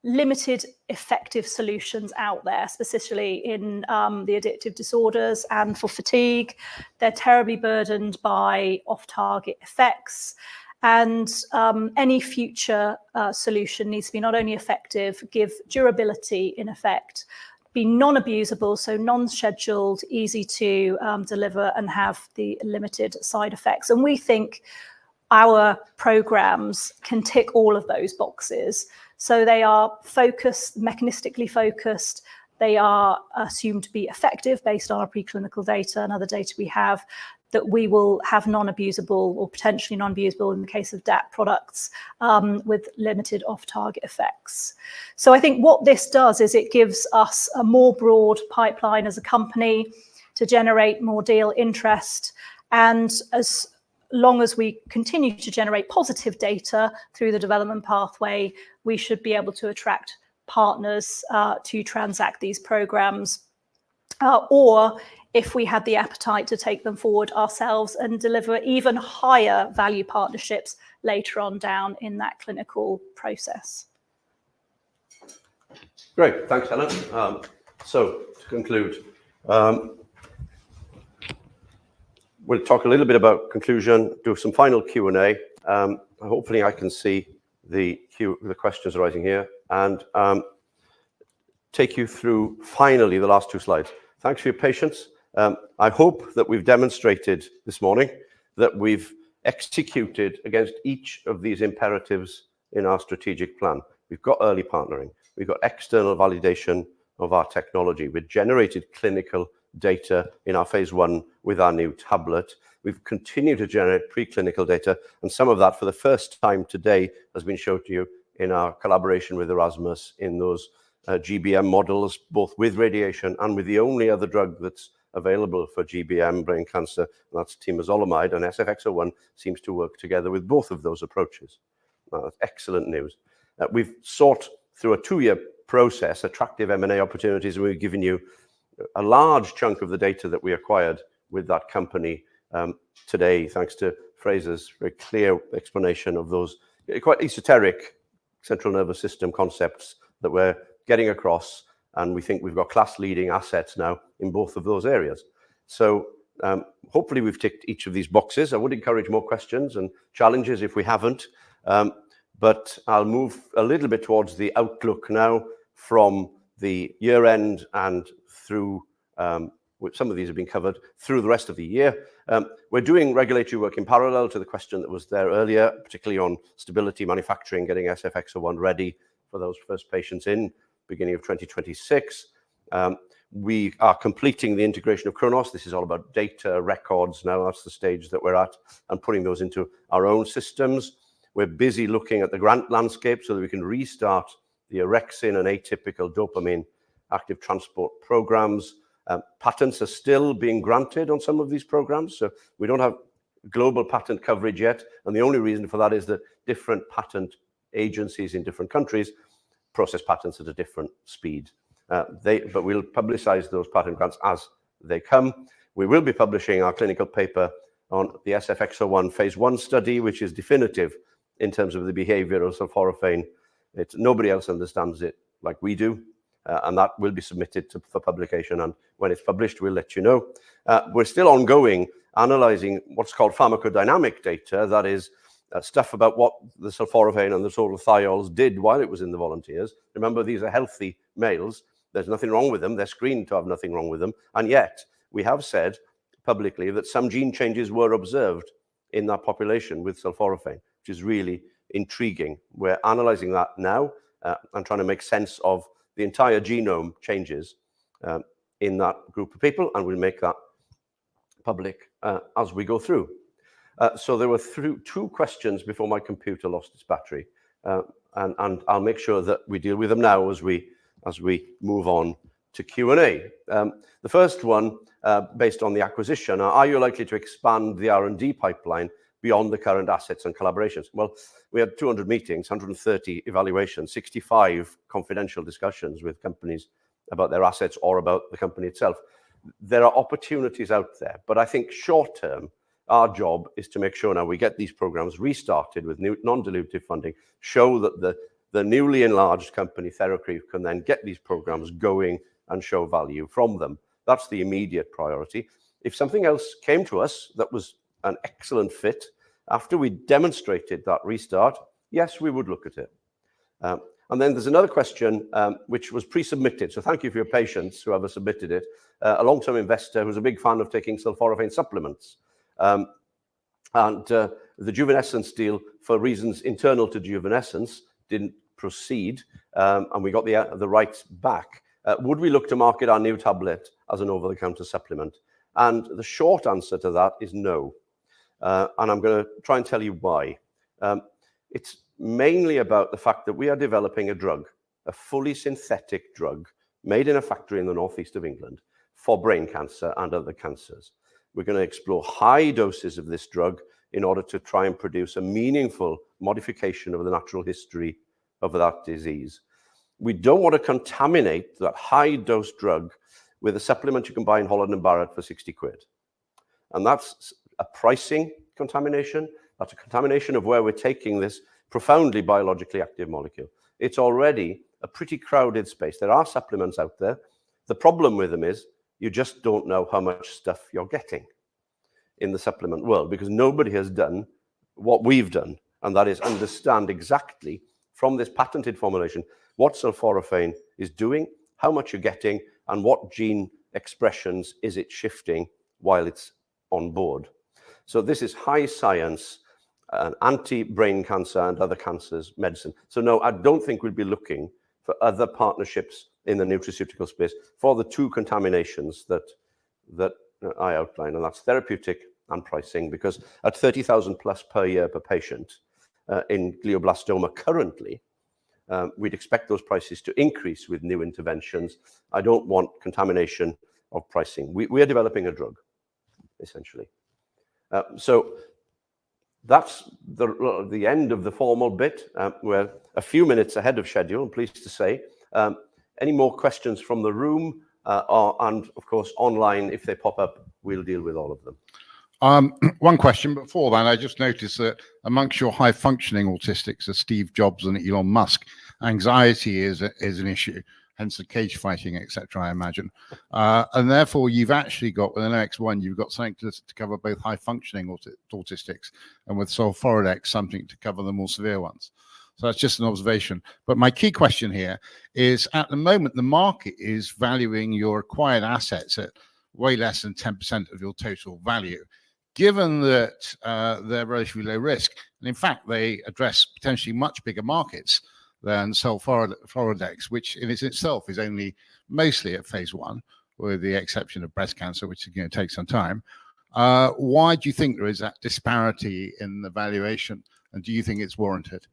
limited effective solutions out there, specifically in the addictive disorders and for fatigue. They're terribly burdened by off-target effects. And any future solution needs to be not only effective, give durability in effect, be non-abusable, so non-scheduled, easy to deliver, and have the limited side effects. And we think our programs can tick all of those boxes. So they are focused, mechanistically focused. They are assumed to be effective based on our preclinical data and other data we have, that we will have non-abusable or potentially non-abusable in the case of DAT products with limited off-target effects. So I think what this does is it gives us a more broad pipeline as a company to generate more deal interest. And as long as we continue to generate positive data through the development pathway, we should be able to attract partners to transact these programs, or if we had the appetite to take them forward ourselves and deliver even higher value partnerships later on down in that clinical process. Great, thanks, Helen. So to conclude, we'll talk a little bit about conclusion, do some final Q&A. Hopefully I can see the questions arising here, and take you through finally the last two slides. Thanks for your patience. I hope that we've demonstrated this morning that we've executed against each of these imperatives in our strategic plan. We've got early partnering. We've got external validation of our technology. We've generated clinical data in our phase 1 with our new tablet. We've continued to generate preclinical data, and some of that for the first time today has been shown to you in our collaboration with Erasmus in those GBM models, both with radiation and with the only other drug that's available for GBM, brain cancer, and that's temozolomide, and SFX01 seems to work together with both of those approaches. That's excellent news. We've sought through a 2-year process attractive M&A opportunities, and we've given you a large chunk of the data that we acquired with that company today, thanks to Fraser's very clear explanation of those quite esoteric central nervous system concepts that we're getting across, and we think we've got class-leading assets now in both of those areas. So hopefully we've ticked each of these boxes. I would encourage more questions and challenges if we haven't, but I'll move a little bit towards the outlook now from the year end and through, some of these have been covered, through the rest of the year. We're doing regulatory work in parallel to the question that was there earlier, particularly on stability manufacturing, getting SFX01 ready for those first patients in beginning of 2026. We are completing the integration of Chronos. This is all about data records now. That's the stage that we're at, and putting those into our own systems. We're busy looking at the grant landscape so that we can restart the orexin and atypical dopamine active transport programs. Patents are still being granted on some of these programs, so we don't have global patent coverage yet, and the only reason for that is that different patent agencies in different countries process patents at a different speed. But we'll publicize those patent grants as they come. We will be publishing our clinical paper on the SFX01 phase 1 study, which is definitive in terms of the behavior of sulforaphane. Nobody else understands it like we do, and that will be submitted for publication, and when it's published, we'll let you know. We're still ongoing analyzing what's called pharmacodynamic data, that is stuff about what the sulforaphane and the total thiols did while it was in the volunteers. Remember, these are healthy males, There's nothing wrong with them. They're screened to have nothing wrong with them. And yet we have said publicly that some gene changes were observed in that population with sulforaphane, which is really intriguing. We're analyzing that now and trying to make sense of the entire genome changes in that group of people, and we'll make that public as we go through. So there were two questions before my computer lost its battery, and I'll make sure that we deal with them now as we move on to Q&A. The first one, based on the acquisition, are you likely to expand the R&D pipeline beyond the current assets and collaborations? Well, we had 200 meetings, 130 evaluations, 65 confidential discussions with companies about their assets or about the company itself. There are opportunities out there, but I think short term, our job is to make sure now we get these programs restarted with new non-dilutive funding, show that the newly enlarged company TheraCryf can then get these programs going and show value from them. That's the immediate priority. If something else came to us that was an excellent fit after we demonstrated that restart, yes, we would look at it. And then there's another question which was pre-submitted. So thank you for your patience, whoever submitted it. A long-term investor who's a big fan of taking sulforaphane supplements. And the Juvenescence deal, for reasons internal to Juvenescence, didn't proceed, and we got the rights back. Would we look to market our new tablet as an over-the-counter supplement? And the short answer to that is no. And I'm going to try and tell you why. It's mainly about the fact that we are developing a drug, a fully synthetic drug made in a factory in the northeast of England for brain cancer and other cancers. We're going to explore high doses of this drug in order to try and produce a meaningful modification of the natural history of that disease. We don't want to contaminate that high-dose drug with a supplement you can buy in Holland and Barrett for 60 quid. And that's a pricing contamination. That's a contamination of where we're taking this profoundly biologically active molecule. It's already a pretty crowded space. There are supplements out there. The problem with them is you just don't know how much stuff you're getting in the supplement world, because nobody has done what we've done, and that is understand exactly from this patented formulation what sulforaphane is doing, how much you're getting, and what gene expressions is it shifting while it's on board. So this is high science, anti-brain cancer and other cancers medicine. So no, I don't think we'll be looking for other partnerships in the nutraceutical space for the two contaminations that I outlined, and that's therapeutic and pricing, because at 30,000 plus per year per patient in glioblastoma currently, we'd expect those prices to increase with new interventions. I don't want contamination of pricing. We are developing a drug, essentially. So that's the end of the formal bit. We're a few minutes ahead of schedule, I'm pleased to say. Any more questions from the room? And of course, online, if they pop up, we'll deal with all of them. One question before that, I just noticed that amongst your high-functioning autistics are Steve Jobs and Elon Musk. Anxiety is an issue, hence the cage fighting, etc., I imagine. And therefore, you've actually got, with an X1, you've got something to cover both high-functioning autistics, and with sulforidex, something to cover the more severe ones. So that's just an observation. But my key question here is, at the moment, the market is valuing your acquired assets at way less than 10% of your total value. Given that they're relatively low risk, and in fact, they address potentially much bigger markets than sulforidex, which in itself is only mostly at phase 1, with the exception of breast cancer, which is going to take some time. Why do you think there is that disparity in the valuation, and do you think it's warranted?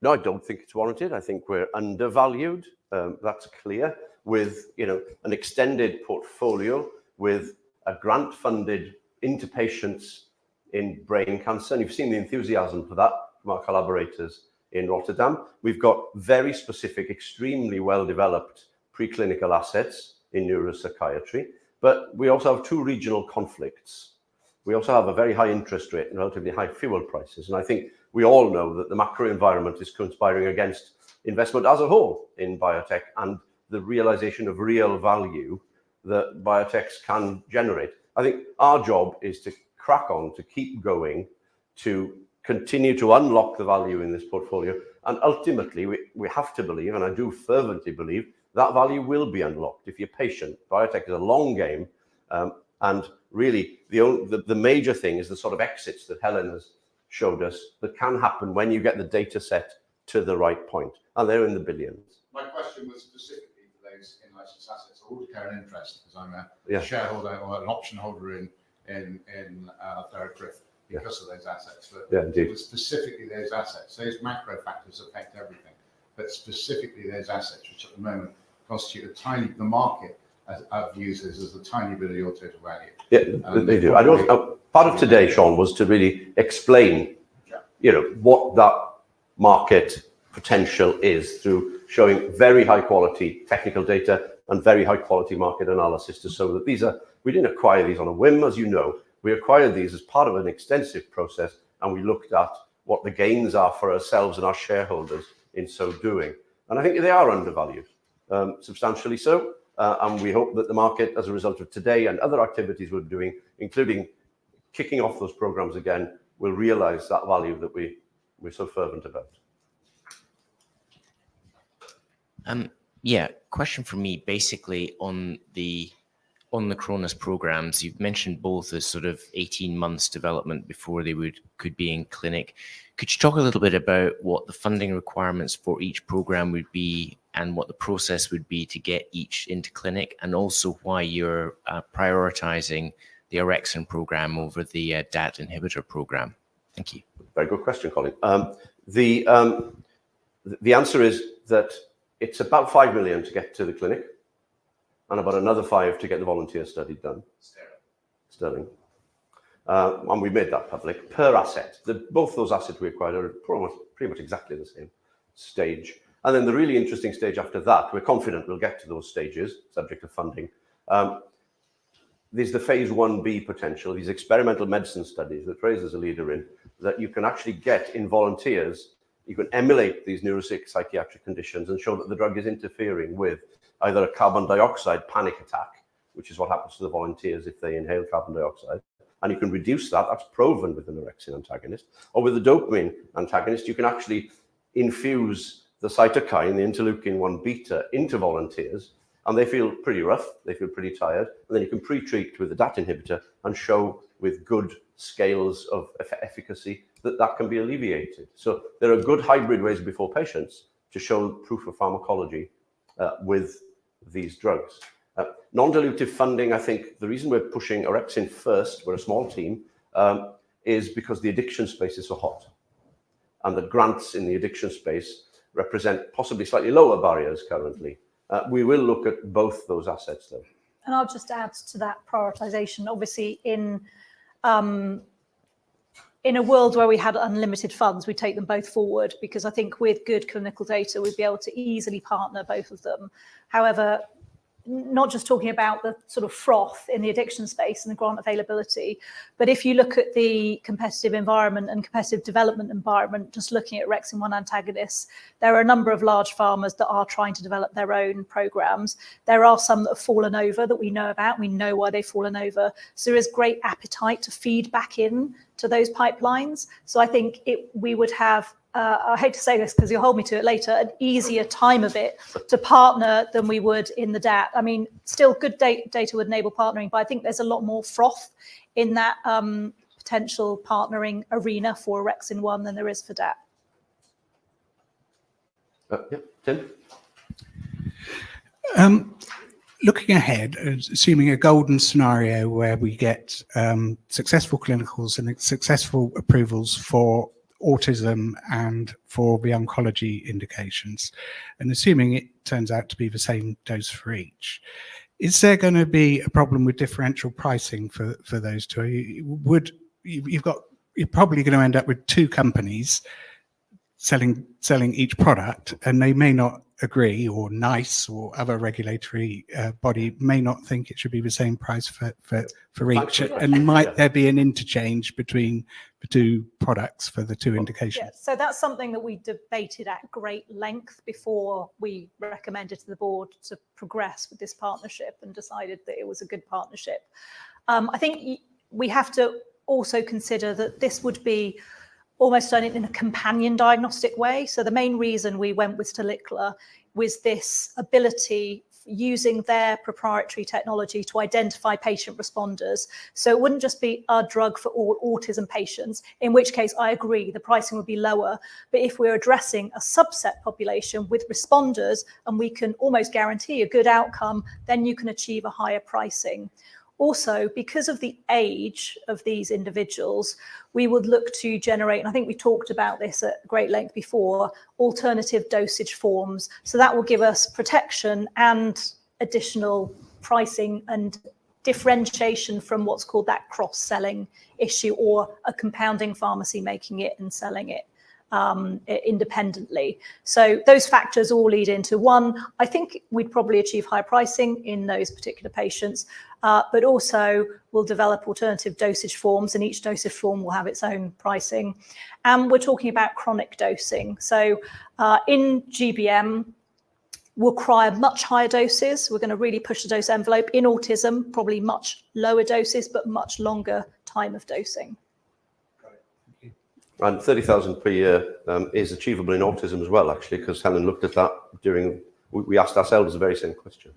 No, I don't think it's warranted. I think we're undervalued. That's clear. With an extended portfolio, with a grant-funded into patients in brain cancer, and you've seen the enthusiasm for that from our collaborators in Rotterdam. We've got very specific, extremely well-developed preclinical assets in neuropsychiatry, but we also have 2 regional conflicts. We also have a very high interest rate and relatively high fuel prices, and I think we all know that the macro environment is conspiring against investment as a whole in biotech and the realization of real value that biotechs can generate. I think our job is to crack on, to keep going, to continue to unlock the value in this portfolio. And ultimately, we have to believe, and I do fervently believe, that value will be unlocked if you're patient. Biotech is a long game, and really the major thing is the sort of exits that Helen has showed us that can happen when you get the data set to the right point, and they're in the billions. My question was specifically for those in-license assets. I would carry an interest because I'm a shareholder or an option holder in TheraCryf because of those assets. But indeed. Specifically those assets, those macro factors affect everything, but specifically those assets, which at the moment constitute the market of users as a tiny bit of your total value. Yeah, they do. I don't. Part of today, Sean, was to really explain, what that market potential is through showing very high quality technical data and very high quality market analysis to show that we didn't acquire these on a whim, as you know. We acquired these as part of an extensive process, and we looked at what the gains are for ourselves and our shareholders in so doing. And I think they are undervalued, substantially so. And we hope that the market, as a result of today and other activities we're doing, including kicking off those programs again, will realize that value that we're so fervent about. Question for me, basically on the Chronos programs. You've mentioned both as sort of 18 months development before they could be in clinic. Could you talk a little bit about what the funding requirements for each program would be and what the process would be to get each into clinic, and also why you're prioritizing the orexin program over the DAT inhibitor program? Thank you. Very good question, Colin. The answer is that it's about 5 million to get to the clinic, and about another 5 to get the volunteer study done. Sterling. And we made that public per asset. Both those assets we acquired are pretty much exactly the same stage. And then the really interesting stage after that, we're confident we'll get to those stages, subject to funding. There's the phase 1B potential, these experimental medicine studies that Fraser's a leader in, that you can actually get in volunteers. You can emulate these neuropsychiatric conditions and show that the drug is interfering with either a carbon dioxide panic attack, which is what happens to the volunteers if they inhale carbon dioxide, and you can reduce that. That's proven with an orexin antagonist. Or with the dopamine antagonist, you can actually infuse the cytokine, the interleukin-1 beta, into volunteers, and they feel pretty rough, they feel pretty tired, and then you can pre-treat with the DAT inhibitor and show with good scales of efficacy that can be alleviated. So there are good hybrid ways before patients to show proof of pharmacology with these drugs. Non-dilutive funding, I think the reason we're pushing orexin first, we're a small team, is because the addiction space is so hot, and the grants in the addiction space represent possibly slightly lower barriers currently. We will look at both those assets though. And I'll just add to that prioritization. Obviously, in a world where we had unlimited funds, we take them both forward, because I think with good clinical data, we'd be able to easily partner both of them. However, not just talking about the sort of froth in the addiction space and the grant availability, but if you look at the competitive environment and competitive development environment, just looking at orexin-1 antagonists, there are a number of large pharmas that are trying to develop their own programs. There are some that have fallen over that we know about. We know why they've fallen over. So there is great appetite to feed back in to those pipelines. So I think we would have, I hate to say this because you'll hold me to it later, an easier time of it to partner than we would in the DAT. I mean, still good data would enable partnering, but I think there's a lot more froth in that potential partnering arena for orexin-1 than there is for DAT. Tim? Looking ahead, assuming a golden scenario where we get successful clinicals and successful approvals for autism and for the oncology indications, and assuming it turns out to be the same dose for each, is there going to be a problem with differential pricing for those two? You're probably going to end up with two companies selling each product, and they may not agree, or NICE or other regulatory body may not think it should be the same price for each. And might there be an interchange between the two products for the two indications? Yeah, so that's something that we debated at great length before we recommended to the board to progress with this partnership and decided that it was a good partnership. I think we have to also consider that this would be almost done it in a companion diagnostic way. So the main reason we went with Stalicla was this ability using their proprietary technology to identify patient responders. So it wouldn't just be a drug for all autism patients, in which case I agree the pricing would be lower. But if we're addressing a subset population with responders and we can almost guarantee a good outcome, then you can achieve a higher pricing. Also, because of the age of these individuals, we would look to generate, and I think we talked about this at great length before, alternative dosage forms. So that will give us protection and additional pricing and differentiation from what's called that cross-selling issue, or a compounding pharmacy making it and selling it independently. So those factors all lead into one, I think we'd probably achieve higher pricing in those particular patients, but also we'll develop alternative dosage forms, and each dosage form will have its own pricing. And we're talking about chronic dosing. So in GBM, we'll require much higher doses. We're going to really push the dose envelope. In autism, probably much lower doses, but much longer time of dosing. And 30,000 per year is achievable in autism as well, actually, because Helen looked at that we asked ourselves the very same question.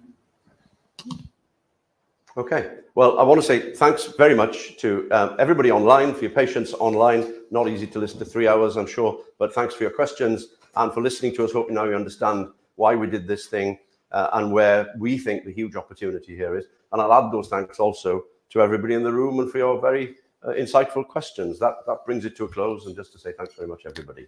Okay, well, I want to say thanks very much to everybody online for your patience online. Not easy to listen to 3 hours, I'm sure, but thanks for your questions and for listening to us. Hoping now you understand why we did this thing and where we think the huge opportunity here is. And I'll add those thanks also to everybody in the room and for your very insightful questions. That brings it to a close, and just to say thanks very much, everybody.